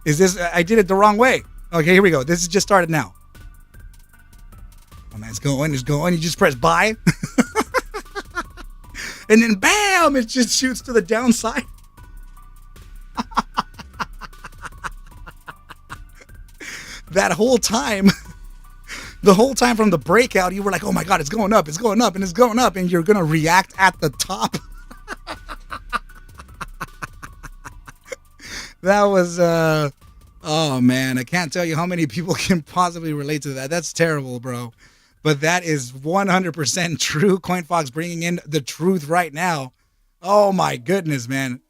I did it the wrong way. Okay, here we go. This is just started now. Oh man, it's going. You just press buy. And then bam, it just shoots to the downside. That whole time, the whole time from the breakout, you were like, oh my God, it's going up, and it's going up, and you're going to react at the top. That was, oh man, I can't tell you how many people can possibly relate to that. That's terrible, bro. But that is 100% true. CoinFox bringing in the truth right now. Oh my goodness, man.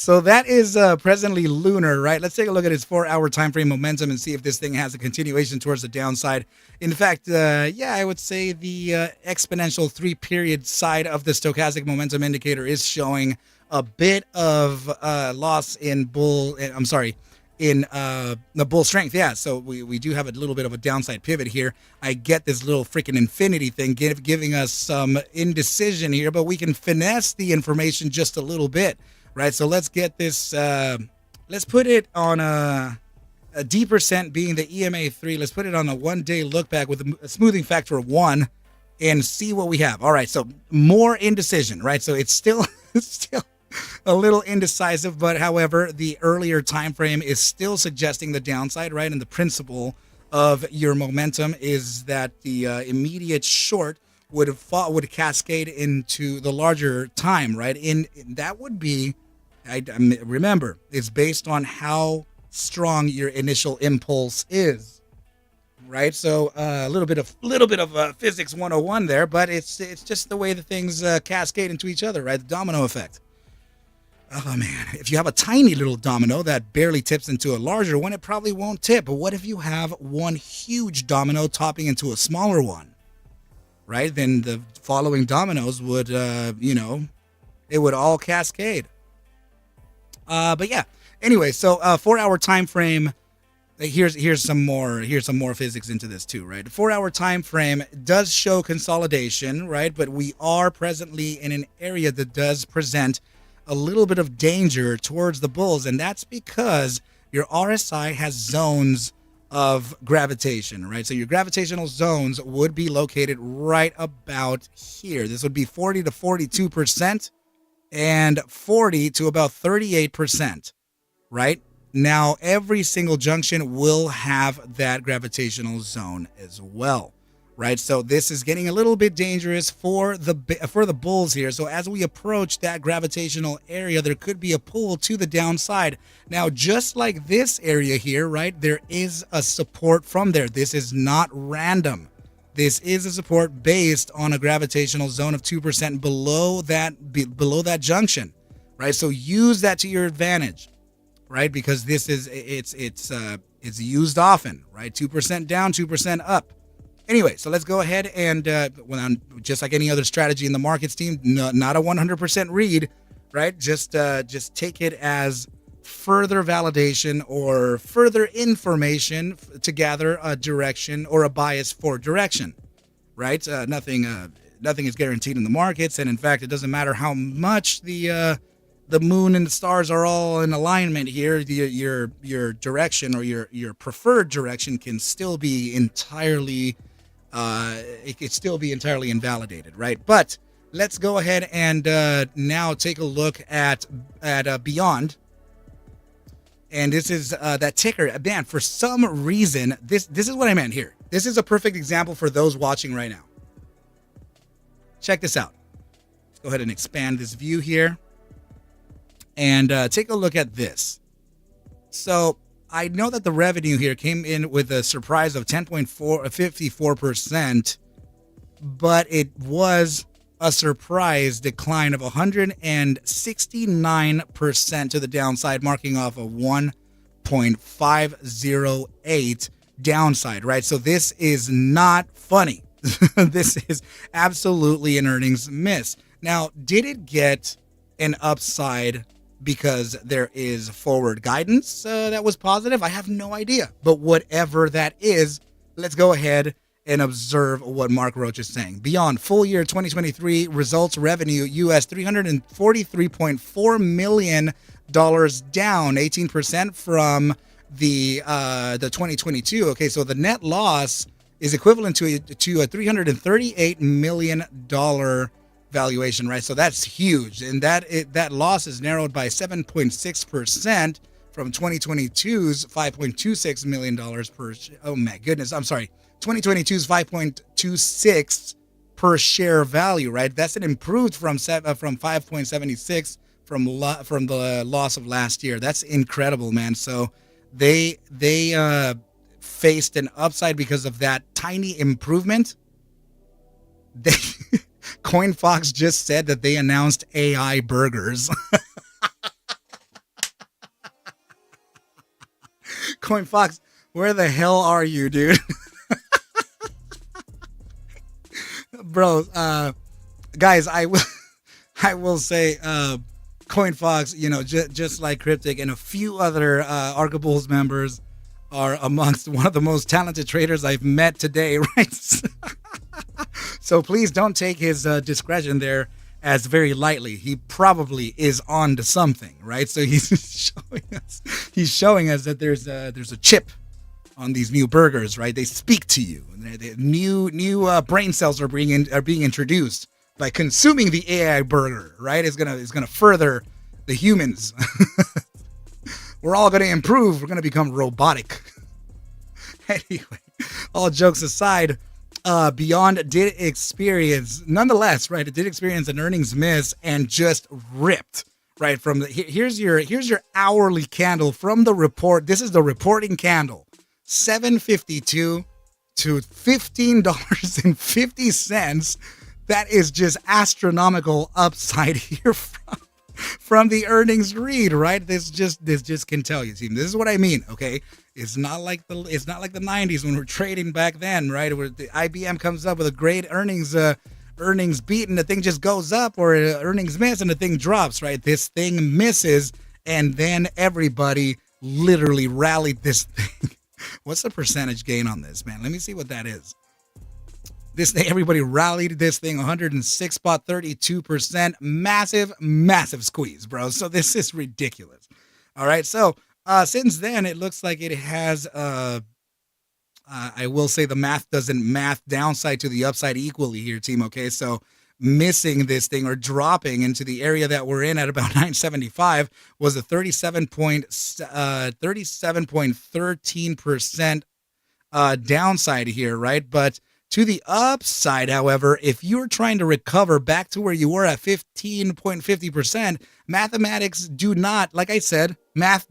So that is presently lunar, right? Let's take a look at its 4-hour time frame momentum and see if this thing has a continuation towards the downside. In fact, yeah, I would say the exponential 3-period side of the stochastic momentum indicator is showing a bit of loss in in the bull strength. Yeah, so we do have a little bit of a downside pivot here. I get this little freaking infinity thing giving us some indecision here, but we can finesse the information just a little bit. Right, so let's get this, let's put it on a D% being the EMA3. Let's put it on a 1-day look back with a smoothing factor of 1 and see what we have. All right, so more indecision, right? So it's still, still a little indecisive, but however, the earlier time frame is still suggesting the downside, right? And the principle of your momentum is that the immediate short would cascade into the larger time, right? In that would be, I remember, it's based on how strong your initial impulse is, right? So a little bit of physics 101 there, but it's just the way the things cascade into each other, right? The domino effect. Oh man, if you have a tiny little domino that barely tips into a larger one, it probably won't tip. But what if you have one huge domino topping into a smaller one? Right, then the following dominoes would, it would all cascade. But yeah, anyway, so 4-hour time frame. Here's some more physics into this too, right? The 4-hour time frame does show consolidation, right? But we are presently in an area that does present a little bit of danger towards the bulls, and that's because your RSI has zones of gravitation, right? So your gravitational zones would be located right about here. This would be 40 to 42% and 40 to about 38%, right? Now, every single junction will have that gravitational zone as well, right? So this is getting a little bit dangerous for the bulls here. So as we approach that gravitational area, there could be a pull to the downside. Now, just like this area here, right, there is a support from there. This is not random. This is a support based on a gravitational zone of 2% below that junction, right? So use that to your advantage, right? Because this is it's used often, right? 2% down, 2% up. Anyway, so let's go ahead and, just like any other strategy in the markets team, not a 100% read, right? Just take it as further validation or further information to gather a direction or a bias for direction, right? Nothing is guaranteed in the markets, and in fact, it doesn't matter how much the moon and the stars are all in alignment here. Your direction or your preferred direction can still be entirely. It could still be entirely invalidated, right? But let's go ahead and now take a look at Beyond. And this is that ticker. Man, for some reason, this is what I meant here. This is a perfect example for those watching right now. Check this out. Let's go ahead and expand this view here. And take a look at this. So I know that the revenue here came in with a surprise of 54%, but it was a surprise decline of 169% to the downside, marking off a 1.508 downside, right? So this is not funny. This is absolutely an earnings miss. Now, did it get an upside because there is forward guidance that was positive? I have no idea. But whatever that is, let's go ahead and observe what Mark Roach is saying. Beyond full year 2023 results revenue, US $343.4 million, down 18% from the 2022. Okay, so the net loss is equivalent to a $338 million valuation, right? So that's huge, and that loss is narrowed by 7.6% from 2022's $5.26 million per. Oh my goodness, I'm sorry, 2022's 5.26 per share value, right? That's an improved from 5.76 from the loss of last year. That's incredible, man. So they faced an upside because of that tiny improvement. CoinFox just said that they announced AI burgers. Coin Fox, where the hell are you, dude? Bro, guys, I will say, Coin Fox, just like Cryptic and a few other Arca Bulls members are amongst one of the most talented traders I've met today, right? So please don't take his discretion there as very lightly. He probably is on to something, right? So he's showing us that there's a chip on these new burgers, right? They speak to you. New brain cells are being introduced by consuming the AI burger, right? It's gonna further the humans. We're all gonna improve. We're gonna become robotic. Anyway, all jokes aside, Beyond did experience, nonetheless, right? It did experience an earnings miss and just ripped, right? From the here's your hourly candle from the report. This is the reporting candle, $7.52 to $15.50. That is just astronomical upside here from the earnings read, right? This just can tell you, team. This is what I mean, okay? It's not like the 90s when we're trading back then, right? Where the IBM comes up with a great earnings beat and the thing just goes up, or earnings miss and the thing drops, right? This thing misses and then everybody literally rallied this thing. What's the percentage gain on this, man? Let me see what that is. This thing, everybody rallied this thing 106.32%. Massive squeeze, bro. So this is ridiculous. All right. So since then, it looks like it has, I will say the math doesn't math downside to the upside equally here, team. Okay. So missing this thing or dropping into the area that we're in at about 975 was a 37.13% downside here, right? But to the upside, however, if you're trying to recover back to where you were at 15.50%, mathematics do not, like I said,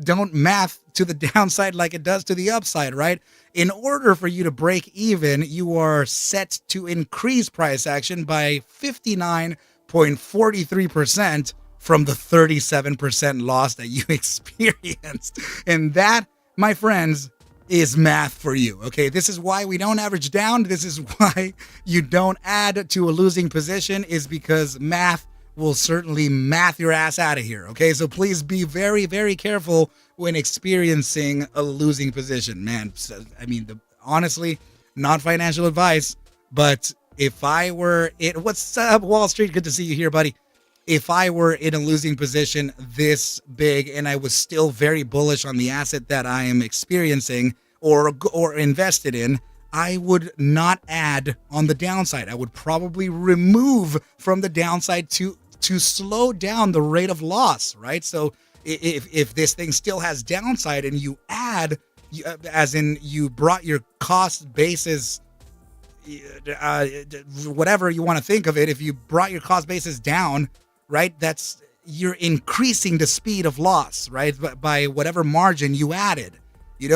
don't math to the downside like it does to the upside, right? In order for you to break even, you are set to increase price action by 59.43% from the 37% loss that you experienced. And that, my friends, is math for you. Okay, this is why we don't average down. This is why you don't add to a losing position, is because math will certainly math your ass out of here. Okay, so please be very, very careful when experiencing a losing position, man. I mean, honestly, not financial advice, but if I were what's up, Wall Street? Good to see you here, buddy. If I were in a losing position this big and I was still very bullish on the asset that I am experiencing or invested in, I would not add on the downside. I would probably remove from the downside to slow down the rate of loss, right? So if this thing still has downside and you add, as in you brought your cost basis, whatever you want to think of it, if you brought your cost basis down, right, you're increasing the speed of loss, right, by whatever margin you added,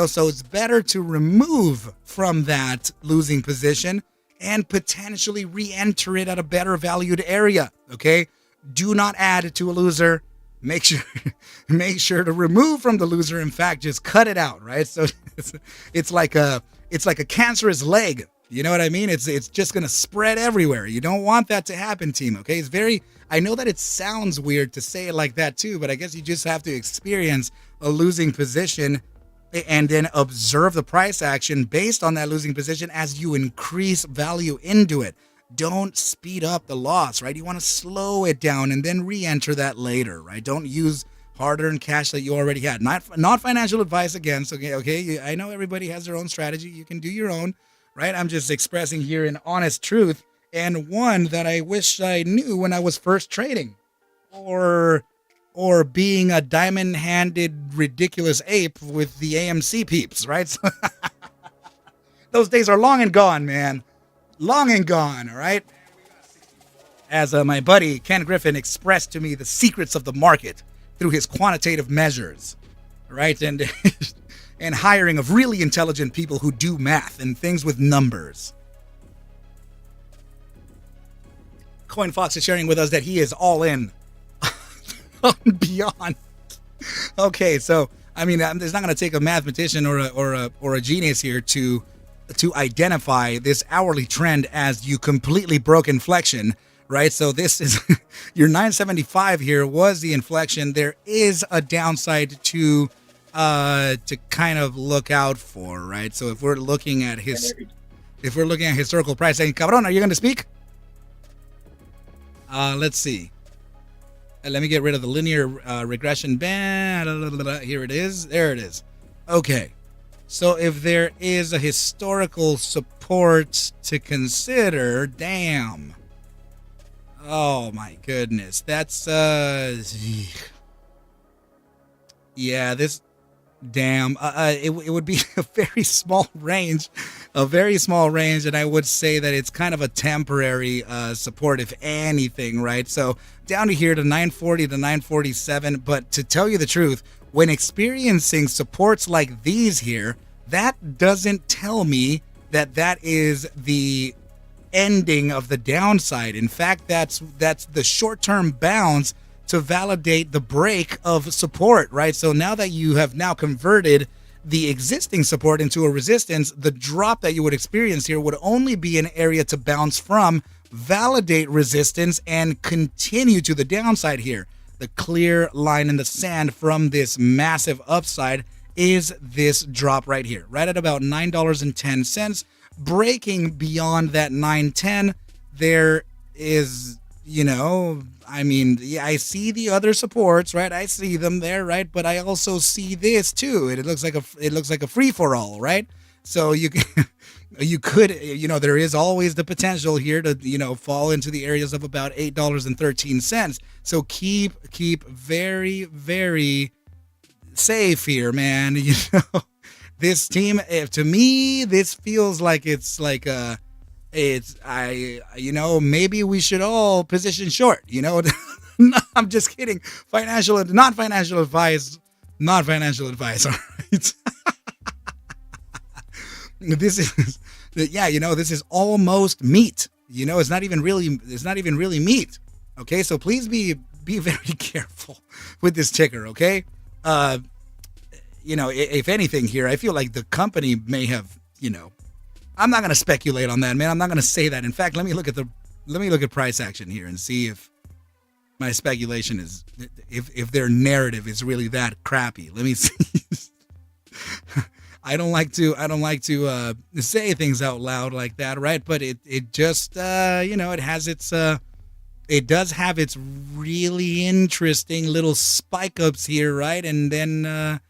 so it's better to remove from that losing position and potentially re-enter it at a better valued area. Okay, do not add to a loser. Make sure to remove from the loser. In fact, just cut it out, right? So it's like a cancerous leg. You know what I mean? It's just going to spread everywhere. You don't want that to happen, team, okay? I know that it sounds weird to say it like that too, but I guess you just have to experience a losing position and then observe the price action based on that losing position as you increase value into it. Don't speed up the loss, right? You want to slow it down and then re-enter that later, right? Don't use hard-earned cash that you already had. Not financial advice again. So, okay, I know everybody has their own strategy. You can do your own. Right? I'm just expressing here an honest truth, and one that I wish I knew when I was first trading, or being a diamond-handed ridiculous ape with the AMC peeps, right? So those days are long and gone, man. Long and gone, all right? As my buddy Ken Griffin expressed to me the secrets of the market through his quantitative measures, right? And and hiring of really intelligent people who do math and things with numbers. Coin Fox is sharing with us that he is all in on Beyond. Okay, so I mean, it's not going to take a mathematician or a genius here to identify this hourly trend as you completely broke inflection, right? So this is your 975 here was the inflection. There is a downside to kind of look out for, right? So if we're looking at historical price, and Cabron, are you going to speak? Let's see. Let me get rid of the linear regression band. Here it is. There it is. Okay. So if there is a historical support to consider, damn. Oh my goodness. That's yeah, this damn. It would be a very small range, and I would say that it's kind of a temporary support, if anything, right? So down to here to 940 to 947. But to tell you the truth, when experiencing supports like these here, that doesn't tell me that that is the ending of the downside. In fact, that's the short-term bounce to validate the break of support, right? So now that you have now converted the existing support into a resistance, the drop that you would experience here would only be an area to bounce from, validate resistance, and continue to the downside here. The clear line in the sand from this massive upside is this drop right here, right at about $9.10. Breaking beyond that 910, there is, I mean, yeah, I see the other supports, right? I see them there, right? But I also see this too. It looks like a free for all, right? So you could, there is always the potential here to, fall into the areas of about $8.13. So keep very, very safe here, man. This team, to me, this feels like maybe we should all position short, No, I'm just kidding. Not financial advice. All right. This is almost meat. It's not even really meat. Okay. So please be very careful with this ticker. Okay. If anything here, I feel like the company may have, I'm not going to speculate on that, man. I'm not going to say that. In fact, let me look at price action here and see if my speculation is, if their narrative is really that crappy. Let me see. I don't like to say things out loud like that, right? But it just, it does have its really interesting little spike ups here, right? And then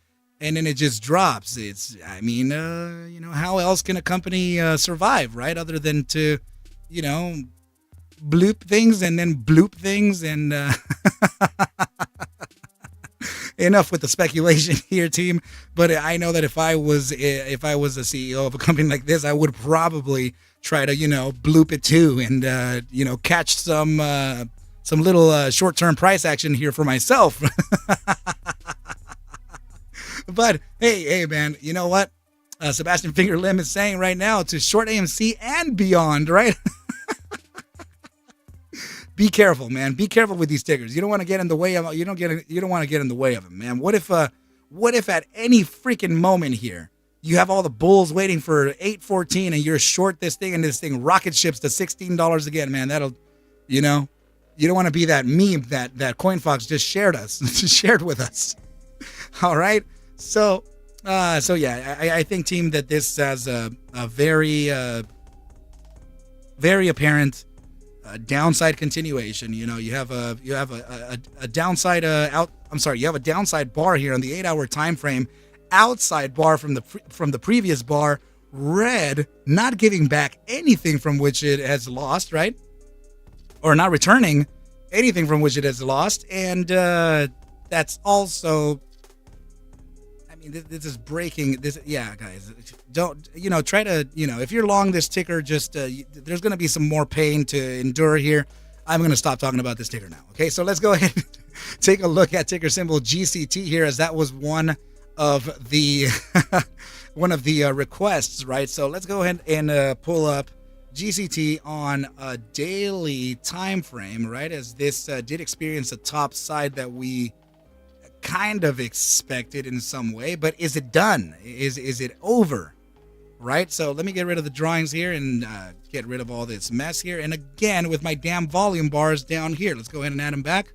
it just drops. How else can a company survive, right? Other than to, bloop things and then bloop things and enough with the speculation here, team. But I know that if I was a CEO of a company like this, I would probably try to, bloop it too and, catch some little short-term price action here for myself. But hey, man, you know what? Sebastian Fingerlim is saying right now to short AMC and beyond, right? Be careful, man. Be careful with these tickers. You don't want to get in the way of. You don't want to get in the way of them, man. What if at any freaking moment here you have all the bulls waiting for 8.14 and you're short this thing and this thing rocket ships to $16 again, man? That'll, you don't want to be that meme that CoinFox just shared with us. All right. So yeah, I think, team, that this has a very, very apparent downside continuation. You have a downside you have a downside bar here on the 8-hour time frame, outside bar from the previous bar, red, not giving back anything from which it has lost, right? Or not returning anything from which it has lost, and that's also, this is breaking this. Yeah, guys, don't, try to, if you're long this ticker, just, there's going to be some more pain to endure here. I'm going to stop talking about this ticker now. Okay. So let's go ahead and take a look at ticker symbol GCT here, as that was one of the, requests, right? So let's go ahead and pull up GCT on a daily time frame, right? As this did experience a top side that we kind of expected in some way, but is it done? Is it over? Right? So let me get rid of the drawings here and get rid of all this mess here. And again, with my damn volume bars down here, let's go ahead and add them back.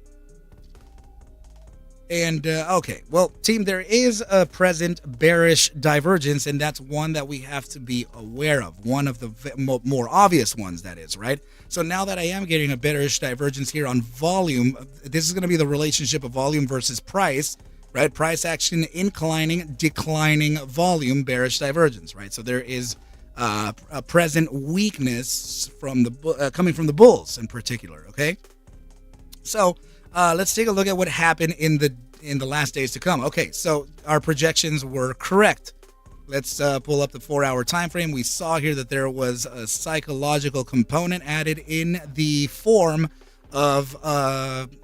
And okay, well, team, there is a present bearish divergence, and that's one that we have to be aware of. One of the more obvious ones, that is, right? So now that I am getting a bearish divergence here on volume, this is going to be the relationship of volume versus price, right? Price action inclining, declining volume, bearish divergence, right? So there is a present weakness from the coming from the bulls in particular, okay? So let's take a look at what happened in the last days to come. Okay, so our projections were correct. Let's pull up the 4-hour time frame. We saw here that there was a psychological component added in the form of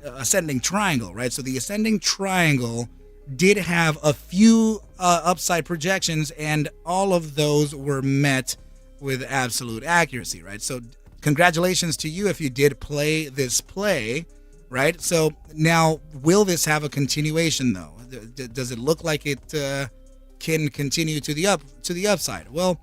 ascending triangle, right? So the ascending triangle did have a few upside projections, and all of those were met with absolute accuracy, right? So congratulations to you if you did play this play. Right. So now, will this have a continuation, though? Does it look like it can continue to the upside? Well,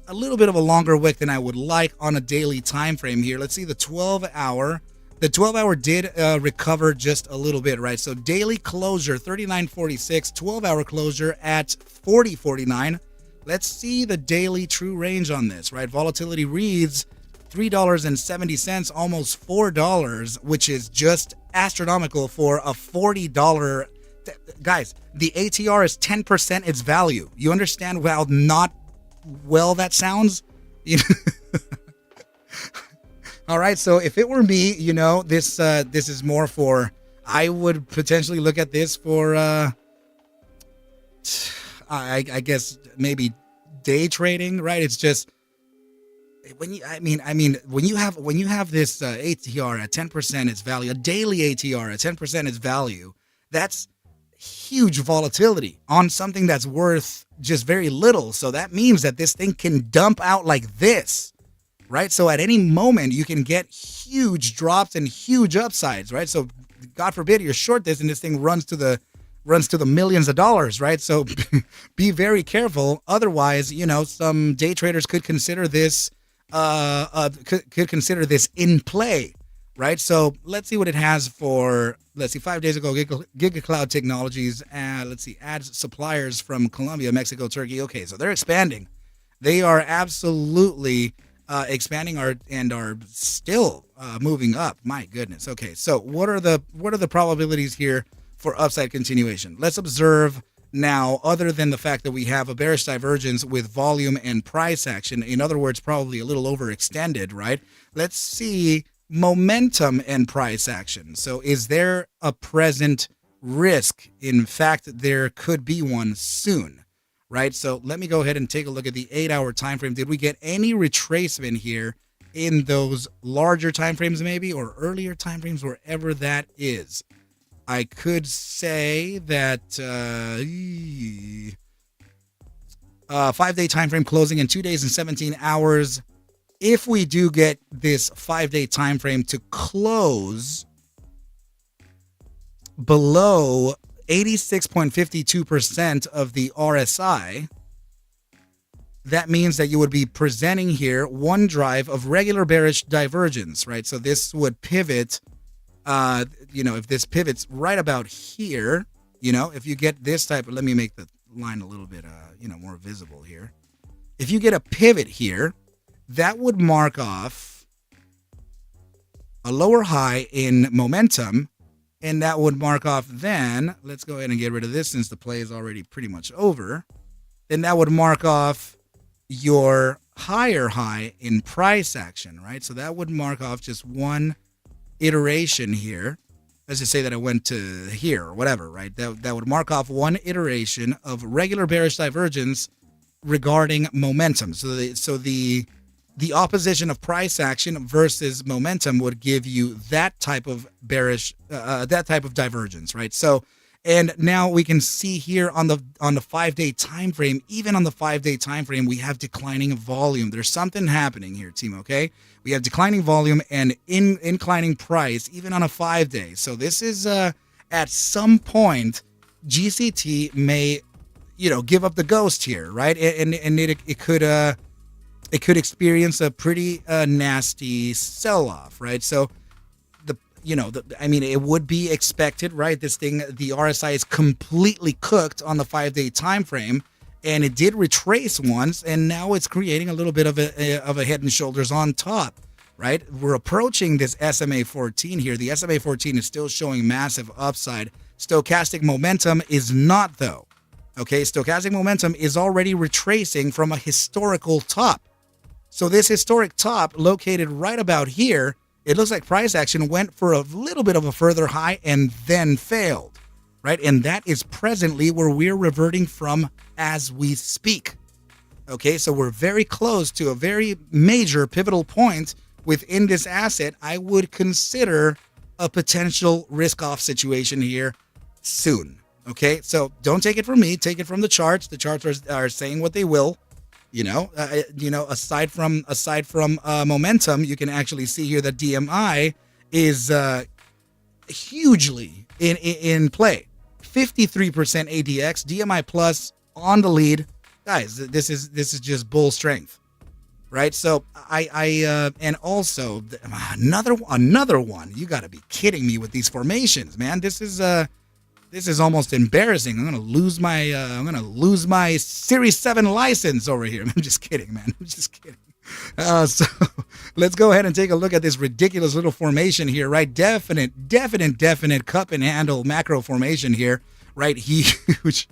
a little bit of a longer wick than I would like on a daily time frame here. Let's see the 12-hour. The 12-hour did recover just a little bit, right? So daily closure 39.46, 12-hour closure at 40.49. Let's see the daily true range on this, right? Volatility reads $3.70, almost $4, which is just astronomical for a $40. Guys, the ATR is 10% its value. You understand how not well that sounds? All right, so if it were me, this is more for, I would potentially look at this for I guess maybe day trading, right? It's just when you have this ATR at 10% its value, a daily ATR at 10% its value, that's huge volatility on something that's worth just very little. So that means that this thing can dump out like this, right? So at any moment you can get huge drops and huge upsides, right? So God forbid you're short this and this thing runs to the millions of dollars, right? So be very careful. Otherwise, some day traders could consider this in play, right? So let's see what it has for, 5 days ago, GigaCloud Technologies, let's see, adds suppliers from Colombia, Mexico, Turkey. Okay, so they're expanding. They are absolutely expanding and are still moving up. My goodness. Okay, so what are the probabilities here for upside continuation? Let's observe now, other than the fact that we have a bearish divergence with volume and price action, in other words, probably a little overextended, right? Let's see momentum and price action. So is there a present risk? In fact, there could be one soon, right? So let me go ahead and take a look at the 8-hour time frame. Did we get any retracement here in those larger time frames maybe, or earlier time frames, wherever that is? I could say that 5-day time frame closing in 2 days and 17 hours. If we do get this 5-day time frame to close below 86.52% of the RSI, that means that you would be presenting here one drive of regular bearish divergence, right? So this would pivot. If this pivots right about here, if you get this type of, let me make the line a little bit, more visible here. If you get a pivot here, that would mark off a lower high in momentum, and that would mark off then, let's go ahead and get rid of this since the play is already pretty much over. Then that would mark off your higher high in price action, right? So that would mark off just one iteration here. Let's just say that I went to here or whatever, right? That would mark off one iteration of regular bearish divergence regarding momentum. So the opposition of price action versus momentum would give you that type of bearish, that type of divergence, right? So, and now we can see here on the 5-day time frame, even on the 5-day time frame, we have declining volume. There's something happening here, team. Okay, we have declining volume and inclining price, even on a 5-day. So this is at some point, GCT may, give up the ghost here, right? And it could experience a pretty nasty sell-off, right? So it would be expected, right? This thing, the RSI is completely cooked on the 5-day time frame, and it did retrace once, and now it's creating a little bit of a head and shoulders on top, right? We're approaching this SMA 14 here. The SMA 14 is still showing massive upside. Stochastic momentum is not, though. Okay, stochastic momentum is already retracing from a historical top. So this historic top located right about here, it looks like price action went for a little bit of a further high and then failed, right? And that is presently where we're reverting from as we speak. Okay, so we're very close to a very major pivotal point within this asset. I would consider a potential risk-off situation here soon. Okay, so don't take it from me. Take it from the charts. The charts are saying what they will. Aside from momentum, you can actually see here that DMI is hugely in play. 53% ADX, DMI plus on the lead, guys. This is just bull strength, right? So and also another one. You got to be kidding me with these formations, man. This is almost embarrassing. I'm gonna lose my Series 7 license over here. I'm just kidding, man. I'm just kidding. So let's go ahead and take a look at this ridiculous little formation here, right? Definite cup and handle macro formation here, right? Huge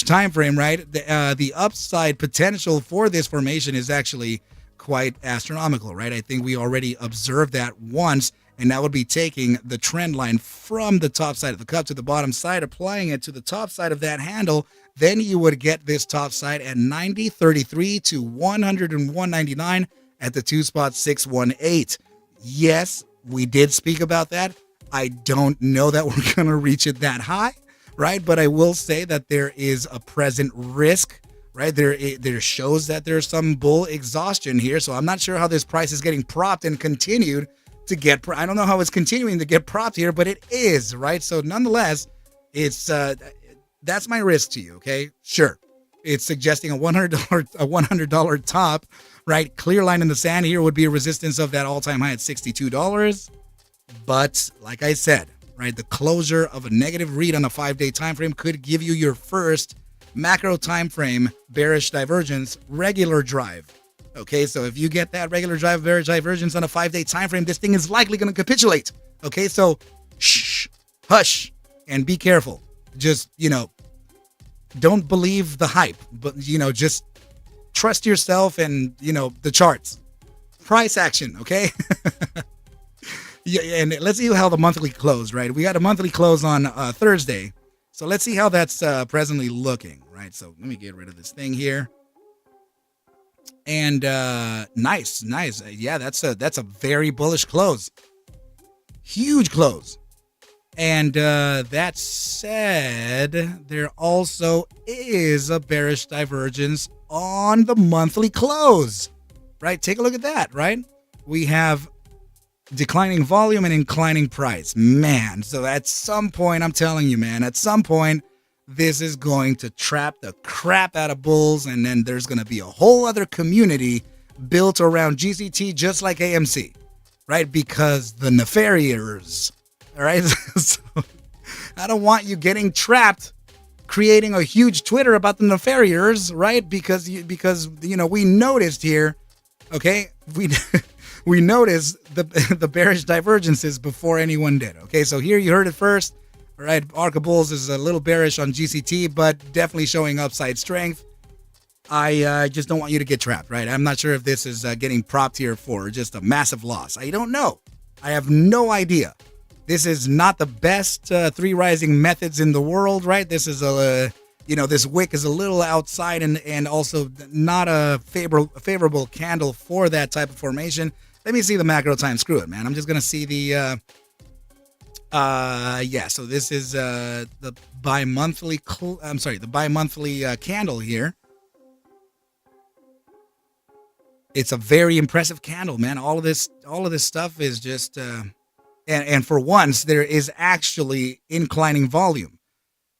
time frame, right? The upside potential for this formation is actually quite astronomical, right? I think we already observed that once. And that would be taking the trend line from the top side of the cup to the bottom side, applying it to the top side of that handle. Then you would get this top side at 90.33 to 101.99 at the 2.618. Yes, we did speak about that. I don't know that we're going to reach it that high, right? But I will say that there is a present risk, right? There shows that there's some bull exhaustion here. So I'm not sure how this price is getting propped and continued to get. I don't know how it's continuing to get propped here, but it is, right? So nonetheless, it's that's my risk to you. Okay, sure, it's suggesting a $100 top, right? Clear line in the sand here would be a resistance of that all-time high at $62. But like I said, right, the closure of a negative read on a 5-day time frame could give you your first macro time frame bearish divergence regular drive. Okay, so if you get that regular drive bearish divergence on a 5-day time frame, this thing is likely going to capitulate. Okay, so hush, and be careful. Just, don't believe the hype, but, just trust yourself and, the charts. Price action, okay? Yeah, and let's see how the monthly close, right? We got a monthly close on Thursday, so let's see how that's presently looking, right? So let me get rid of this thing here. And nice. Yeah, that's a very bullish close. Huge close. And that said, there also is a bearish divergence on the monthly close. Right? Take a look at that, right? We have declining volume and inclining price. Man, so at some point, I'm telling you, man, at some point, this is going to trap the crap out of bulls, and then there's going to be a whole other community built around GCT, just like AMC, right? Because the nefarious, all right? So I don't want you getting trapped, creating a huge Twitter about the nefarious, right? Because we noticed here, okay? We noticed the bearish divergences before anyone did. Okay, so here you heard it first. All right, Arca Bulls is a little bearish on GCT, but definitely showing upside strength. I just don't want you to get trapped, right? I'm not sure if this is getting propped here for just a massive loss. I don't know. I have no idea. This is not the best 3 rising methods in the world, right? This is this wick is a little outside and also not a favorable candle for that type of formation. Let me see the macro time. Screw it, man. I'm just gonna see the so this is the bi-monthly candle here. It's a very impressive candle, man. All of this stuff is just And for once, there is actually inclining volume,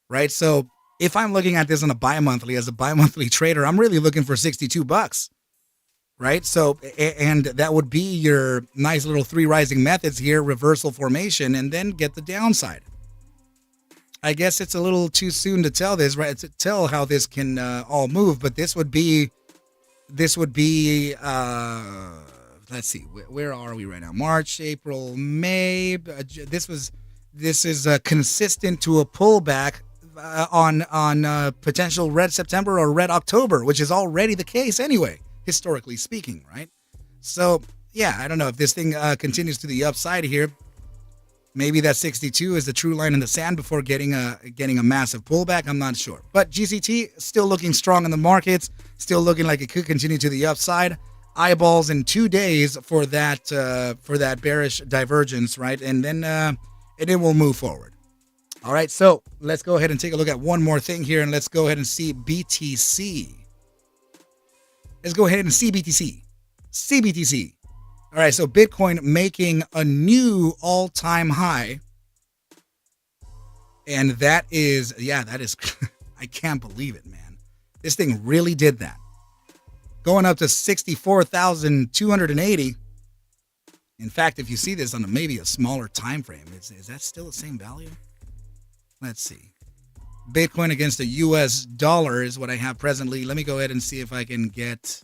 right? So if I'm looking at this on a bi-monthly, as a bi-monthly trader, I'm really looking for $62, right? So, and that would be your nice little 3 rising methods here, reversal formation, and then get the downside. I guess it's a little too soon to tell this, right? To tell how this can all move, but this would be, let's see, where are we right now? March, April, May. This is consistent to a pullback on potential red September or red October, which is already the case anyway, historically speaking, right? So yeah, I don't know if this thing continues to the upside here. Maybe that 62 is the true line in the sand before getting a massive pullback. I'm not sure. But GCT still looking strong in the markets, still looking like it could continue to the upside. Eyeballs in 2 days for that bearish divergence, right? And then we'll move forward. All right, so let's go ahead and take a look at one more thing here, and let's go ahead and see BTC. Let's go ahead and see BTC. CBTC. All right, so Bitcoin making a new all-time high. And that is, I can't believe it, man. This thing really did that. Going up to 64,280. In fact, if you see this on maybe a smaller time frame, is that still the same value? Let's see. Bitcoin against the US dollar is what I have presently. Let me go ahead and see if I can get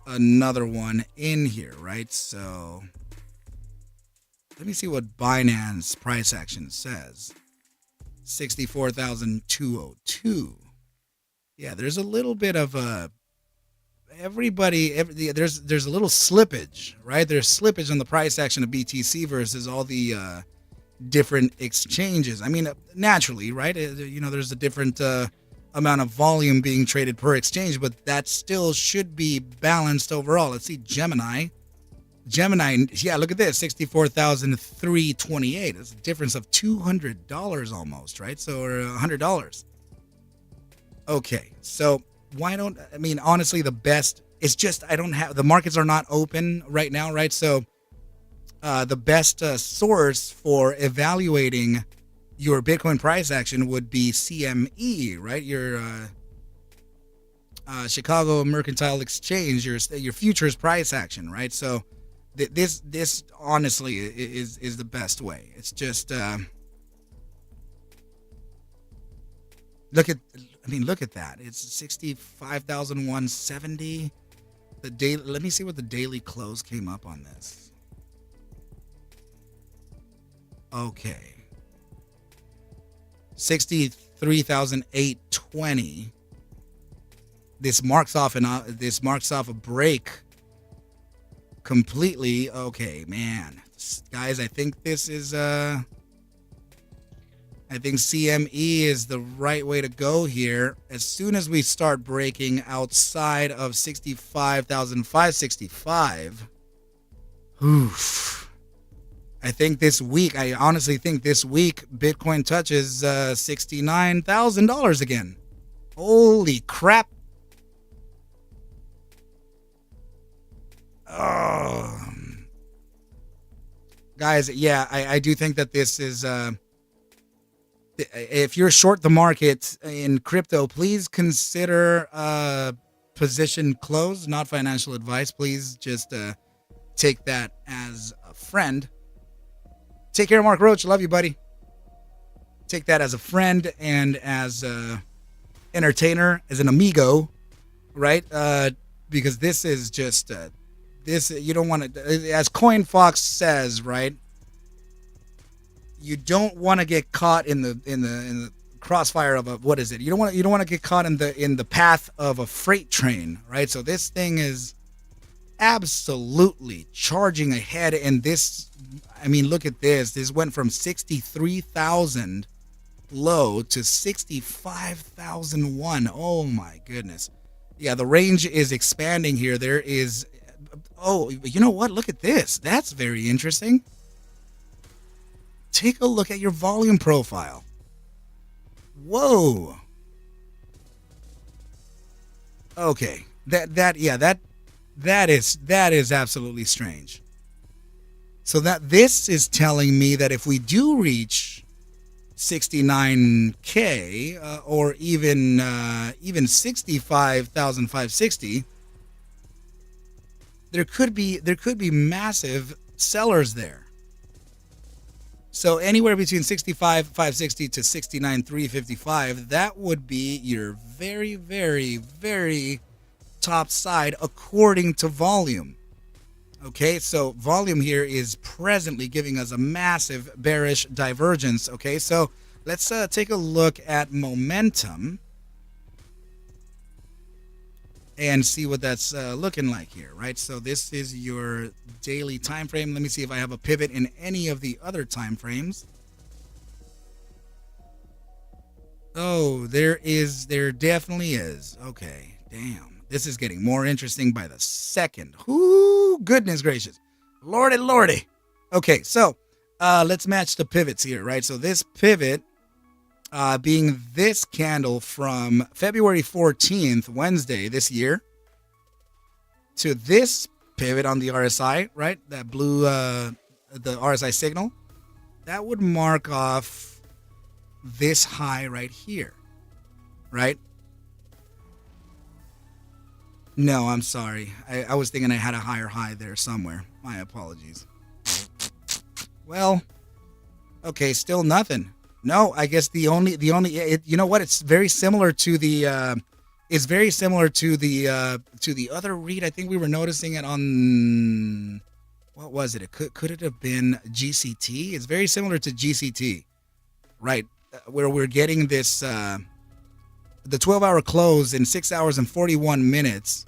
another one in here, right? So let me see what Binance price action says. 64,202. Yeah, there's a little bit of a there's a little slippage, right? There's slippage on the price action of BTC versus all the different exchanges. I mean, naturally, right? There's a different amount of volume being traded per exchange, but that still should be balanced overall. Let's see, Gemini, yeah, look at this, 64,328. That's a difference of $200 almost, right? So, or $100. Okay, so honestly, the best, it's just, the markets are not open right now, right? So the best source for evaluating your Bitcoin price action would be CME, right? Your Chicago Mercantile Exchange, your futures price action, right? So this honestly is the best way. It's just look at that. It's 65,170. The daily. Let me see what the daily close came up on this. Okay. 63,820. This marks off a break completely. Okay, man. Guys, I think this is I think CME is the right way to go here. As soon as we start breaking outside of 65,565, oof. I honestly think this week, Bitcoin touches $69,000 again. Holy crap. Oh. Guys, yeah, I do think that this is, if you're short the market in crypto, please consider position close, not financial advice. Please just take that as a friend. Take care, Mark Roach. Love you, buddy. Take that as a friend and as a entertainer, as an amigo, right? Because this is just this. You don't want to, as CoinFox says, right? You don't want to get caught in the crossfire of a, what is it? You don't want to get caught in the path of a freight train, right? So this thing is absolutely charging ahead, and this. I mean, look at this. This went from 63,000 low to 65,001. Oh my goodness. Yeah, the range is expanding here. There is, oh, you know what? Look at this. That's very interesting. Take a look at your volume profile. Whoa. Okay. That is absolutely strange. So that this is telling me that if we do reach 69K or even 65,560, there could be massive sellers there. So anywhere between 65,560 to 69,355, that would be your very, very, very top side according to volume. Okay, so volume here is presently giving us a massive bearish divergence. Okay, so let's take a look at momentum and see what that's looking like here, right? So this is your daily time frame. Let me see if I have a pivot in any of the other time frames. Oh, there definitely is. Okay, damn. This is getting more interesting by the second. Ooh, goodness gracious. Lordy, lordy. Okay, so let's match the pivots here, right? So this pivot being this candle from February 14th, Wednesday this year, to this pivot on the RSI, right? That blue, the RSI signal, that would mark off this high right here, right? No, I'm sorry. I was thinking I had a higher high there somewhere. My apologies. Well, okay, still nothing. No, I guess the only you know what? It's very similar to the other read. I think we were noticing it on, what was it? Could it have been GCT? It's very similar to GCT, right? Where we're getting this the 12-hour close in 6 hours and 41 minutes.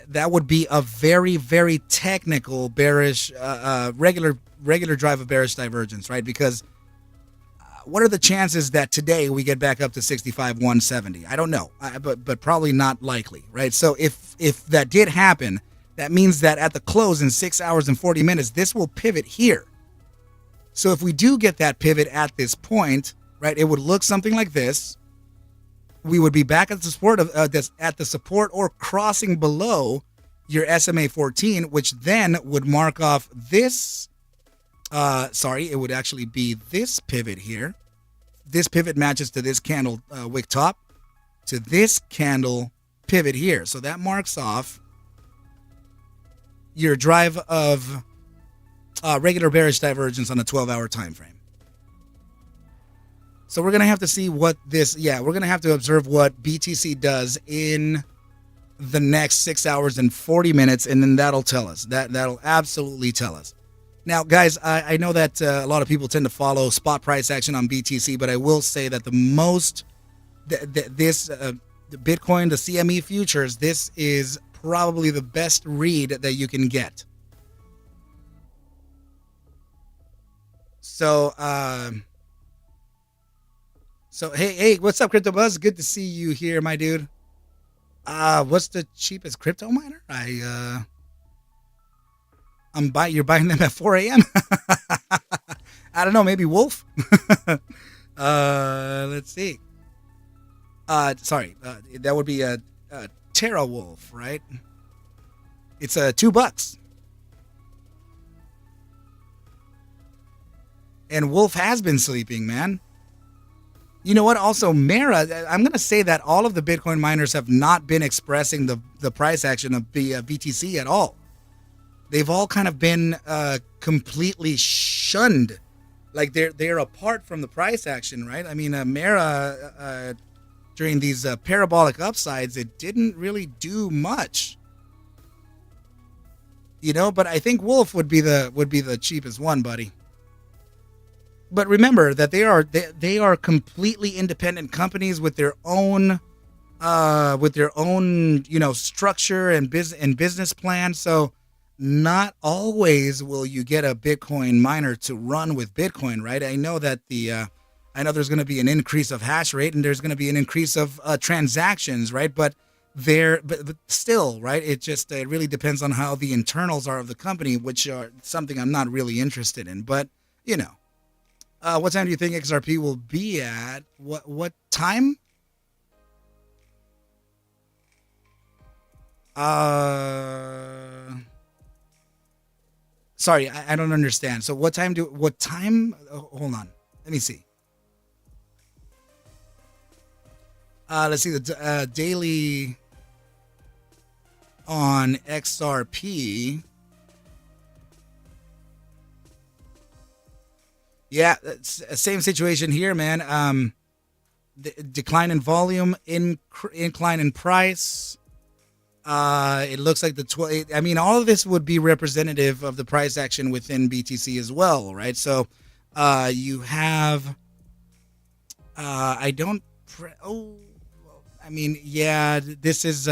That would be a very, very technical bearish regular drive of bearish divergence, right? Because what are the chances that today we get back up to 65,170? I don't know, but probably not likely, right? So if that did happen, that means that at the close in 6 hours and 40 minutes, this will pivot here. So if we do get that pivot at this point, right, it would look something like this. We would be back at the support of at the support or crossing below your SMA 14, which then would mark off this. It would actually be this pivot here. This pivot matches to this candle wick top, to this candle pivot here. So that marks off your drive of regular bearish divergence on a 12-hour time frame. So we're going to have to see what we're going to have to observe what BTC does in the next 6 hours and 40 minutes, and then that'll tell us. That'll absolutely tell us. Now, guys, I know that a lot of people tend to follow spot price action on BTC, but I will say that the Bitcoin, the CME futures, this is probably the best read that you can get. So, hey, what's up, Crypto Buzz? Good to see you here, my dude. What's the cheapest crypto miner? You're buying them at 4 a.m. I don't know, maybe Wolf. Let's see. That would be a Terra Wolf, right? It's $2. And Wolf has been sleeping, man. You know what? Also, Mara, I'm going to say that all of the Bitcoin miners have not been expressing the price action of the BTC at all. They've all kind of been completely shunned. Like they're apart from the price action, right? I mean, Mara, during these parabolic upsides, it didn't really do much. You know, but I think Wolf would be the cheapest one, buddy. But remember that they are completely independent companies with their own structure and business plan. So not always will you get a Bitcoin miner to run with Bitcoin, right? I know that I know there's going to be an increase of hash rate and there's going to be an increase of transactions, right? But still, right? It really depends on how the internals are of the company, which are something I'm not really interested in. But you know. What time do you think XRP will be at? What time? Sorry, I don't understand. So what time hold on. Let me see. Let's see the daily on XRP. Yeah, same situation here, man. Decline in volume, incline in price. It looks like I mean, all of this would be representative of the price action within BTC as well, right? So, you have, I mean, yeah, this is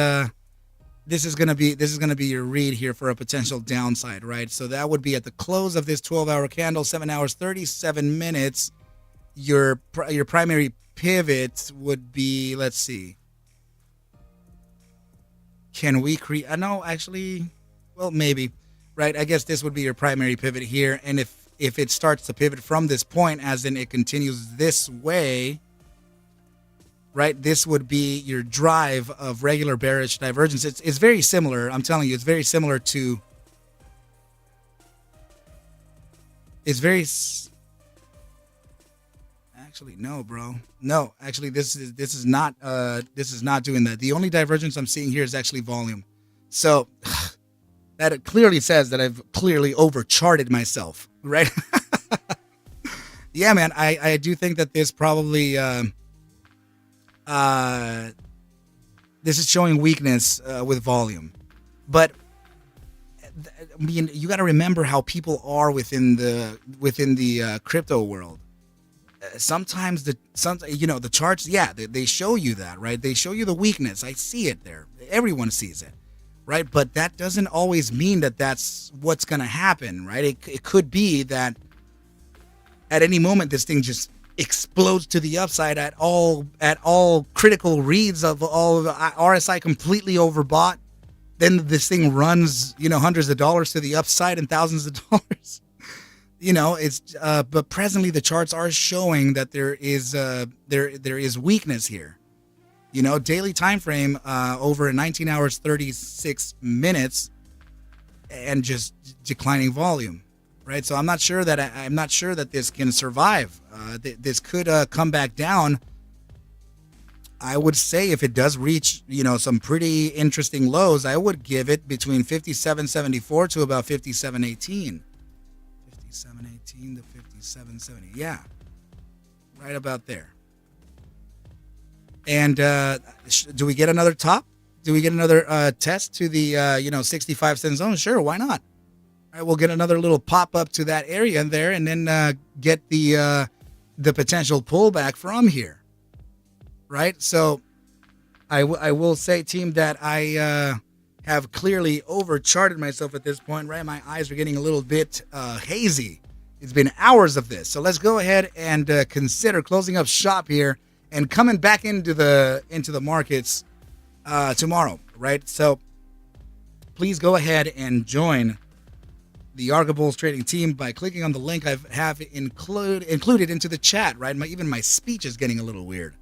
gonna be your read here for a potential downside, right? So that would be at the close of this 12-hour candle, 7 hours 37 minutes. Your primary pivot would be, let's see. Can we create? No, actually, well, maybe, right? I guess this would be your primary pivot here, and if it starts to pivot from this point, as in it continues this way, right? This would be your drive of regular bearish divergence. It's very similar. I'm telling you, it's very similar to. It's very. Actually, no, bro. No, actually, this is not doing that. The only divergence I'm seeing here is actually volume. So that it clearly says that I've clearly overcharted myself, right? Yeah, man. I do think that this probably this is showing weakness with volume, but I mean, you got to remember how people are within the crypto world. Sometimes the charts, yeah, they show you that, right? They show you the weakness. I see it there. Everyone sees it, right? But that doesn't always mean that that's what's going to happen, right? It could be that at any moment this thing just explodes to the upside at all critical reads of all of RSI completely overbought. Then this thing runs, hundreds of dollars to the upside and thousands of dollars. It's but presently the charts are showing that there is weakness here. Daily time frame over 19 hours 36 minutes and just declining volume, right? So I'm not sure that this can survive. This could come back down. I would say if it does reach, some pretty interesting lows, I would give it between 57.74 to about 57.18. 57.18 to 57.70. Yeah. Right about there. And do we get another top? Do we get another test to the 65 cent zone? Sure, why not? All right, we'll get another little pop up to that area there, and then get the potential pullback from here. Right? So I will say, team, that I have clearly overcharted myself at this point, right? My eyes are getting a little bit hazy. It's been hours of this. So let's go ahead and consider closing up shop here and coming back into the markets tomorrow, right? So please go ahead and join the Arca Bulls trading team by clicking on the link I have included into the chat, right? Even my speech is getting a little weird.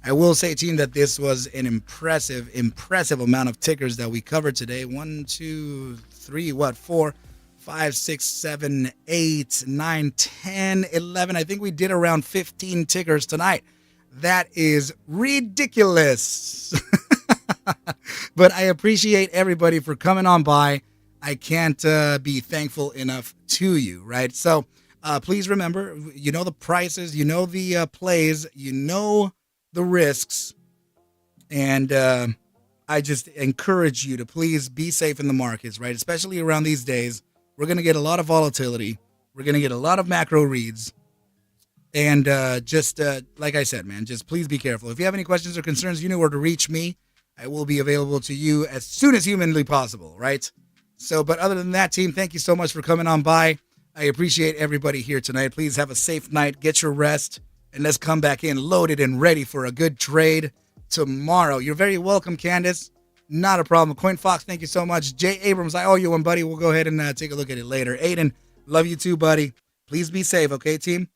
I will say, team, that this was an impressive amount of tickers that we covered today. 1, 2, 3, 4, 5, 6, 7, 8, 9, 10, 11. I think we did around 15 tickers tonight. That is ridiculous. But I appreciate everybody for coming on by. I can't be thankful enough to you, right? So please remember, the prices, the plays, the risks, and I just encourage you to please be safe in the markets, right? Especially around these days. We're going to get a lot of volatility. We're going to get a lot of macro reads. And just like I said, man, just please be careful. If you have any questions or concerns, you know where to reach me. I will be available to you as soon as humanly possible, right? So, but other than that, team, thank you so much for coming on by. I appreciate everybody here tonight. Please have a safe night. Get your rest. And let's come back in loaded and ready for a good trade tomorrow. You're very welcome, Candace. Not a problem. Coin Fox, thank you so much. Jay Abrams, I owe you one, buddy. We'll go ahead and take a look at it later. Aiden, love you too, buddy. Please be safe, okay, team?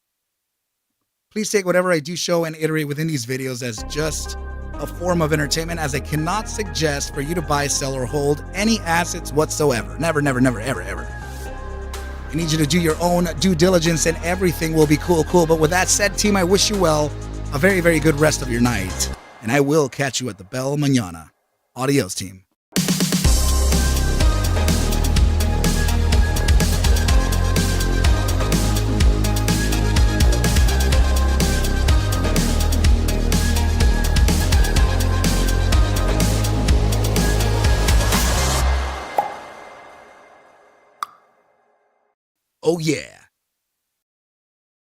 Please take whatever I do show and iterate within these videos as just a form of entertainment, as I cannot suggest for you to buy, sell, or hold any assets whatsoever. Never, never, never, ever, ever. I need you to do your own due diligence and everything will be cool. But with that said, team, I wish you well. A very, very good rest of your night. And I will catch you at the Bell Mañana. Adios, team. Oh yeah.